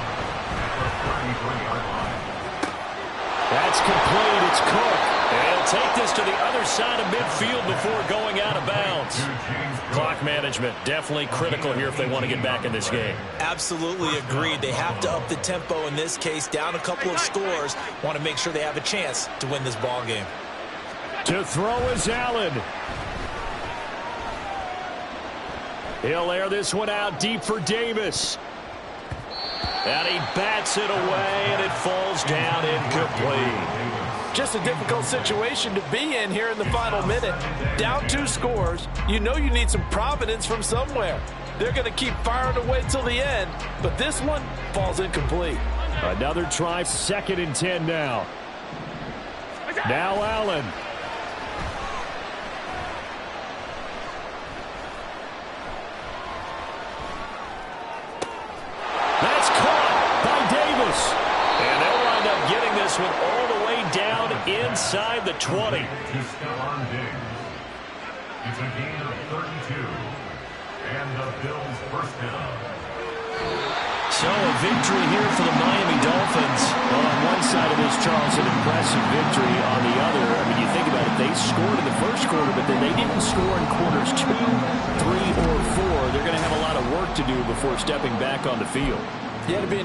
That's complete. It's Cook. And he'll take this to the other side of midfield before going out of bounds. Clock management definitely critical here if they want to get back in this game. Absolutely agreed. They have to up the tempo in this case. Down a couple of scores. Want to make sure they have a chance to win this ball game. To throw is Allen. He'll air this one out deep for Davis. And he bats it away, and it falls down incomplete. Just a difficult situation to be in here in the final minute. Down 2 scores. You know you need some providence from somewhere. They're going to keep firing away till the end, but this one falls incomplete. Another try, 2nd and 10 now. Now Allen. That's caught by Davis. And they'll wind up getting this one all the way down inside the 20. It's a gain of 32. And the Bills first down. So a victory here for the Miami Dolphins. Well, on one side of this, Charles, an impressive victory. On the other, I mean, you think about it, they scored in the first quarter, but then they didn't score in quarters 2, 3, or 4. They're going to have a lot of work to do before stepping back on the field. Yeah, to be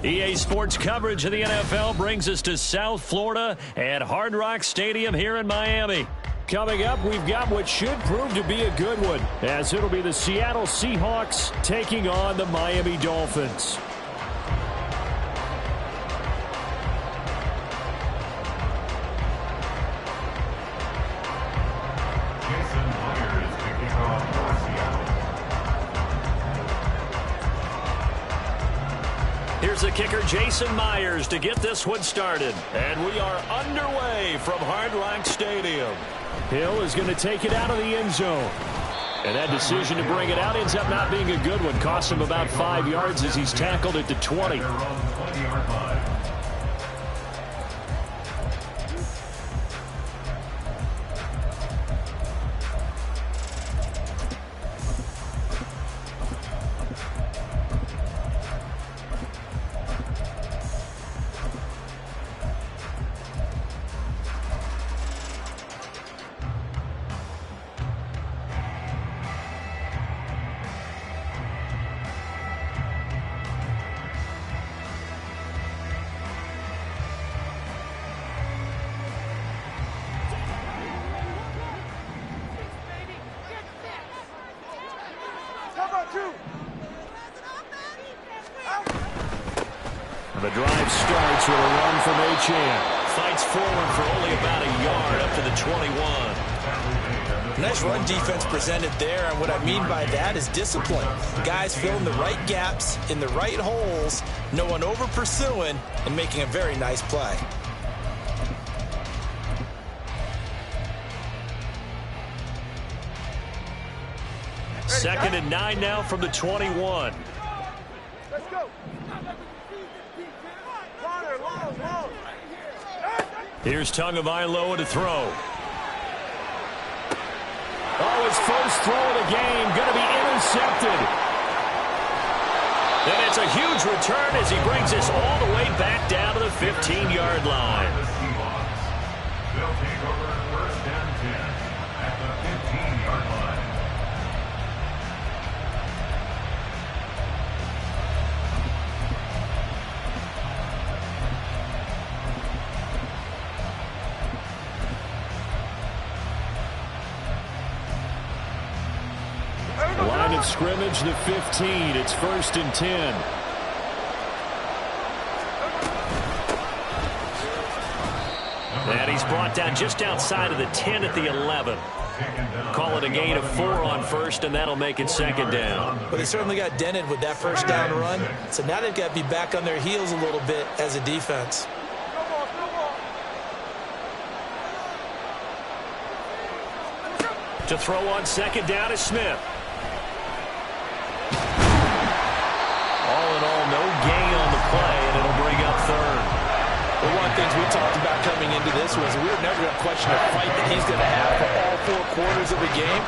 EA Sports coverage of the NFL brings us to South Florida at Hard Rock Stadium here in Miami. Coming up, we've got what should prove to be a good one, as it'll be the Seattle Seahawks taking on the Miami Dolphins. Here's the kicker, Jason Myers, to get this one started. And we are underway from Hard Rock Stadium. Hill is going to take it out of the end zone. And that decision to bring it out ends up not being a good one. Costs him about 5 yards as he's tackled at the 20. The drive starts with a run from Achane. Fights forward for only about a yard up to the 21. Nice run defense presented there, and what I mean by that is discipline. Guys filling the right gaps in the right holes, no one over pursuing, and making a very nice play. Second and 9 now from the 21. Let's go. Here's Tagovailoa to throw. Oh, his first throw of the game going to be intercepted. And it's a huge return as he brings us all the way back down to the 15-yard line. They'll take over first and 10 at the 15-yard line. Line of scrimmage, the 15. It's first and 10. And he's brought down just outside of the 10 at the 11. Call it a gain of 4 on first, and that'll make it second down. But they certainly got dented with that first down run, so now they've got to be back on their heels a little bit as a defense. To throw on second down is Smith. All in all, no gain on the play, and it'll bring up third. Well, one of the things we talked about coming into this was we were never going to question the fight that he's going to have for all 4 quarters of the game.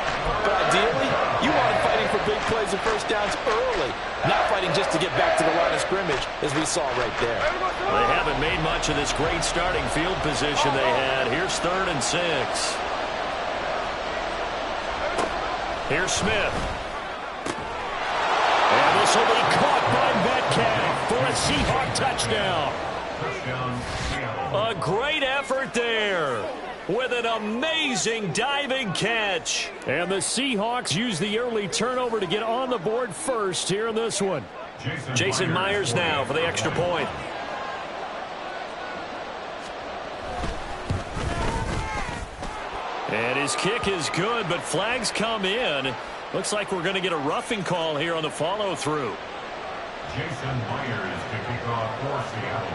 But ideally, you want him fighting for big plays and first downs early, not fighting just to get back to the line of scrimmage, as we saw right there. They haven't made much of this great starting field position they had. Here's third and 6. Here's Smith. And this will be caught by Metcalf for a Seahawk touchdown. A great effort there with an amazing diving catch. And the Seahawks use the early turnover to get on the board first here in this one. Jason Myers now for the extra point. And his kick is good, but flags come in. Looks like we're going to get a roughing call here on the follow-through. Jason Myers to kick off for Seattle.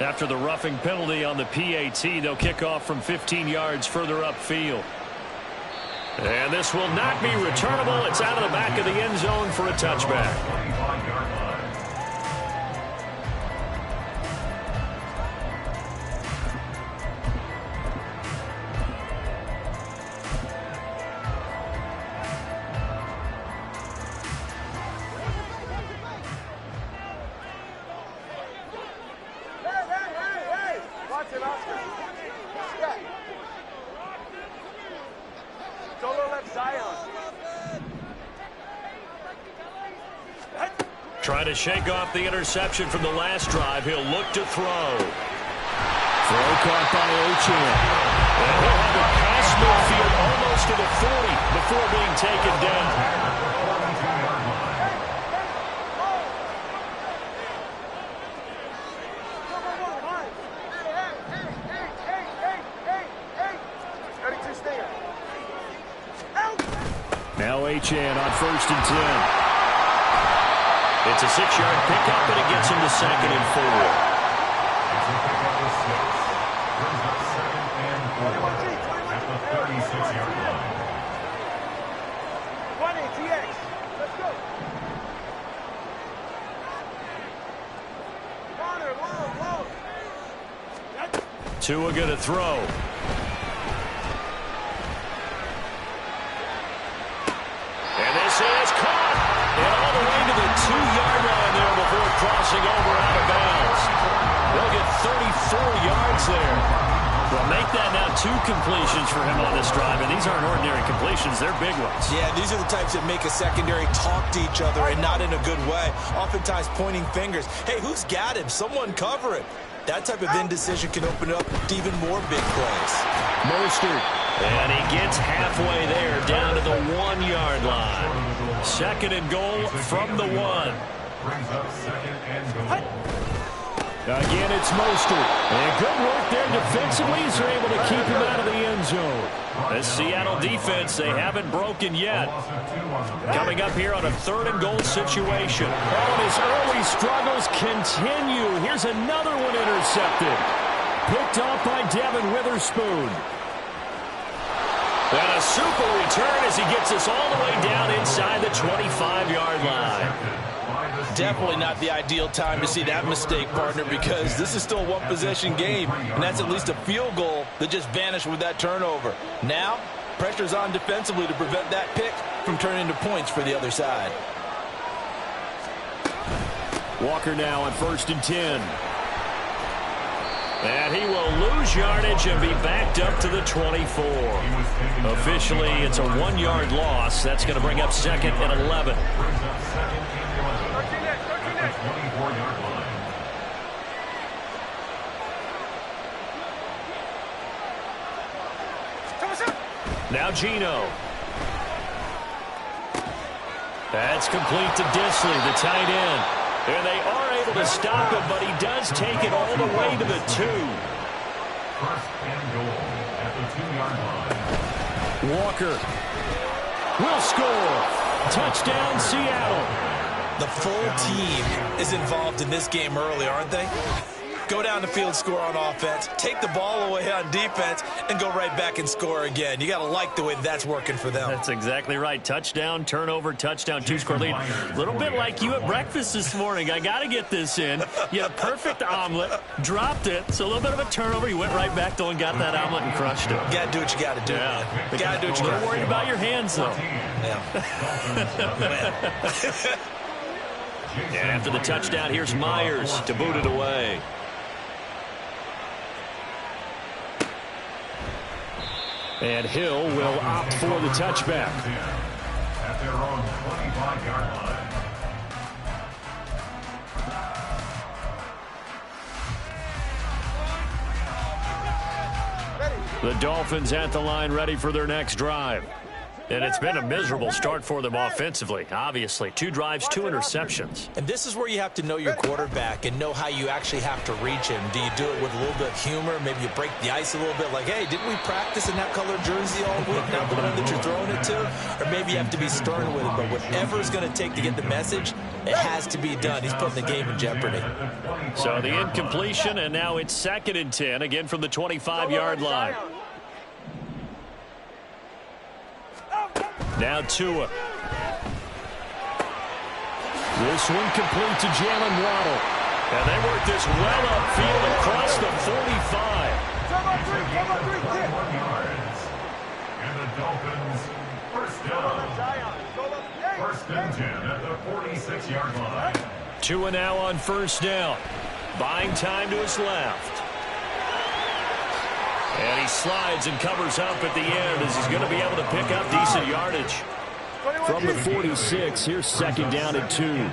After the roughing penalty on the PAT, they'll kick off from 15 yards further upfield. And this will not be returnable. It's out of the back of the end zone for a touchback. 25-yard line. Trying to shake off the interception from the last drive. He'll look to throw. Throw caught by Achane. And he'll have it past midfield almost to the 40 before being taken down. Now Achane on first and 10. It's a 6-yard pickup, and it gets him to 2nd and 4. It's a pickup of 6. Brings up 2nd and 4 at the 36-yard line. 1 ATX. Let's go. Connor, low. Tua going to throw. And this is caught. And all the way to the 2-yard line there before crossing over out of bounds. They'll get 34 yards there. Well, make that now 2 completions for him on this drive, and these aren't ordinary completions. They're big ones. Yeah, these are the types that make a secondary talk to each other, and not in a good way. Oftentimes pointing fingers. Hey, who's got him? Someone cover him. That type of indecision can open up to even more big plays. Mostert. And he gets halfway there, down to the 1-yard line. 2nd and goal from the 1. Brings up 2nd and goal. Again, it's Mostert. And good work there defensively as they're able to keep him out of the end zone. The Seattle defense, they haven't broken yet. Coming up here on a 3rd and goal situation. Oh, his early struggles continue. Here's another one intercepted. Picked off by Devin Witherspoon. And a super return as he gets us all the way down inside the 25-yard line. Definitely not the ideal time to see that mistake, partner, because this is still a one-possession game, and that's at least a field goal that just vanished with that turnover. Now, pressure's on defensively to prevent that pick from turning into points for the other side. Walker now on 1st and 10. And he will lose yardage and be backed up to the 24. Officially, it's a 1-yard loss. That's going to bring up 2nd and 11. Now Geno. That's complete to Disley, the tight end. And they are able to stop him, but he does take it all the way to the 2. 1st and goal at the 2-yard line. Walker will score. Touchdown, Seattle. The full team is involved in this game early, aren't they? Go down the field, score on offense, take the ball away on defense, and go right back and score again. You got to like the way that's working for them. That's exactly right. Touchdown, turnover, touchdown, 2-score lead. A little bit like you at breakfast this morning. I got to get this in. You had a perfect omelet, dropped it, so a little bit of a turnover. You went right back, though, and got that omelet and crushed it. You got to do what you got to do, man. You got to do what you got to do. You're worried about your hands, though. Yeah. And after the touchdown, here's Myers to boot it away. And Hill will opt for the touchback. At their own 25-yard line. The Dolphins at the line, ready for their next drive. And it's been a miserable start for them offensively, obviously. 2 drives, 2 interceptions. And this is where you have to know your quarterback and know how you actually have to reach him. Do you do it with a little bit of humor? Maybe you break the ice a little bit like, hey, didn't we practice in that colored jersey all week, not the one that you're throwing it to? Or maybe you have to be stern with it. But whatever it's going to take to get the message, it has to be done. He's putting the game in jeopardy. So the incompletion, and now it's 2nd and 10, again from the 25-yard line. Now Tua. This one complete to Jalen Waddle. And they work this well upfield across the 45. Come on, 3, 21 yards. And the Dolphins, first down. 1st and 10 at the 46-yard line. Tua now on 1st down. Buying time to his left. And he slides and covers up at the end as he's going to be able to pick up decent yardage. From the 46, here's 2nd down and 2.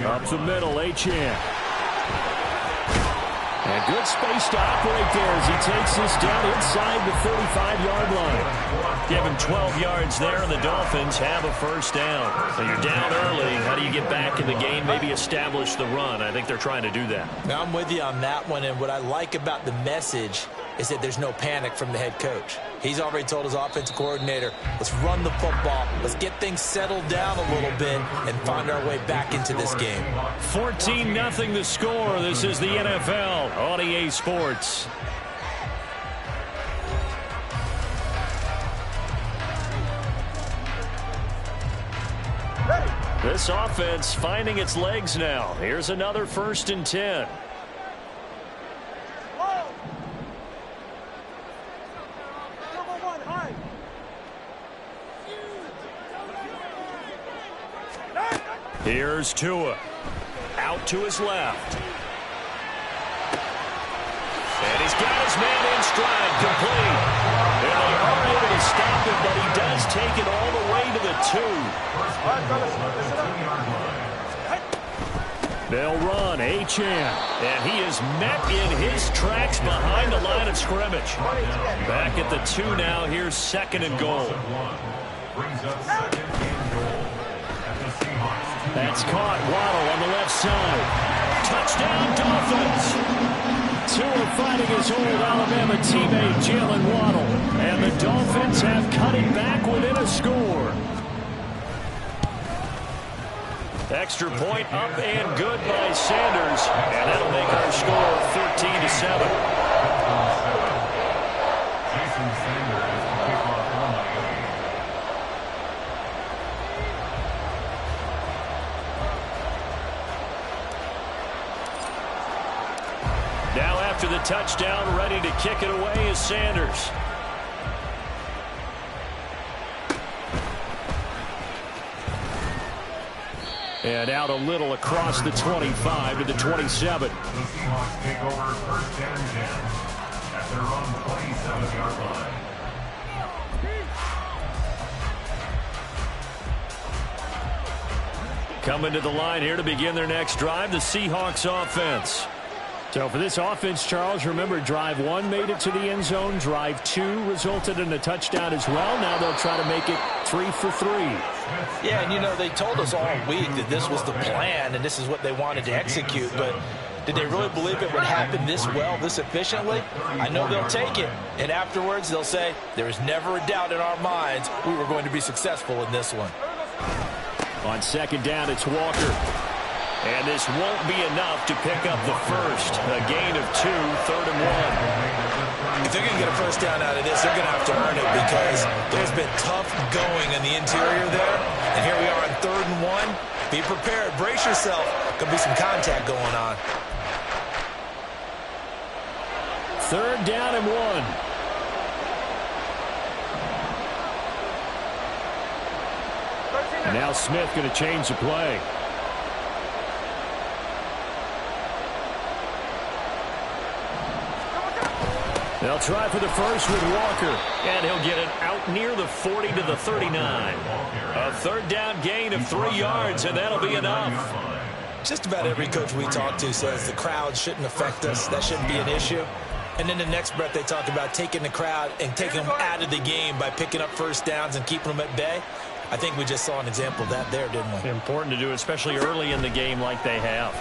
Up the middle, Achane. And good space to operate there as he takes this down inside the 35-yard line. Give him 12 yards there, and the Dolphins have a 1st down. So you're down early. How do you get back in the game, maybe establish the run? I think they're trying to do that. Now I'm with you on that one, and what I like about the message is that there's no panic from the head coach. He's already told his offensive coordinator, let's run the football, let's get things settled down a little bit and find our way back into this game. 14-0 the score. This is the NFL on EA Sports. This offense finding its legs now. Here's another 1st and 10. Here's Tua. Out to his left. And he's got his man in stride, complete. And they are able to stop him, but he does take it all the way to the 2. They'll run Achane. And he is met in his tracks behind the line of scrimmage. Back at the 2 now. Here's 2nd and goal. Brings up 2nd and goal at the Seahawks. That's caught. Waddle on the left side. Touchdown, Dolphins. Tua fighting his old Alabama teammate, Jalen Waddle. And the Dolphins have cut it back within a score. Extra point up and good by Sanders. And that'll make our score 13-7. Jason Sanders will kick off for Miami. Now after the touchdown, ready to kick it away is Sanders. And out a little across the 25 to the 27. The Seahawks take over 1st and 10 at their own 27-yard line. Coming to the line here to begin their next drive, the Seahawks offense. So for this offense, Charles, remember drive 1 made it to the end zone. Drive 2 resulted in a touchdown as well. Now they'll try to make it 3 for 3. Yeah, and you know, they told us all week that this was the plan and this is what they wanted to execute, but did they really believe it would happen this well, this efficiently? I know they'll take it, and afterwards they'll say, there was never a doubt in our minds we were going to be successful in this one. On 2nd down, it's Walker. And this won't be enough to pick up the first. A gain of 2, 3rd and 1. If they're going to get a first down out of this, they're going to have to earn it because there's been tough going in the interior there. And here we are on 3rd and 1. Be prepared. Brace yourself. Going to be some contact going on. 3rd down and 1. Now Smith going to change the play. They'll try for the first with Walker, and he'll get it out near the 40 to the 39. A 3rd down gain of 3 yards, and that'll be enough. Just about every coach we talk to says the crowd shouldn't affect us. That shouldn't be an issue. And then the next breath they talk about taking the crowd and taking them out of the game by picking up first downs and keeping them at bay. I think we just saw an example of that there, didn't we? Important to do, especially early in the game like they have.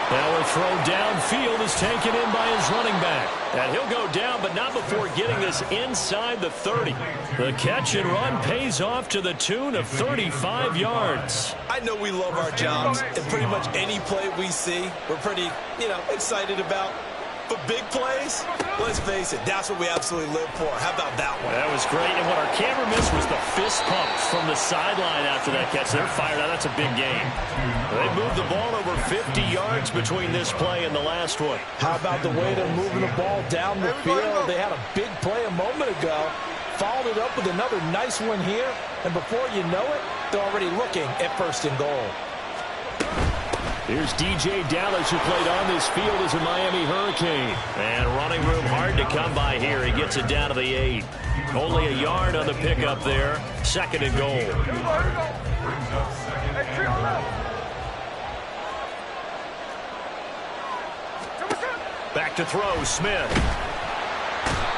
Now a throw downfield is taken in by his running back. And he'll go down, but not before getting this inside the 30. The catch and run pays off to the tune of 35 yards. I know we love our jobs, and pretty much any play we see, we're pretty, excited about. But big plays, let's face it, that's what we absolutely live for. How about that one? That was great, and what our camera missed was the fist pumps from the sideline after that catch. They're fired out. That's a big game. They moved the ball over 50 yards between this play and the last one. How about the way they're moving the ball down the field? They had a big play a moment ago, followed it up with another nice one here, and before you know it, they're already looking at 1st and goal. Here's DJ Dallas, who played on this field as a Miami Hurricane. And running room hard to come by here. He gets it down to the 8. Only a yard on the pickup there. 2nd and goal. Back to throw, Smith.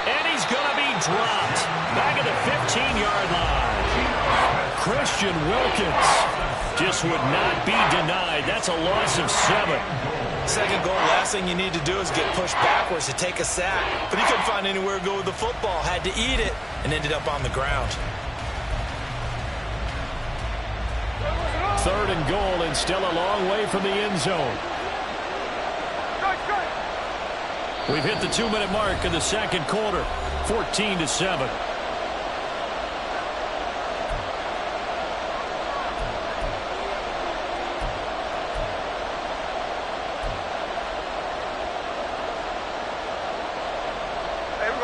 And he's going to be dropped. Back at the 15-yard line. Christian Wilkins just would not be denied. That's a loss of 7. Second goal, last thing you need to do is get pushed backwards to take a sack. But he couldn't find anywhere to go with the football. Had to eat it and ended up on the ground. Third and goal, and still a long way from the end zone. We've hit the 2-minute mark in the second quarter, 14-7.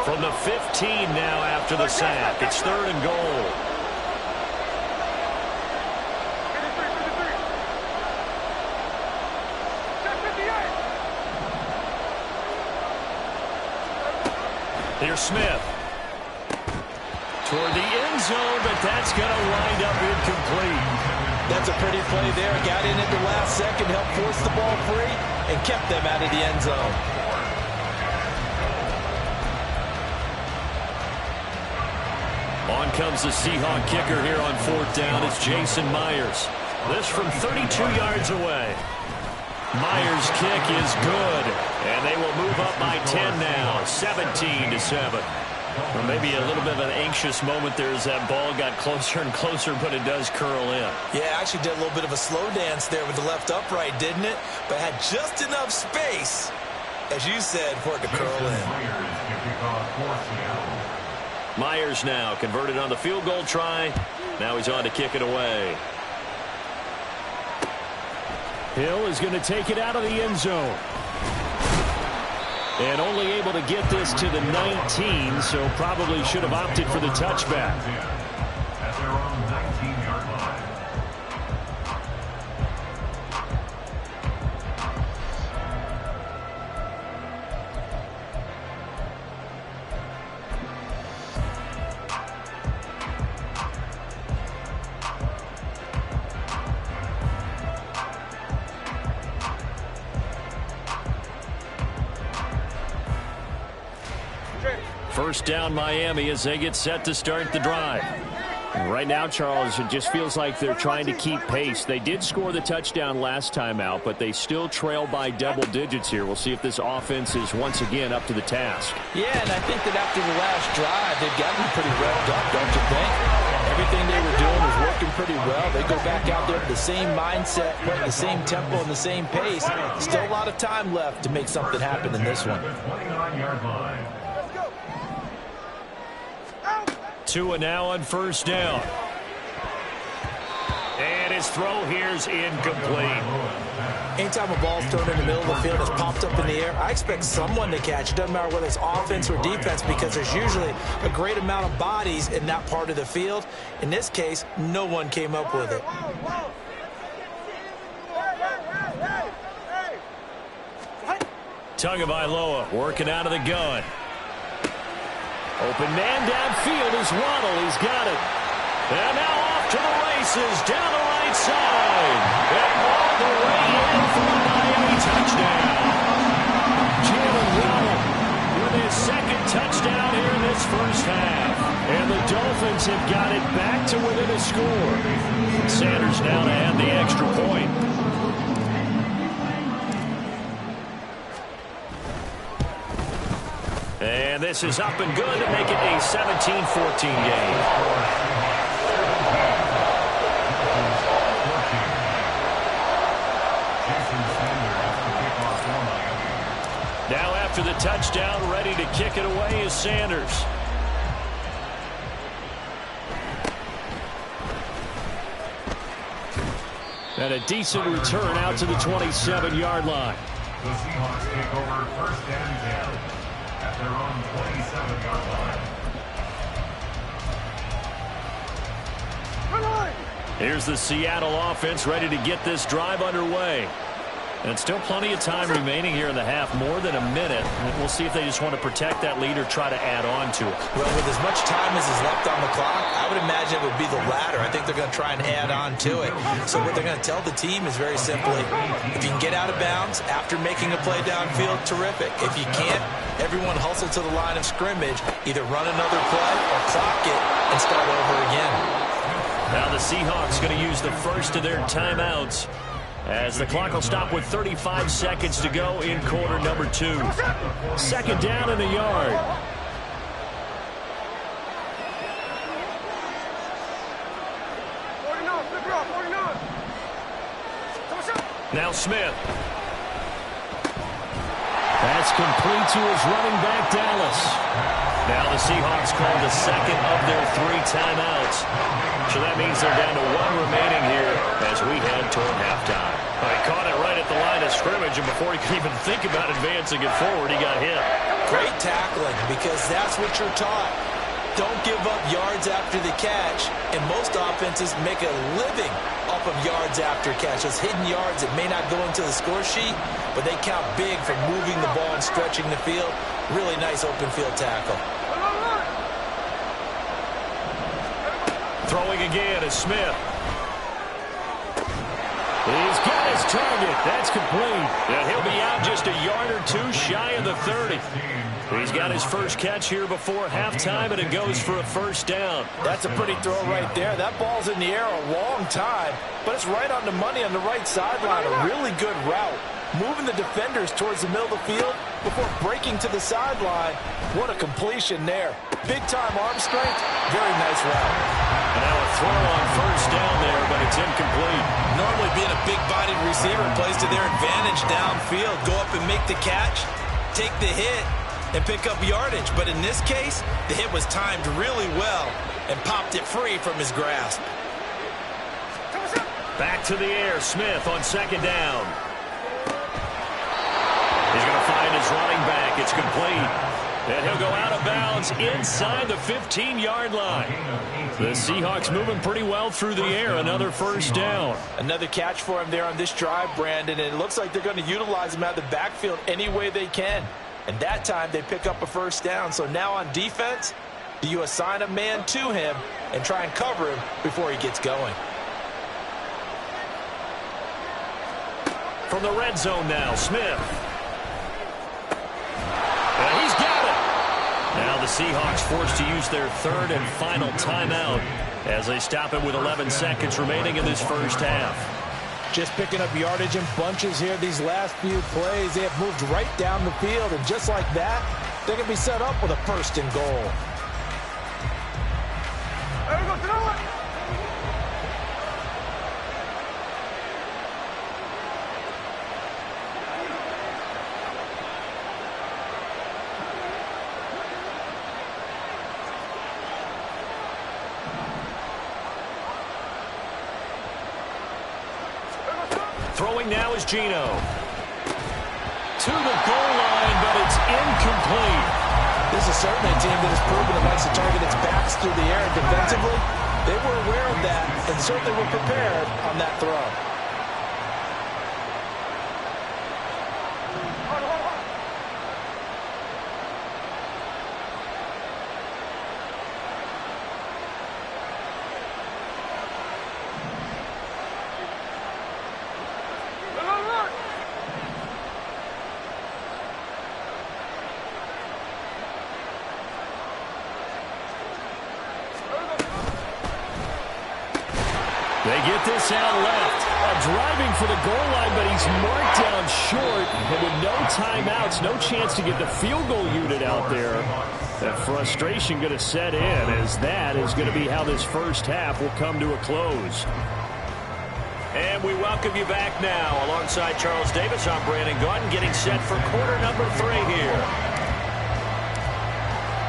From the 15 now after the sack. It's third and goal. Here's Smith. Toward the end zone, but that's going to wind up incomplete. That's a pretty play there. Got in at the last second, helped force the ball free, and kept them out of the end zone. On comes the Seahawk kicker here on fourth down. It's Jason Myers. This from 32 yards away. Myers' kick is good, and they will move up by 10 now, 17-7. Well, maybe a little bit of an anxious moment there as that ball got closer and closer, but it does curl in. Yeah, actually did a little bit of a slow dance there with the left upright, didn't it? But had just enough space, as you said, for it to curl in. Myers now converted on the field goal try. Now he's on to kick it away. Hill is going to take it out of the end zone. And only able to get this to the 19, so probably should have opted for the touchback. At their own 19-yard line. First down Miami as they get set to start the drive. And right now, Charles, it just feels like they're trying to keep pace. They did score the touchdown last time out, but they still trail by double digits here. We'll see if this offense is once again up to the task. Yeah, and I think that after the last drive, they've gotten pretty revved up, don't you think? Everything they were doing was working pretty well. They go back out there with the same mindset, putting the same tempo and the same pace. Still a lot of time left to make something happen in this one. 29-yard line. Tua now on first down. And his throw here's incomplete. Anytime a ball's thrown in the middle of the field, it's popped up in the air, I expect someone to catch. It doesn't matter whether it's offense or defense, because there's usually a great amount of bodies in that part of the field. In this case, no one came up with it. Tagovailoa working out of the gun. Open man downfield is Waddle. He's got it. And now off to the races down the right side. And all the way in for the Miami touchdown. Jalen Waddle with his second touchdown here in this first half. And the Dolphins have got it back to within a score. Sanders now to add the extra point. And this is up and good to make it a 17-14 game. Now after the touchdown, ready to kick it away is Sanders. And a decent return out to the 27-yard line. The Seahawks take over first and 10 at their own 27-yard line. Here's the Seattle offense ready to get this drive underway. And still plenty of time remaining here in the half, more than a minute. And we'll see if they just want to protect that lead or try to add on to it. Well, with as much time as is left on the clock, I would imagine it would be the latter. I think they're going to try and add on to it. So what they're going to tell the team is very simply, if you can get out of bounds after making a play downfield, terrific. If you can't, everyone hustle to the line of scrimmage, either run another play or clock it and start over again. Now the Seahawks going to use the first of their timeouts. as the clock will stop with 35 seconds to go in quarter number 2. Second down in the yard. Now Smith. That's complete to his running back, Dallas. Now the Seahawks called the second of their 3 timeouts. So that means they're down to 1 remaining here as we head toward halftime. He caught it right at the line of scrimmage, and before he could even think about advancing it forward, he got hit. Great tackling, because that's what you're taught. Don't give up yards after the catch, and most offenses make a living off of yards after catch. Those hidden yards that may not go into the score sheet, but they count big for moving the ball and stretching the field. Really nice open field tackle. Throwing again is Smith. He's got his target. That's complete. And he'll be out just a yard or 2 shy of the 30. He's got his first catch here before halftime, and it goes for a first down. That's a pretty throw right there. That ball's in the air a long time, but it's right on the money on the right sideline. A really good route. Moving the defenders towards the middle of the field before breaking to the sideline. What a completion there. Big-time arm strength. Very nice route. And now a throw on first down there, but it's incomplete. Normally being a big-bodied receiver plays to their advantage downfield. Go up and make the catch, take the hit, and pick up yardage. But in this case, the hit was timed really well and popped it free from his grasp. Back to the air. Smith on second down. He's going to find his running back. It's complete. And he'll go out of bounds inside the 15-yard line. The Seahawks moving pretty well through the air. Another first down. Another catch for him there on this drive, Brandon. And it looks like they're going to utilize him out of the backfield any way they can. And that time they pick up a first down. So now on defense, do you assign a man to him and try and cover him before he gets going? From the red zone now, Smith. And he's got it. Now the Seahawks forced to use their 3rd and final timeout as they stop it with 11 seconds remaining in this first half. Just picking up yardage in bunches here these last few plays. They have moved right down the field, and just like that, they're going to be set up with a 1st and goal. There we go, throw it. Throwing now is Geno. To the goal line, but it's incomplete. This is certainly a team that has proven it likes to target its backs through the air defensively. They were aware of that and certainly were prepared on that throw. They get this out left. Driving for the goal line, but he's marked down short. And with no timeouts, no chance to get the field goal unit out there. That frustration going to set in, as that is going to be how this first half will come to a close. And we welcome you back now. Alongside Charles Davis, I'm Brandon Gaudin, getting set for quarter number 3 here.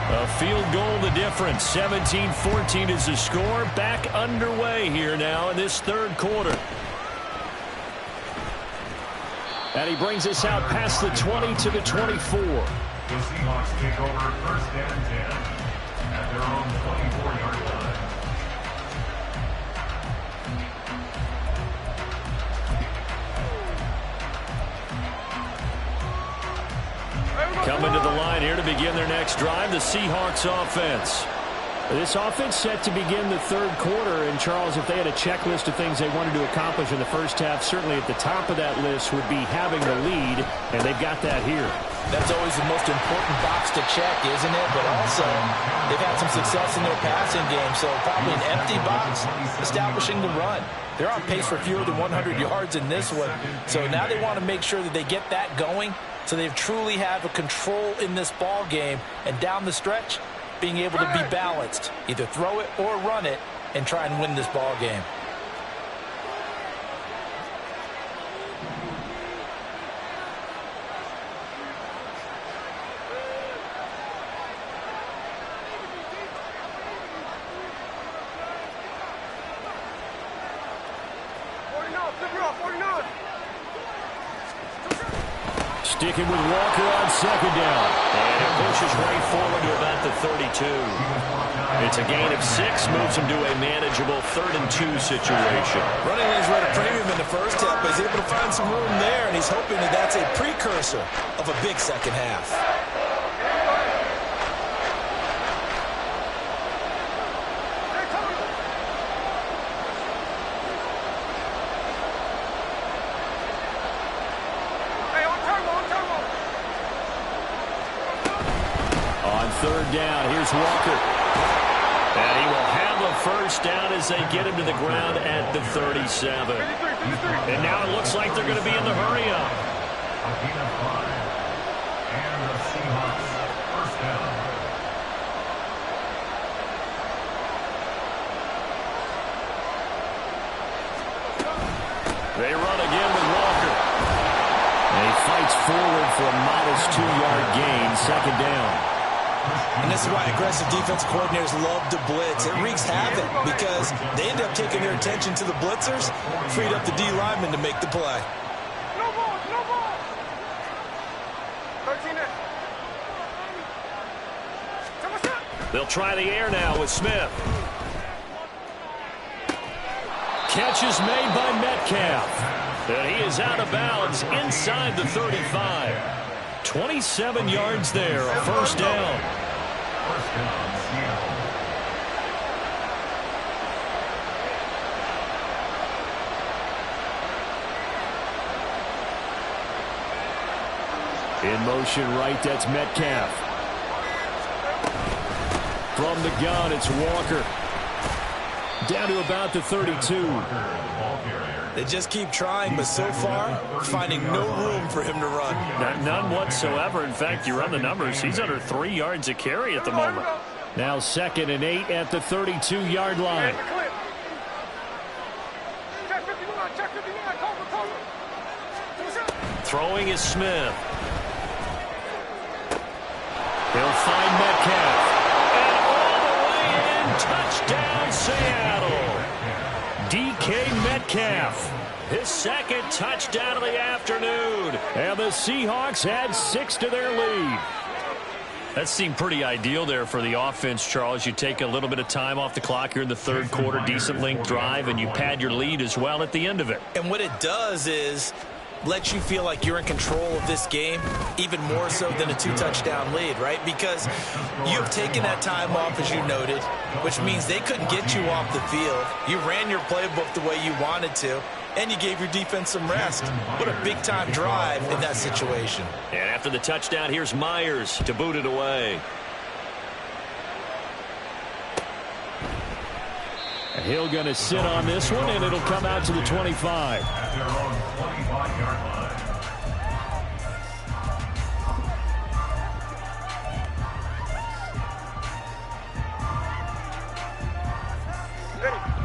A field goal the difference. 17-14 is the score. Back underway here now in this 3rd quarter. And he brings us out past the 20 to the 24. The Seahawks take over 1st and 10 at their own 24-yard line. Coming to the line here to begin their next drive, the Seahawks offense. This offense set to begin the 3rd quarter, and Charles, if they had a checklist of things they wanted to accomplish in the first half, certainly at the top of that list would be having the lead, and they've got that here. That's always the most important box to check, isn't it? But also, they've had some success in their passing game, so probably an empty box establishing the run. They're on pace for fewer than 100 yards in this one, so now they want to make sure that they get that going so they truly have a control in this ball game, and down the stretch, being able to be balanced, either throw it or run it, and try and win this ball game. Sticking with Walker on second down. And it pushes right forward to about the 32. It's a gain of 6, moves him to a manageable 3rd and 2 situation. Running lanes were at a premium in the first half, but he's able to find some room there, and he's hoping that that's a precursor of a big second half. Third down, here's Walker. And he will have a first down as they get him to the ground at the 37. And now it looks like they're going to be in the hurry-up. And the Seahawks first down. They run again with Walker. And he fights forward for a modest 2-yard gain, second down. And this is why aggressive defensive coordinators love to blitz. It wreaks havoc because they end up taking their attention to the blitzers, freed up the D lineman to make the play. No ball, no ball. 13. They'll try the air now with Smith. Catch is made by Metcalf. And he is out of bounds inside the 35. 27 yards there, a first down. First down, Seattle. In motion right, that's Metcalf. From the gun, it's Walker. Down to about the 32. They just keep trying, but so far, finding no room for him to run. None whatsoever. In fact, you run the numbers, he's under 3 yards a carry at the moment. Now 2nd and 8 at the 32-yard line. Throwing is Smith. He'll find Metcalf. And all the way in, touchdown Seattle. DK Metcalf, his 2nd touchdown of the afternoon. And the Seahawks add 6 to their lead. That seemed pretty ideal there for the offense, Charles. You take a little bit of time off the clock here in the 3rd quarter, decent length drive, and you pad your lead as well at the end of it. And what it does is lets you feel like you're in control of this game, even more so than a 2-touchdown lead, right? Because you've taken that time off, as you noted, which means they couldn't get you off the field. You ran your playbook the way you wanted to, and you gave your defense some rest. What a big-time drive in that situation. And after the touchdown, here's Myers to boot it away. Hill going to sit on this one, and it'll come out to the 25. At their own 25-yard line.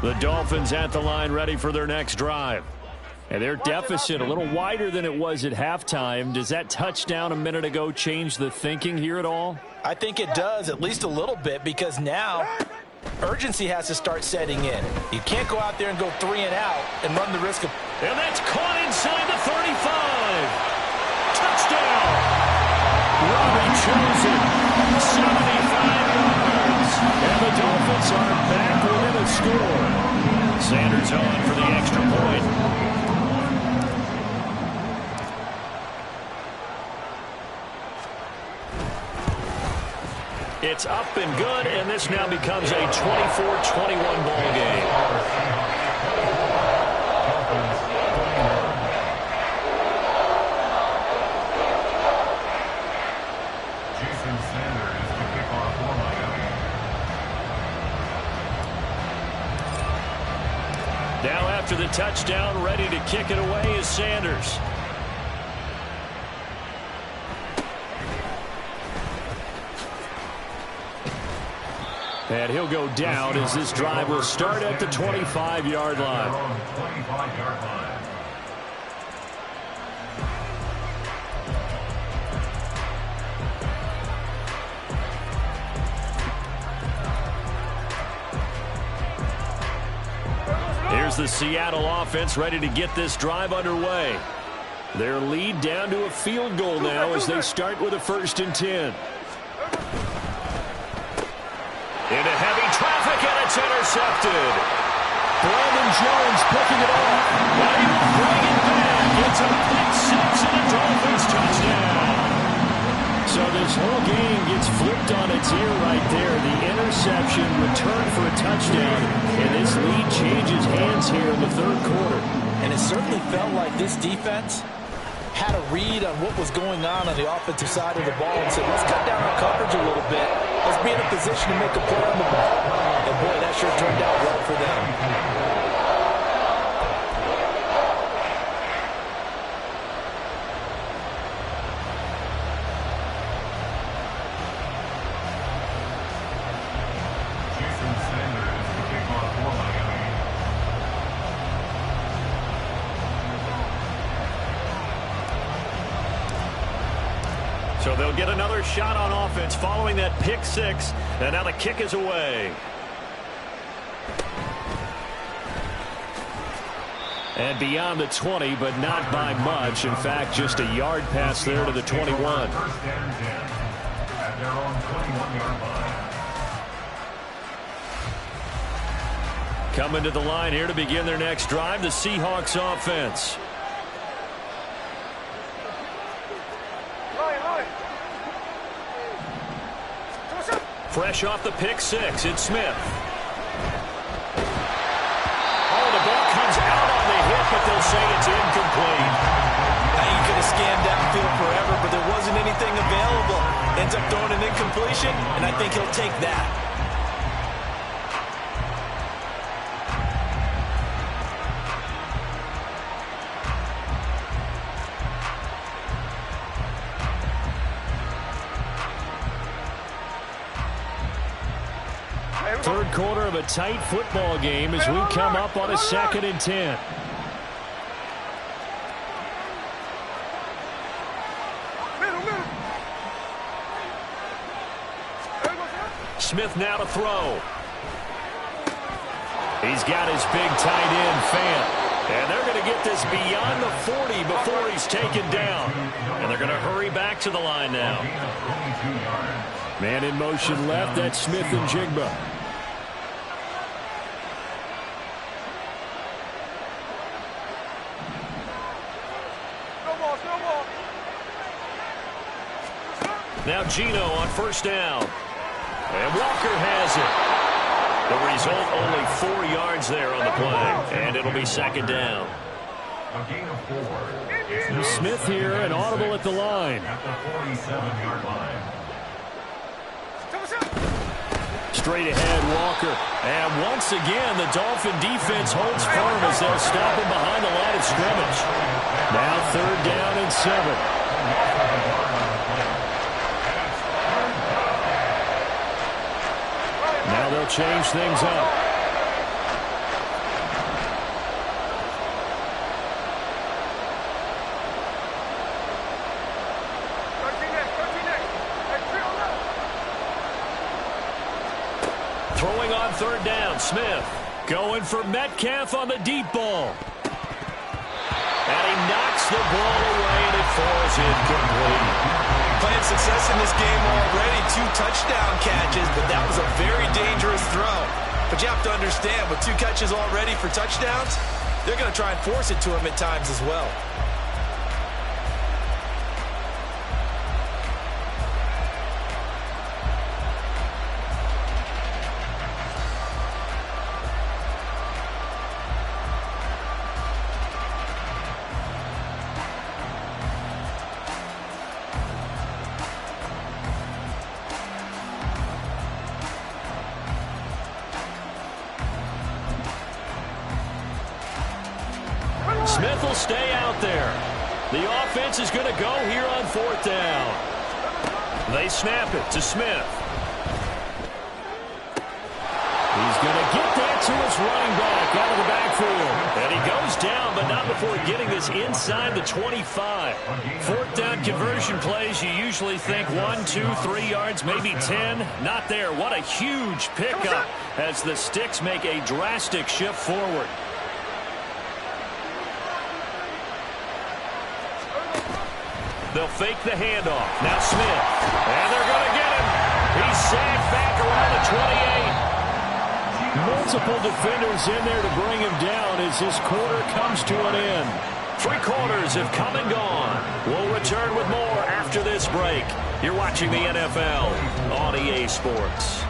The Dolphins at the line ready for their next drive. And their deficit a little wider than it was at halftime. Does that touchdown a minute ago change the thinking here at all? I think it does, at least a little bit, because now urgency has to start setting in. You can't go out there and go 3 and out and run the risk of... And that's caught inside the 35. Touchdown. Robbie Chosen, 75 yards. And the Dolphins are back within a score. Sanders on for the extra point. It's up and good, and this now becomes a 24-21 ball game. Now after the touchdown, ready to kick it away is Sanders. And he'll go down as this drive will start at the 25-yard line. 25-yard line. Here's the Seattle offense ready to get this drive underway. Their lead down to a field goal now as they start with a 1st and 10. Into heavy traffic, and it's intercepted. Brandon Jones picking it off. And he will bring it back. It's a pick 6 and a Dolphins touchdown. So this whole game gets flipped on its ear right there. The interception, return for a touchdown, and this lead changes hands here in the 3rd quarter. And it certainly felt like this defense had a read on what was going on the offensive side of the ball and said, let's cut down our coverage a little bit. Let's be in a position to make a play on the ball. And boy, that sure turned out well for them. So they'll get another shot on offense following that pick 6. And now the kick is away. And beyond the 20, but not by much. In fact, just a yard pass there to the 21. 1st and 10 at their own 21-yard line. Coming to the line here to begin their next drive, the Seahawks offense. Fresh off the pick 6, it's Smith. Oh, the ball comes out on the hit, but they'll say it's incomplete. Now you could have scanned downfield forever, but there wasn't anything available. Ends up throwing an incompletion, and I think he'll take that. Third quarter of a tight football game as we come up on a 2nd and 10. Smith now to throw. He's got his big tight end, Fant. And they're going to get this beyond the 40 before he's taken down. And they're going to hurry back to the line now. Man in motion left, that's Smith and Jigba. Now Gino on 1st down. And Walker has it. The result, only 4 yards there on the play. And it'll be 2nd down. A gain of 4. Smith here, an audible at the line. At the 47-yard line. Straight ahead, Walker. And once again, the Dolphin defense holds firm as they'll stop him behind the line of scrimmage. Now 3rd down and 7. Now they'll change things up. Throwing on 3rd down, Smith. Going for Metcalf on the deep ball. And he knocks the ball away, and it falls incomplete. Playing success in this game already. 2 touchdown catches, but that was a very dangerous throw. But you have to understand, with 2 catches already for touchdowns, they're going to try and force it to him at times as well. Smith will stay out there. The offense is going to go here on 4th down. They snap it to Smith. He's going to get that to his running back out of the backfield. And he goes down, but not before getting this inside the 25. 4th down conversion plays, you usually think 1, 2, 3 yards, maybe 10. Not there. What a huge pickup as the Sticks make a drastic shift forward. They'll fake the handoff. Now Smith. And they're going to get him. He's sacked back around the 28. Multiple defenders in there to bring him down as this quarter comes to an end. 3 quarters have come and gone. We'll return with more after this break. You're watching the NFL on EA Sports.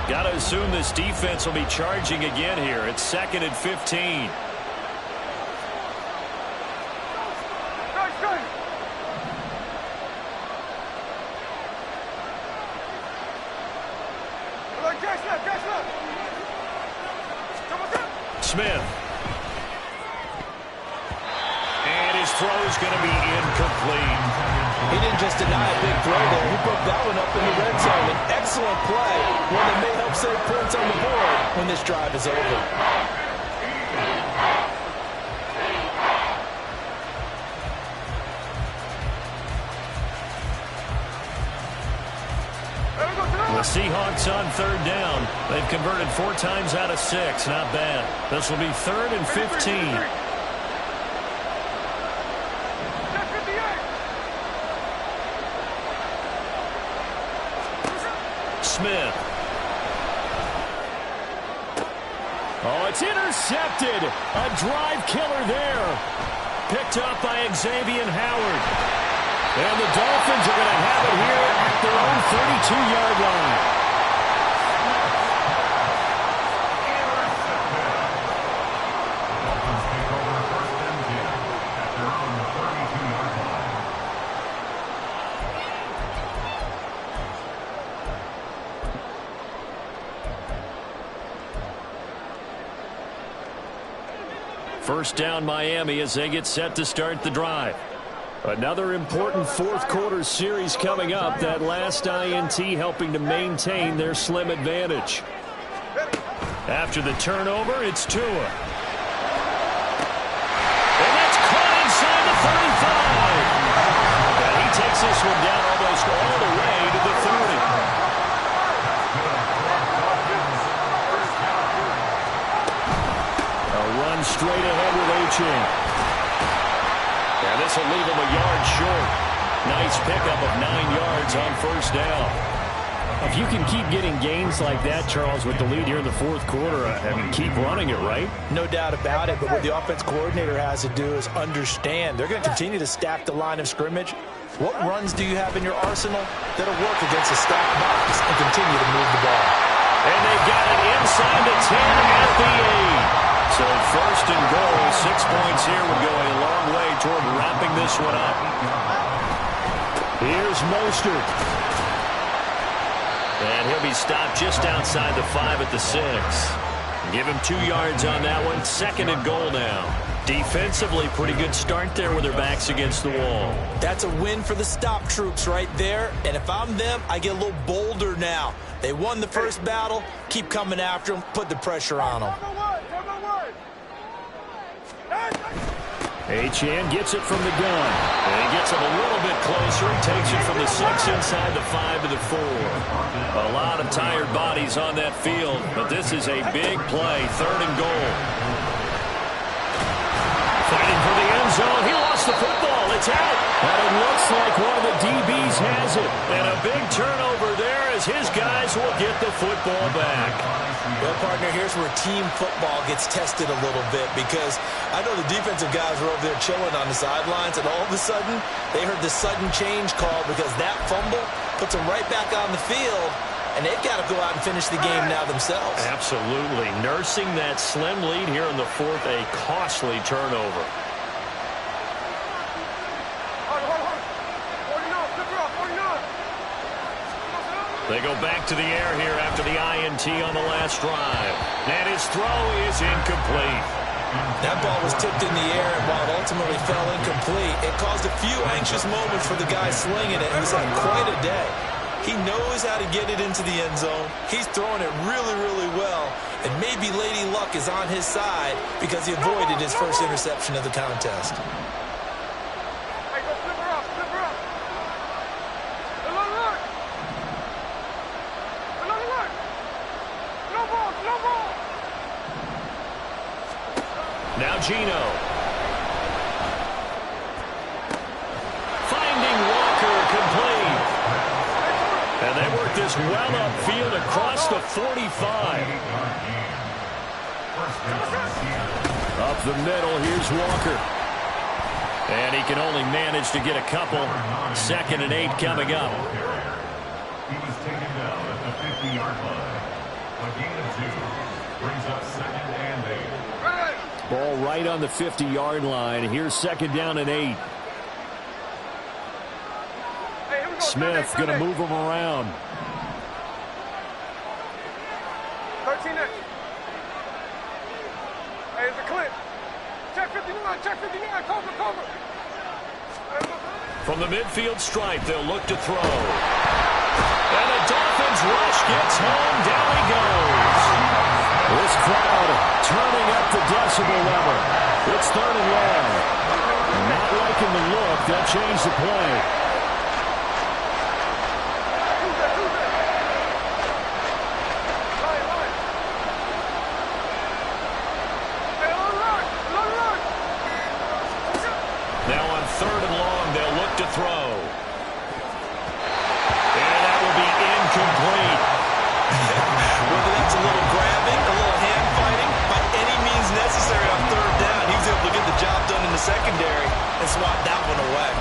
Got to assume this defense will be charging again here. It's 2nd and 15. Smith. And his throw is going to be incomplete. He didn't just deny a big throw there. He put that one up in the red zone. An excellent play, one that may help save points on the board when this drive is over. The Seahawks on 3rd down. They've converted 4 times out of 6. Not bad. This will be 3rd and 15. Smith. Oh, it's intercepted. A drive killer there. Picked up by Xavier Howard. And the Dolphins are going to have it here at their own 32-yard line. First down Miami as they get set to start the drive. Another important 4th quarter series coming up. That last INT helping to maintain their slim advantage. After the turnover, it's Tua. And that's caught inside the 35. And he takes this one down almost all the way to the 30. Run straight ahead with Achane. And this will leave him a yard short. Nice pickup of 9 yards on 1st down. If you can keep getting gains like that, Charles, with the lead here in the 4th quarter, I mean, keep running it, right? No doubt about it, but what the offense coordinator has to do is understand. They're going to continue to stack the line of scrimmage. What runs do you have in your arsenal that'll work against a stacked box and continue to move the ball? And they've got it inside the 10 at the 8. So 1st and goal, 6 points here would go a long way toward wrapping this one up. Here's Mostert. And he'll be stopped just outside the 5 at the 6. Give him 2 yards on that one. 2nd and goal now. Defensively, pretty good start there with their backs against the wall. That's a win for the stop troops right there. And if I'm them, I get a little bolder now. They won the first battle. Keep coming after them. Put the pressure on them. Achane gets it from the gun. And he gets him a little bit closer. He takes it from the 6 inside the 5 to the 4. A lot of tired bodies on that field, but this is a big play. 3rd and goal. Fighting for the end zone. He lost the football. It's out. And it looks like one of the DBs has it. And a big turnover there as his guys will get the football back. Well, partner, here's where team football gets tested a little bit because I know the defensive guys were over there chilling on the sidelines, and all of a sudden they heard the sudden change call because that fumble puts them right back on the field, and they've got to go out and finish the game now themselves. Absolutely. Nursing that slim lead here in the 4th, a costly turnover. They go back to the air here after the INT on the last drive. And his throw is incomplete. That ball was tipped in the air, and while it ultimately fell incomplete, it caused a few anxious moments for the guy slinging it. He's had quite a day. He knows how to get it into the end zone. He's throwing it really, really well. And maybe Lady Luck is on his side because he avoided his first interception of the contest. Hey, go flip her up, flip her up. Look. No ball, no ball. Now Gino. Finding Walker, complete. And they work this well upfield across the 45. Up the middle, here's Walker. And he can only manage to get a couple. 2nd and 8 coming up. He was taken down at the 50-yard line. A gain of 2 brings up 2nd and 8. Ball right on the 50-yard line. Here's 2nd down and 8. Smith going to move him around. 13X. Hey, it's a clip. Check 59, check 59, cover. From the midfield stripe, they'll look to throw. And the Dolphins rush gets home. Down he goes. This crowd turning up the decibel level. It's 3rd and long. Not liking the look. They'll change the play. Now on 3rd and long, they'll look to throw. And that will be incomplete. Whether that's a little grabbing, a little hand fighting, by any means necessary on 3rd down, he was able to get the job done in the secondary and swat that one away.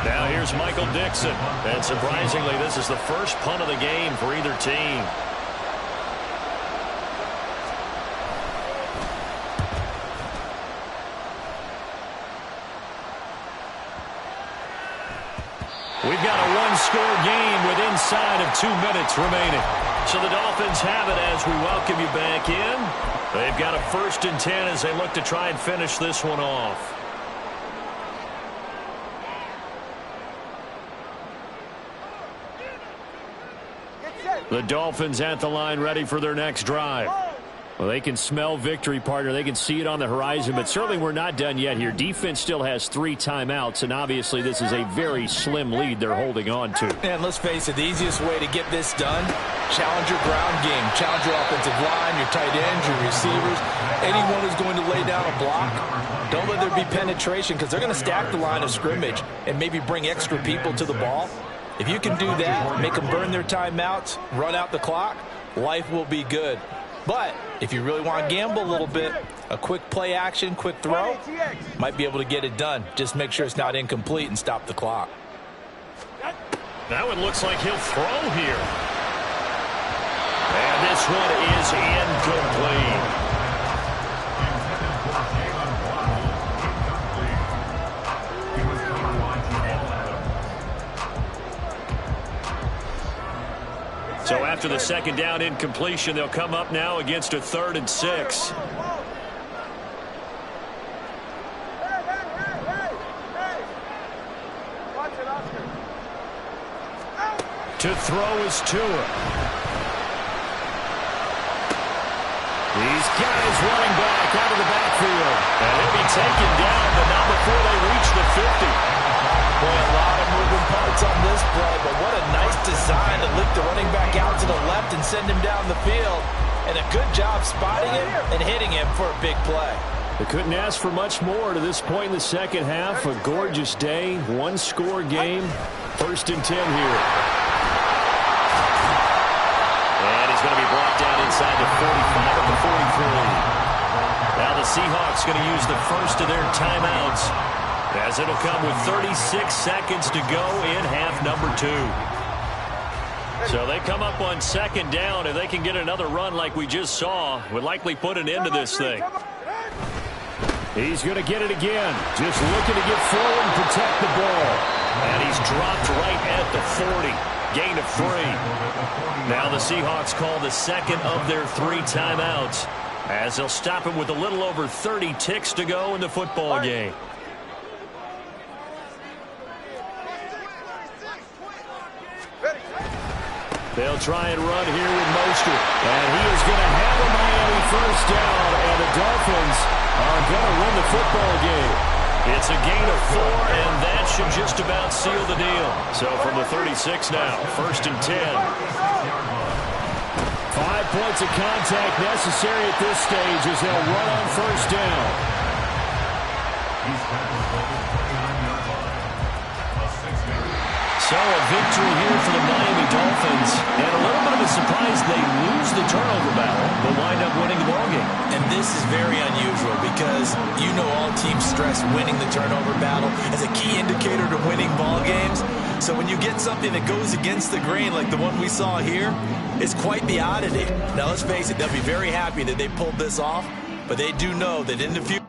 Now here's Michael Dixon. And surprisingly, this is the first punt of the game for either team. We've got a one-score game with inside of 2 minutes remaining. So the Dolphins have it as we welcome you back in. They've got a 1st and 10 as they look to try and finish this one off. The Dolphins at the line ready for their next drive. Well, they can smell victory, partner. They can see it on the horizon, but certainly we're not done yet here. Defense still has 3 timeouts, and obviously this is a very slim lead they're holding on to. And let's face it, the easiest way to get this done, challenge your ground game. Challenge your offensive line, your tight ends, your receivers, anyone who's going to lay down a block. Don't let there be penetration because they're going to stack the line of scrimmage and maybe bring extra people to the ball. If you can do that, make them burn their timeouts, run out the clock, life will be good. But if you really want to gamble a little bit, a quick play action, quick throw, might be able to get it done. Just make sure it's not incomplete and stop the clock. That one looks like he'll throw here. And this one is incomplete. So after the 2nd down incompletion, they'll come up now against a 3rd and 6. To throw is Tua. These guys running back out of the backfield. And he'll be taken down, but not before they reach the 50. Boy, a lot of moving parts on this play, but what a nice design to lift the running back out to the left and send him down the field. And a good job spotting him and hitting him for a big play. They couldn't ask for much more to this point in the 2nd half. A gorgeous day, one-score game. 1st and 10 here. And he's going to be brought down inside the 45 at the 43. Now the Seahawks going to use the first of their timeouts, as it'll come with 36 seconds to go in half number 2. So they come up on second down. If they can get another run like we just saw, would likely put an end to this thing. He's going to get it again. Just looking to get forward and protect the ball. And he's dropped right at the 40. Gain of 3. Now the Seahawks call the second of their 3 timeouts, as they'll stop him with a little over 30 ticks to go in the football game. They'll try and run here with Mostert. And he is going to have a Miami first down. And the Dolphins are going to win the football game. It's a gain of 4, and that should just about seal the deal. So from the 36 now, 1st and 10. 5 points of contact necessary at this stage as they'll run on first down. So a victory here for the Miami Dolphins. And a little bit of a surprise, they lose the turnover battle, but wind up winning the ballgame. And this is very unusual because you know all teams stress winning the turnover battle as a key indicator to winning ball games. So when you get something that goes against the grain like the one we saw here, it's quite the oddity. Now let's face it, they'll be very happy that they pulled this off, but they do know that in the future,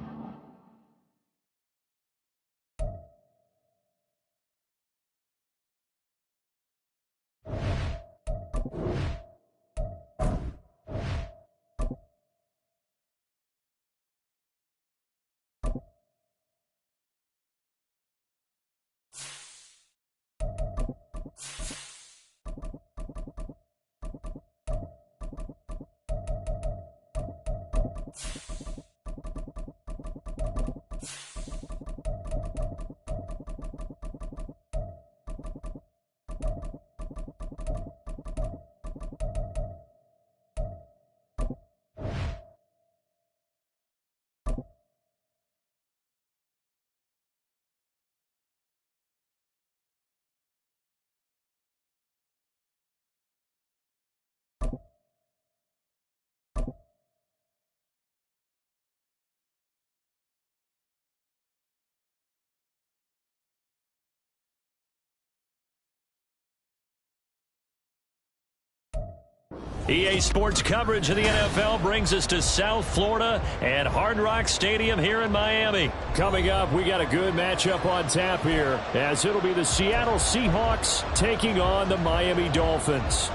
EA Sports coverage of the NFL brings us to South Florida and Hard Rock Stadium here in Miami. Coming up, we got a good matchup on tap here, as it'll be the Seattle Seahawks taking on the Miami Dolphins.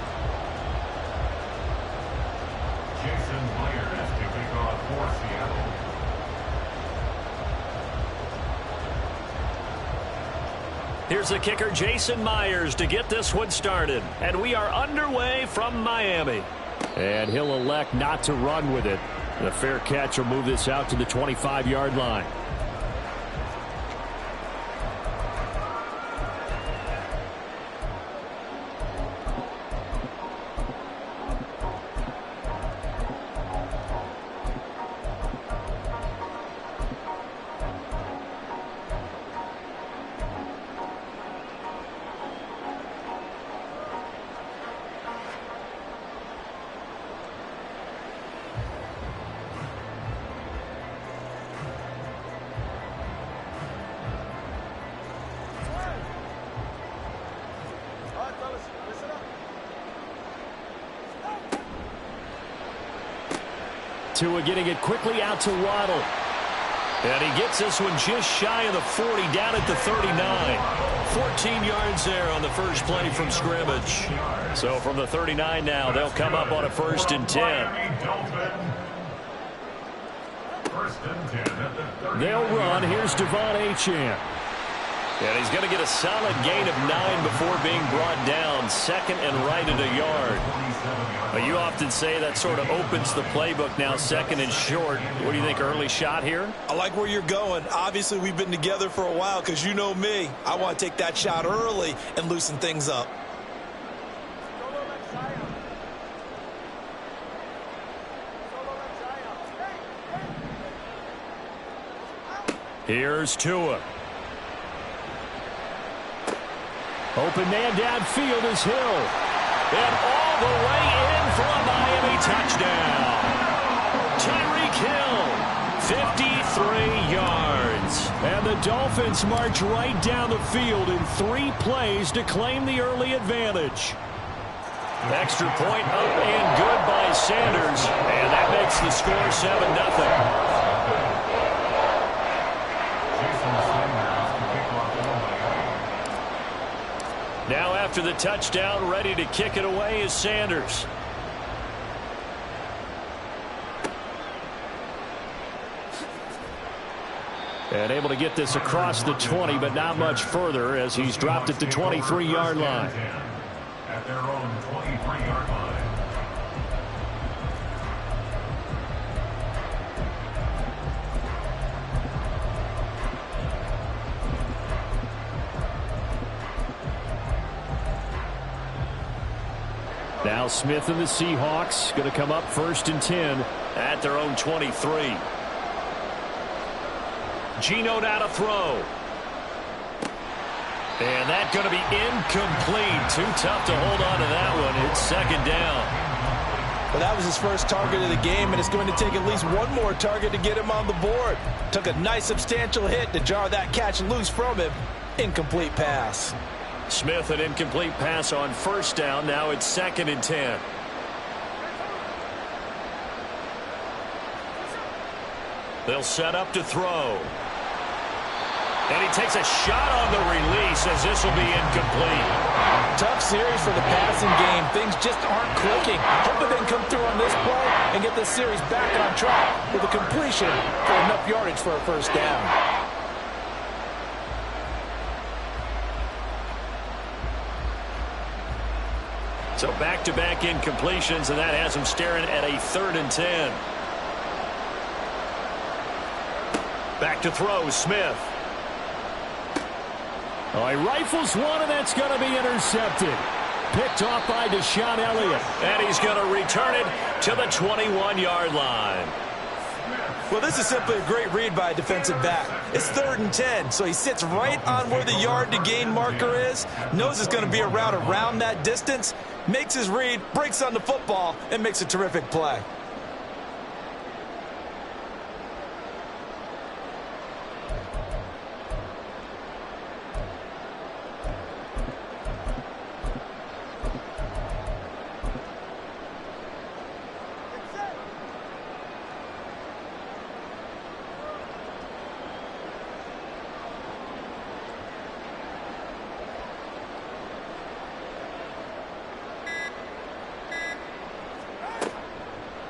Jason Myers kicking off for Seattle. Here's the kicker, Jason Myers, to get this one started. And we are underway from Miami. And he'll elect not to run with it. The fair catch will move this out to the 25-yard line. Tua getting it quickly out to Waddle. And he gets this one just shy of the 40, down at the 39. 14 yards there on the first play from scrimmage. So from the 39 now, they'll come up on a 1st and 10. They'll run. Here's Devon Achane. And he's going to get a solid gain of 9 before being brought down. 2nd and right at a yard. You often say that sort of opens the playbook now, 2nd and short. What do you think, early shot here? I like where you're going. Obviously, we've been together for a while because you know me. I want to take that shot early and loosen things up. Here's Tua. Open man downfield is Hill. And all the way in for a Miami touchdown. Tyreek Hill, 53 yards. And the Dolphins march right down the field in 3 plays to claim the early advantage. Extra point up and good by Sanders. And that makes the score 7-0. Now after the touchdown, ready to kick it away is Sanders. And able to get this across the 20, but not much further as he's dropped at the 23-yard line. At their own 23-yard line. Now Smith and the Seahawks going to come up 1st and 10 at their own 23. Geno now to throw. And that's going to be incomplete. Too tough to hold on to that one. It's 2nd down. Well, that was his first target of the game, and it's going to take at least one more target to get him on the board. Took a nice substantial hit to jar that catch loose from him. Incomplete pass. Smith, an incomplete pass on 1st down. Now it's 2nd and 10. They'll set up to throw. And he takes a shot on the release as this will be incomplete. Tough series for the passing game. Things just aren't clicking. Hoping they can come through on this play and get this series back on track with a completion for enough yardage for a 1st down. So back-to-back incompletions, and that has him staring at a 3rd and 10. Back to throw, Smith. Oh, he rifles one, and that's going to be intercepted. Picked off by Deshaun Elliott. And he's going to return it to the 21-yard line. Well, this is simply a great read by a defensive back. It's 3rd and 10, so he sits right on where the yard-to-gain marker is, knows it's going to be a route around that distance, makes his read, breaks on the football, and makes a terrific play.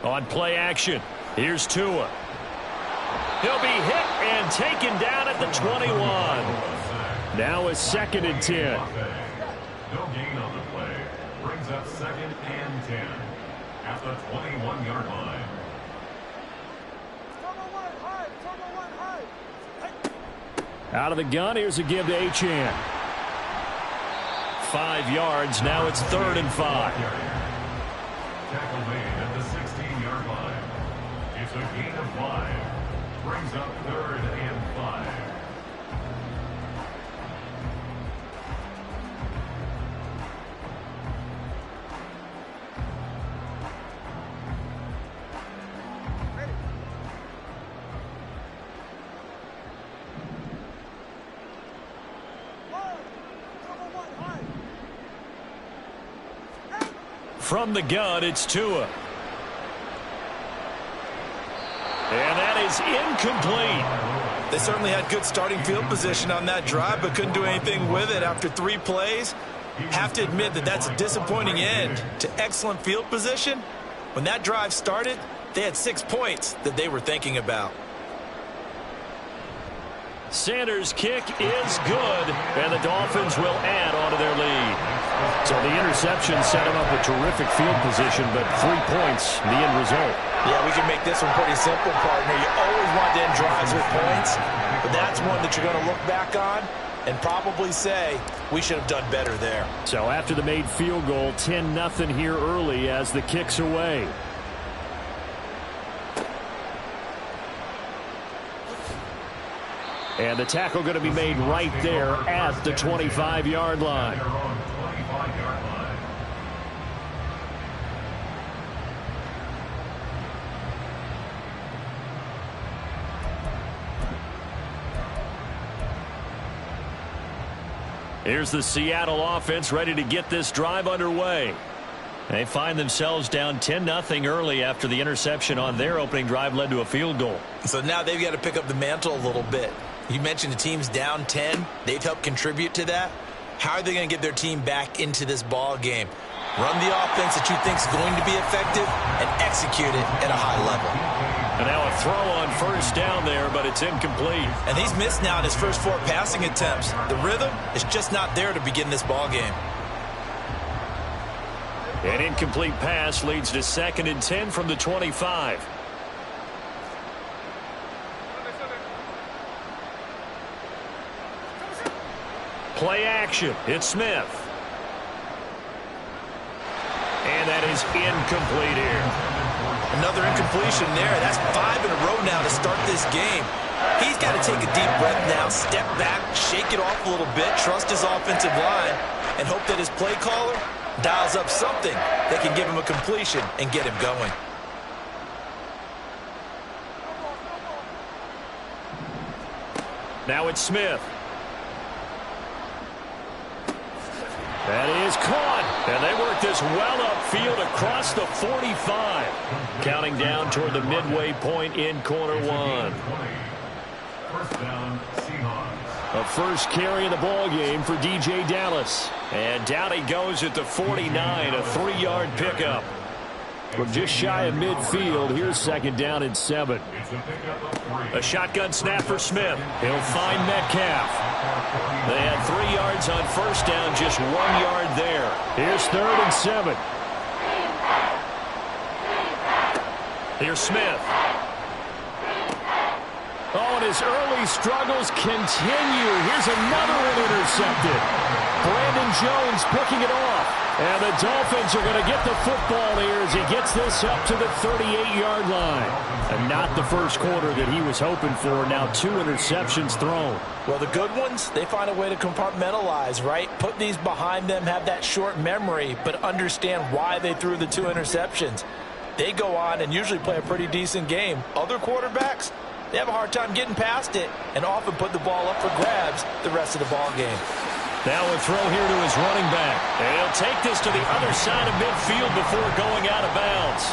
On play action, here's Tua. He'll be hit and taken down at the 21. Now a 2nd and 10. No gain on the play. Brings up 2nd and 10 at the 21-yard line. Out of the gun, here's a give to Achane. 5 yards, now it's 3rd and 5. Tackle made at the 16-yard line. It's a gain of 5. Brings up 3rd and 5. From the gun, it's Tua. And that is incomplete. They certainly had good starting field position on that drive, but couldn't do anything with it after 3 plays. Have to admit that that's a disappointing end to excellent field position. When that drive started, they had 6 points that they were thinking about. Sanders' kick is good, and the Dolphins will add on to their lead. So the interception set him up with terrific field position, but 3 points, the end result. Yeah, we can make this one pretty simple, partner. You always want to end drives with points, but that's one that you're going to look back on and probably say, we should have done better there. So after the made field goal, 10-0 here early as the kick's away. And the tackle going to be made right there at the 25-yard line. Here's the Seattle offense ready to get this drive underway. They find themselves down 10-0 early after the interception on their opening drive led to a field goal. So now they've got to pick up the mantle a little bit. You mentioned the team's down 10. They've helped contribute to that. How are they going to get their team back into this ball game? Run the offense that you think is going to be effective and execute it at a high level. And now a throw on first down there, but it's incomplete. And he's missed now in his first 4 passing attempts. The rhythm is just not there to begin this ball game. An incomplete pass leads to 2nd and 10 from the 25. Play action. It's Smith. And that is incomplete here. Another incompletion there. That's 5 in a row now to start this game. He's got to take a deep breath now, step back, shake it off a little bit, trust his offensive line, and hope that his play caller dials up something that can give him a completion and get him going. Now it's Smith. That is caught. And they work this well upfield across the 45. Counting down toward the midway point in quarter 1. First down, Seahawks. A first carry of the ball game for DJ Dallas. And down he goes at the 49, a 3-yard pickup. From just shy of midfield, here's 2nd down and 7. A shotgun snap for Smith. He'll find Metcalf. They had 3 yards on first down, just 1 yard there. Here's 3rd and 7. Here's Smith. Oh, and his early struggles continue. Here's another one intercepted. Brandon Jones picking it off. And the Dolphins are going to get the football here as he gets this up to the 38-yard line. And not the first quarter that he was hoping for. Now 2 interceptions thrown. Well, the good ones, they find a way to compartmentalize, right? Put these behind them, have that short memory, but understand why they threw the 2 interceptions. They go on and usually play a pretty decent game. Other quarterbacks, they have a hard time getting past it and often put the ball up for grabs the rest of the ball game. Now a throw here to his running back. And he'll take this to the other side of midfield before going out of bounds.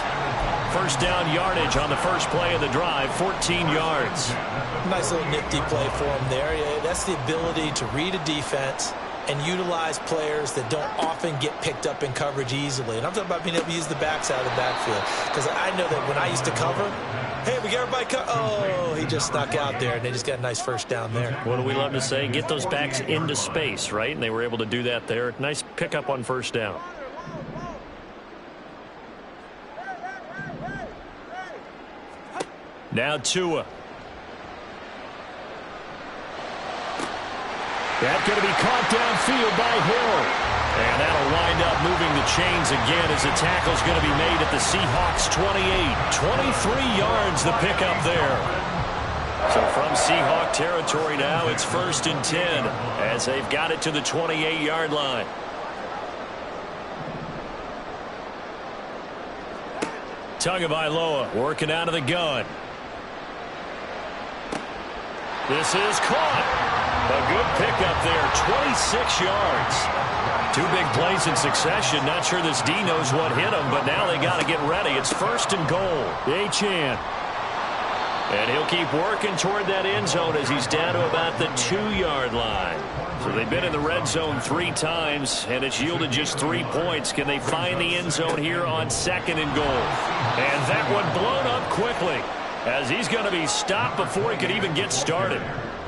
First down yardage on the first play of the drive, 14 yards. Nice little nifty play for him there. Yeah, that's the ability to read a defense and utilize players that don't often get picked up in coverage easily. And I'm talking about being able to use the backs out of the backfield. Because I know that when I used to cover, hey, we got everybody oh, he just snuck out there, and they just got a nice first down there. What do we love to say? Get those backs into space, right? And they were able to do that there. Nice pickup on first down. Now Tua. That's going to be caught downfield by Hill. And that'll wind up moving the chains again as the tackle's going to be made at the Seahawks 28. 23 yards the pickup there. So from Seahawk territory now, it's 1st and 10 as they've got it to the 28-yard line. Tagovailoa working out of the gun. This is caught. A good pickup there, 26 yards. 2 big plays in succession. Not sure this D knows what hit him, but now they got to get ready. It's 1st and goal. Achane. And he'll keep working toward that end zone as he's down to about the 2-yard line. So they've been in the red zone 3 times, and it's yielded just 3 points. Can they find the end zone here on 2nd and goal? And that one blown up quickly as he's going to be stopped before he could even get started.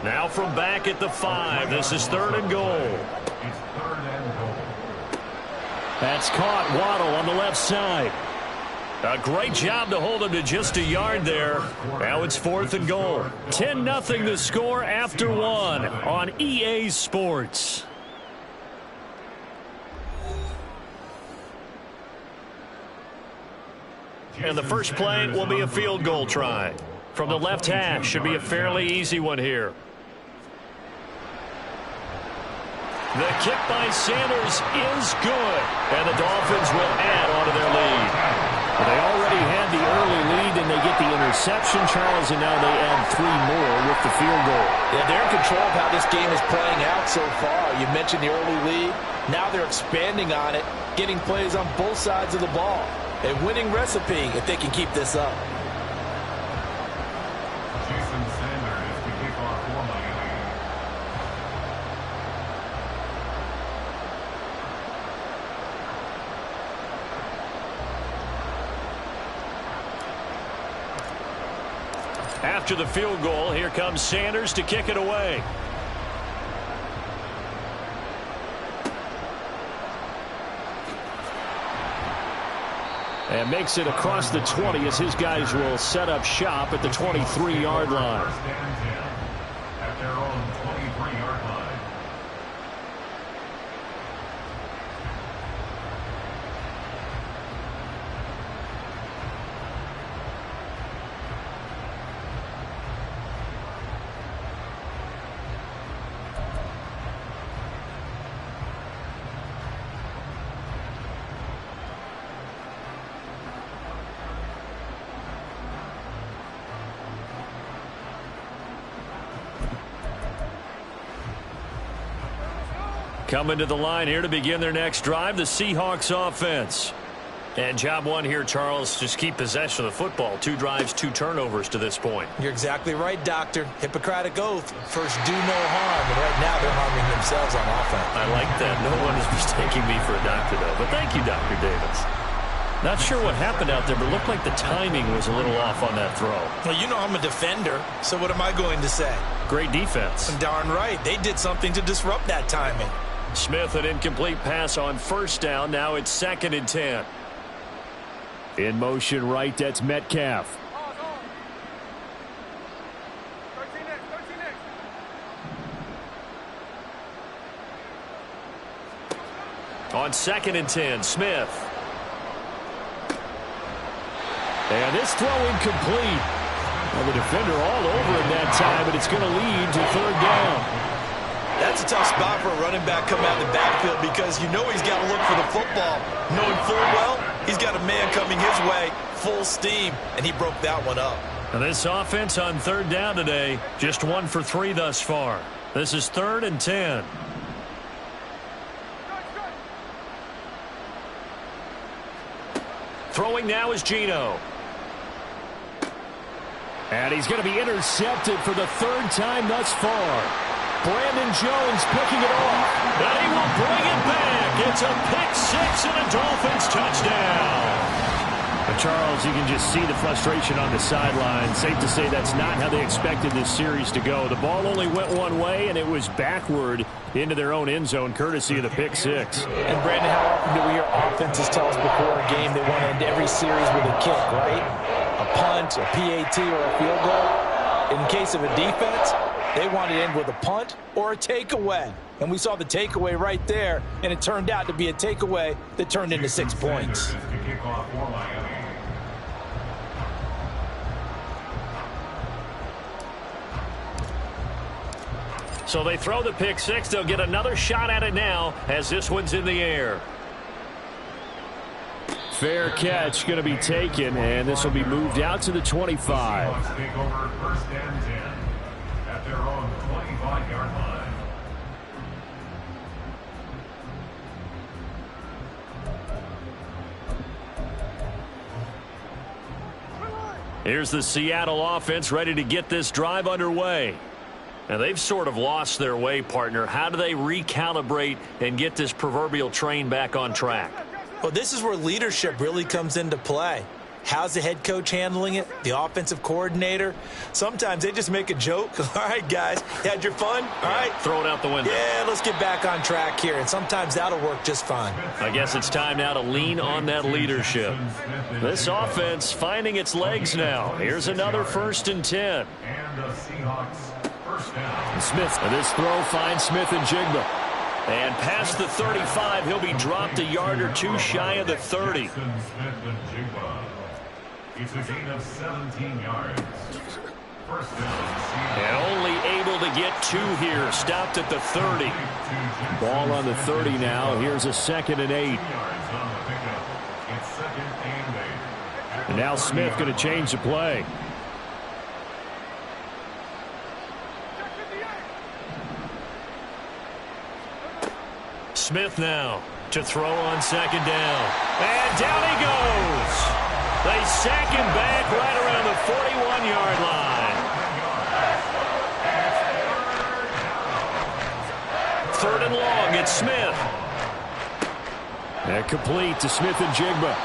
Now from back at the 5, this is 3rd and goal. That's caught. Waddle on the left side. A great job to hold him to just a yard there. Now it's 4th and goal. 10-0 the score after 1 on EA Sports. And the first play will be a field goal try. From the left hash, should be a fairly easy one here. The kick by Sanders is good, and the Dolphins will add on to their lead. They already had the early lead, and and they get the interception, Charles, and now they add 3 more with the field goal. Yeah, they're in control of how this game is playing out so far. You mentioned the early lead. Now they're expanding on it, getting plays on both sides of the ball. A winning recipe if they can keep this up. After the field goal, here comes Sanders to kick it away. And makes it across the 20 as his guys will set up shop at the 23-yard line. At their own 23-yard line. Coming to the line here to begin their next drive, the Seahawks offense. And job one here, Charles, just keep possession of the football. 2 drives, 2 turnovers to this point. You're exactly right, Doctor. Hippocratic oath. First, do no harm. And right now, they're harming themselves on offense. I like that. No one is mistaking me for a doctor, though. But thank you, Dr. Davis. Not sure what happened out there, but it looked like the timing was a little off on that throw. Well, you know I'm a defender, so what am I going to say? Great defense. Darn right. They did something to disrupt that timing. Smith, an incomplete pass on first down. Now it's 2nd and 10. In motion right, that's Metcalf. On 2nd and 10, Smith. And this throw incomplete. Well, the defender all over him that time, but it's going to lead to 3rd down. That's a tough spot for a running back coming out of the backfield because you know he's got to look for the football. Knowing full well, he's got a man coming his way, full steam, and he broke that one up. Now this offense on 3rd down today, just 1 for 3 thus far. This is 3rd and 10. Throwing now is Geno. And he's going to be intercepted for the 3rd time thus far. Brandon Jones picking it off. And he will bring it back. It's a pick-6 and a Dolphins touchdown. But Charles, you can just see the frustration on the sideline. Safe to say that's not how they expected this series to go. The ball only went one way, and it was backward into their own end zone, courtesy of the pick-6. And Brandon, how often do we hear offenses tell us before a game they want to end every series with a kick, right? A punt, a PAT, or a field goal. In case of a defense, they want to end with a punt or a takeaway. And we saw the takeaway right there, and it turned out to be a takeaway that turned into 6 points. So they throw the pick-6. They'll get another shot at it now as this one's in the air. Fair catch going to be taken, and this will be moved out to the 25. Take over 1st and 10 at their own 25-yard line. Here's the Seattle offense ready to get this drive underway. Now, they've sort of lost their way, partner. How do they recalibrate and get this proverbial train back on track? Well, this is where leadership really comes into play. How's the head coach handling it? The offensive coordinator? Sometimes they just make a joke. All right, guys, had your fun? All right. Throw it out the window. Yeah, let's get back on track here, and sometimes that'll work just fine. I guess it's time now to lean on that leadership. This offense finding its legs now. Here's another 1st and 10. And the Seahawks first down. Smith, and this throw finds Smith and Jigba. And past the 35, he'll be dropped a yard or two shy of the 30. It's a gain of 17 yards. First down. And only able to get 2 here. Stopped at the 30. Ball on the 30 now. Here's a 2nd and 8. Yards on the pickup. It's 2nd and 8. Now Smith going to change the play. Smith now to throw on second down. And down he goes. They sack him back right around the 41-yard line. Third and long, it's Smith. And complete to Smith and Jigba.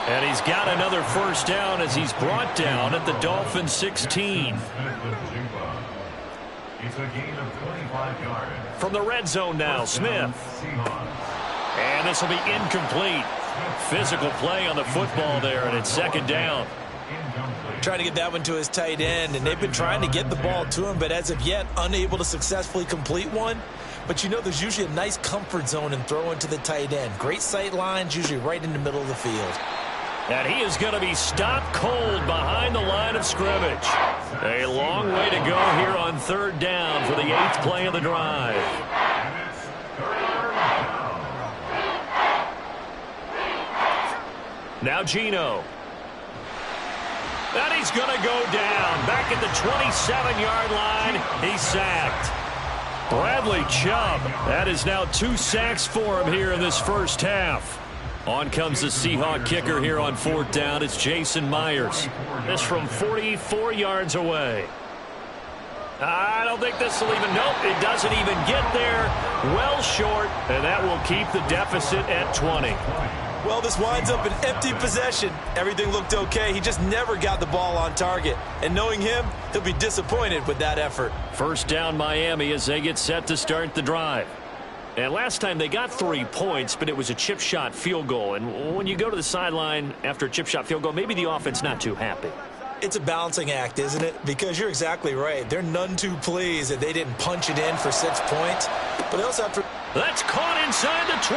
And he's got another first down as he's brought down at the Dolphins 16. It's a gain of 25 yards. From the red zone now, Smith. And this will be incomplete. Physical play on the football there, and it's second down. Trying to get that one to his tight end, and they've been trying to get the ball to him, but as of yet, unable to successfully complete one. But you know there's usually a nice comfort zone in throwing to the tight end. Great sight lines, usually right in the middle of the field. And he is going to be stopped cold behind the line of scrimmage. A long way to go here on third down for the 8th play of the drive. Now Geno. And he's going to go down. Back at the 27-yard line. He's sacked. Bradley Chubb. That is now 2 sacks for him here in this first half. On comes the Seahawk kicker here on fourth down. It's Jason Myers. This from 44 yards away. I don't think this will even, nope, it doesn't even get there. Well short, and that will keep the deficit at 20. Well, this winds up an empty possession. Everything looked okay. He just never got the ball on target. And knowing him, he'll be disappointed with that effort. First down Miami as they get set to start the drive. And last time they got 3 points, but it was a chip shot field goal. And when you go to the sideline after a chip shot field goal, maybe the offense not too happy. It's a balancing act, isn't it? Because you're exactly right. They're none too pleased that they didn't punch it in for 6 points. But they also have to... That's caught inside the 20.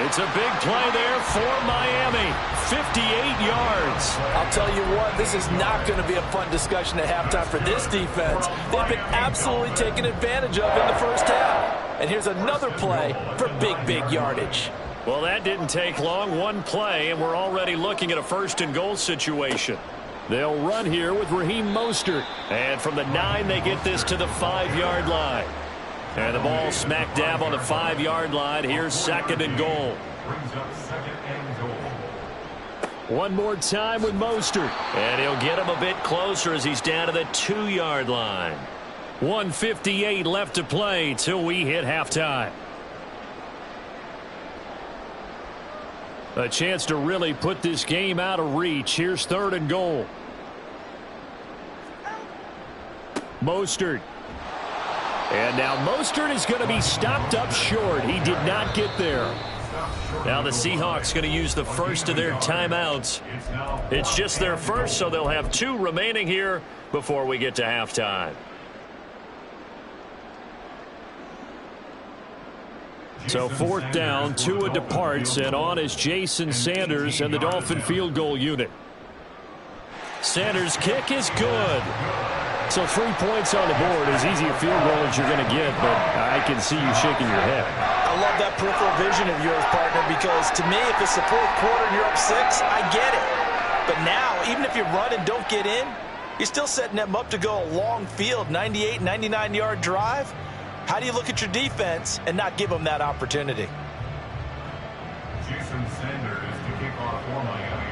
It's a big play there for Miami. 58 yards. I'll tell you what, this is not going to be a fun discussion at halftime for this defense. They've been absolutely taken advantage of in the first half. And here's another play for big yardage. Well, that didn't take long. One play, and we're already looking at a first and goal situation. They'll run here with Raheem Mostert. And from the 9, they get this to the 5-yard line. And the ball smack dab on the 5-yard line. Here's second and goal. One more time with Mostert. And he'll get him a bit closer as he's down to the 2-yard line. 1:58 left to play till we hit halftime. A chance to really put this game out of reach. Here's third and goal. Mostert. And now Mostert is going to be stopped up short. He did not get there. Now the Seahawks going to use the first of their timeouts. It's just their first, so they'll have 2 remaining here before we get to halftime. So fourth down, Tua departs, and on is Jason Sanders and the Dolphin field goal unit. Sanders' kick is good. So 3 points on the board, as easy a field goal as you're going to get, but I can see you shaking your head. I love that peripheral vision of yours, partner, because to me, if it's the fourth quarter and you're up 6, I get it. But now, even if you run and don't get in, you're still setting them up to go a long field, 98, 99-yard drive. How do you look at your defense and not give them that opportunity? Jason Sanders to kick off for Miami.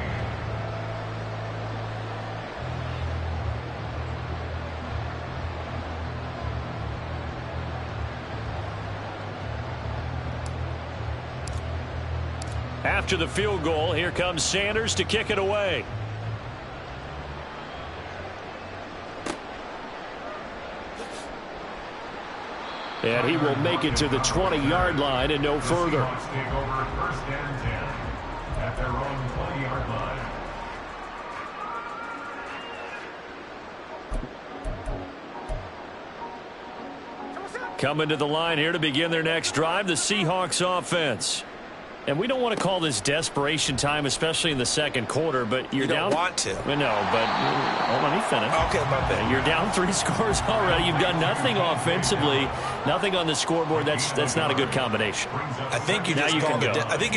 After the field goal, here comes Sanders to kick it away. And he will make it to the 20-yard line and no further. Seahawks take over first and 10 at their own 20-yard line. Coming to the line here to begin their next drive, the Seahawks offense. And we don't want to call this desperation time, especially in the second quarter, but you're down. You don't want to. No, but let me finish. Okay, my bad. You're down 3 scores already. You've done nothing offensively, nothing on the scoreboard. That's not a good combination. I think you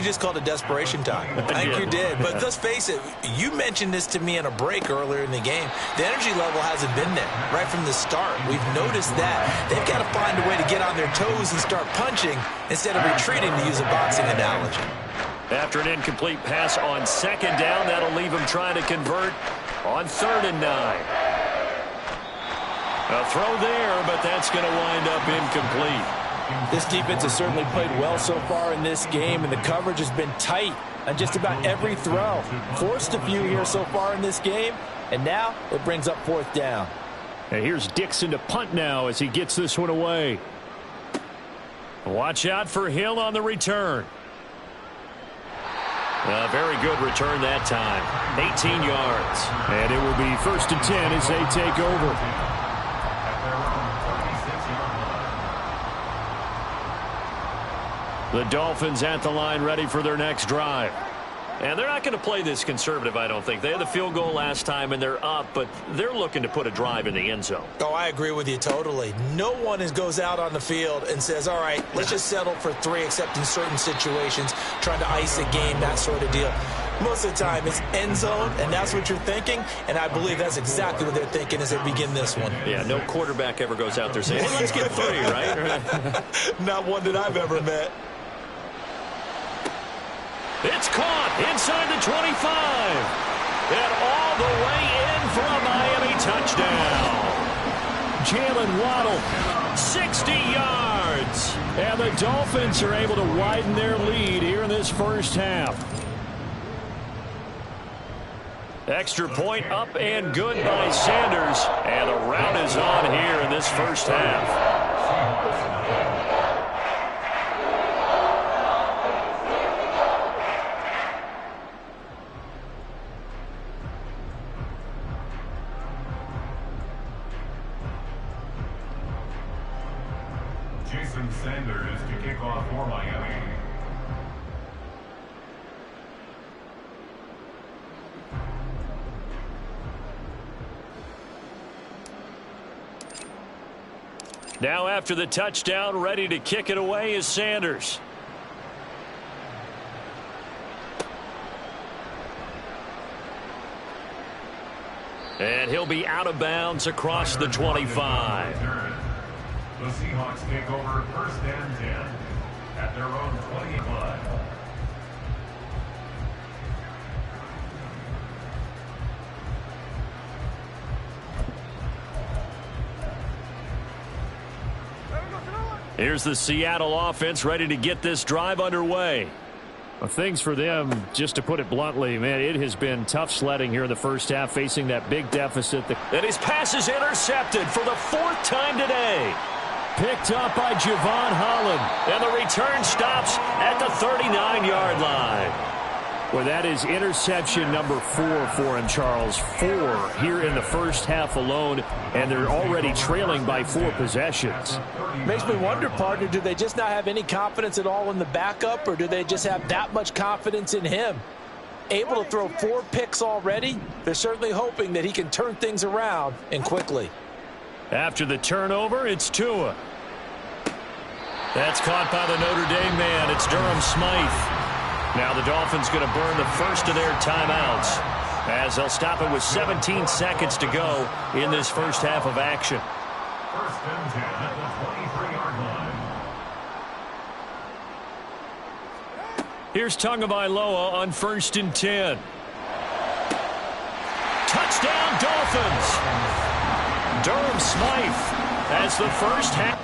just called it desperation time. I think you did. But let's face it, you mentioned this to me in a break earlier in the game. The energy level hasn't been there right from the start. We've noticed that. They've got to find a way to get on their toes and start punching instead of retreating, to use a boxing analogy. After an incomplete pass on second down, that'll leave him trying to convert on 3rd and 9. A throw there, but that's going to wind up incomplete. This defense has certainly played well so far in this game, and the coverage has been tight on just about every throw. Forced a few here so far in this game, and now it brings up 4th down. And here's Dixon to punt now as he gets this one away. Watch out for Hill on the return. A very good return that time. 18 yards. And it will be 1st and 10 as they take over. The Dolphins at the line ready for their next drive. And they're not going to play this conservative, I don't think. They had the field goal last time, and they're up, but they're looking to put a drive in the end zone. Oh, I agree with you totally. No one goes out on the field and says, all right, let's just settle for 3, except in certain situations, trying to ice a game, that sort of deal. Most of the time, it's end zone, and that's what you're thinking, and I believe that's exactly what they're thinking as they begin this one. Yeah, no quarterback ever goes out there saying, hey, let's get 3, right? Not one that I've ever met. It's caught inside the 25. And all the way in for a Miami touchdown. Jalen Waddle, 60 yards. And the Dolphins are able to widen their lead here in this first half. Extra point up and good by Sanders. And the rout is on here in this first half. Sanders to kick off for Miami. Now after the touchdown, ready to kick it away is Sanders. And he'll be out of bounds across the 25. The Seahawks take over 1st and 10 at their own 25. Here's the Seattle offense ready to get this drive underway. Well, things for them, just to put it bluntly, man, it has been tough sledding here in the first half, facing that big deficit. And his pass is intercepted for the 4th time today. Picked up by Javon Holland. And the return stops at the 39-yard line. Well, that is interception number 4 for him, Charles. 4 here in the first half alone, and they're already trailing by 4 possessions. Makes me wonder, partner, do they just not have any confidence at all in the backup, or do they just have that much confidence in him? Able to throw 4 picks already, they're certainly hoping that he can turn things around and quickly. After the turnover, it's Tua. That's caught by the Notre Dame man. It's Durham Smythe. Now the Dolphins going to burn the first of their timeouts as they'll stop it with 17 seconds to go in this first half of action. 1st and 10 at the 23-yard line. Here's Tagovailoa on 1st and 10. Touchdown Dolphins. Durham Smythe as the first half.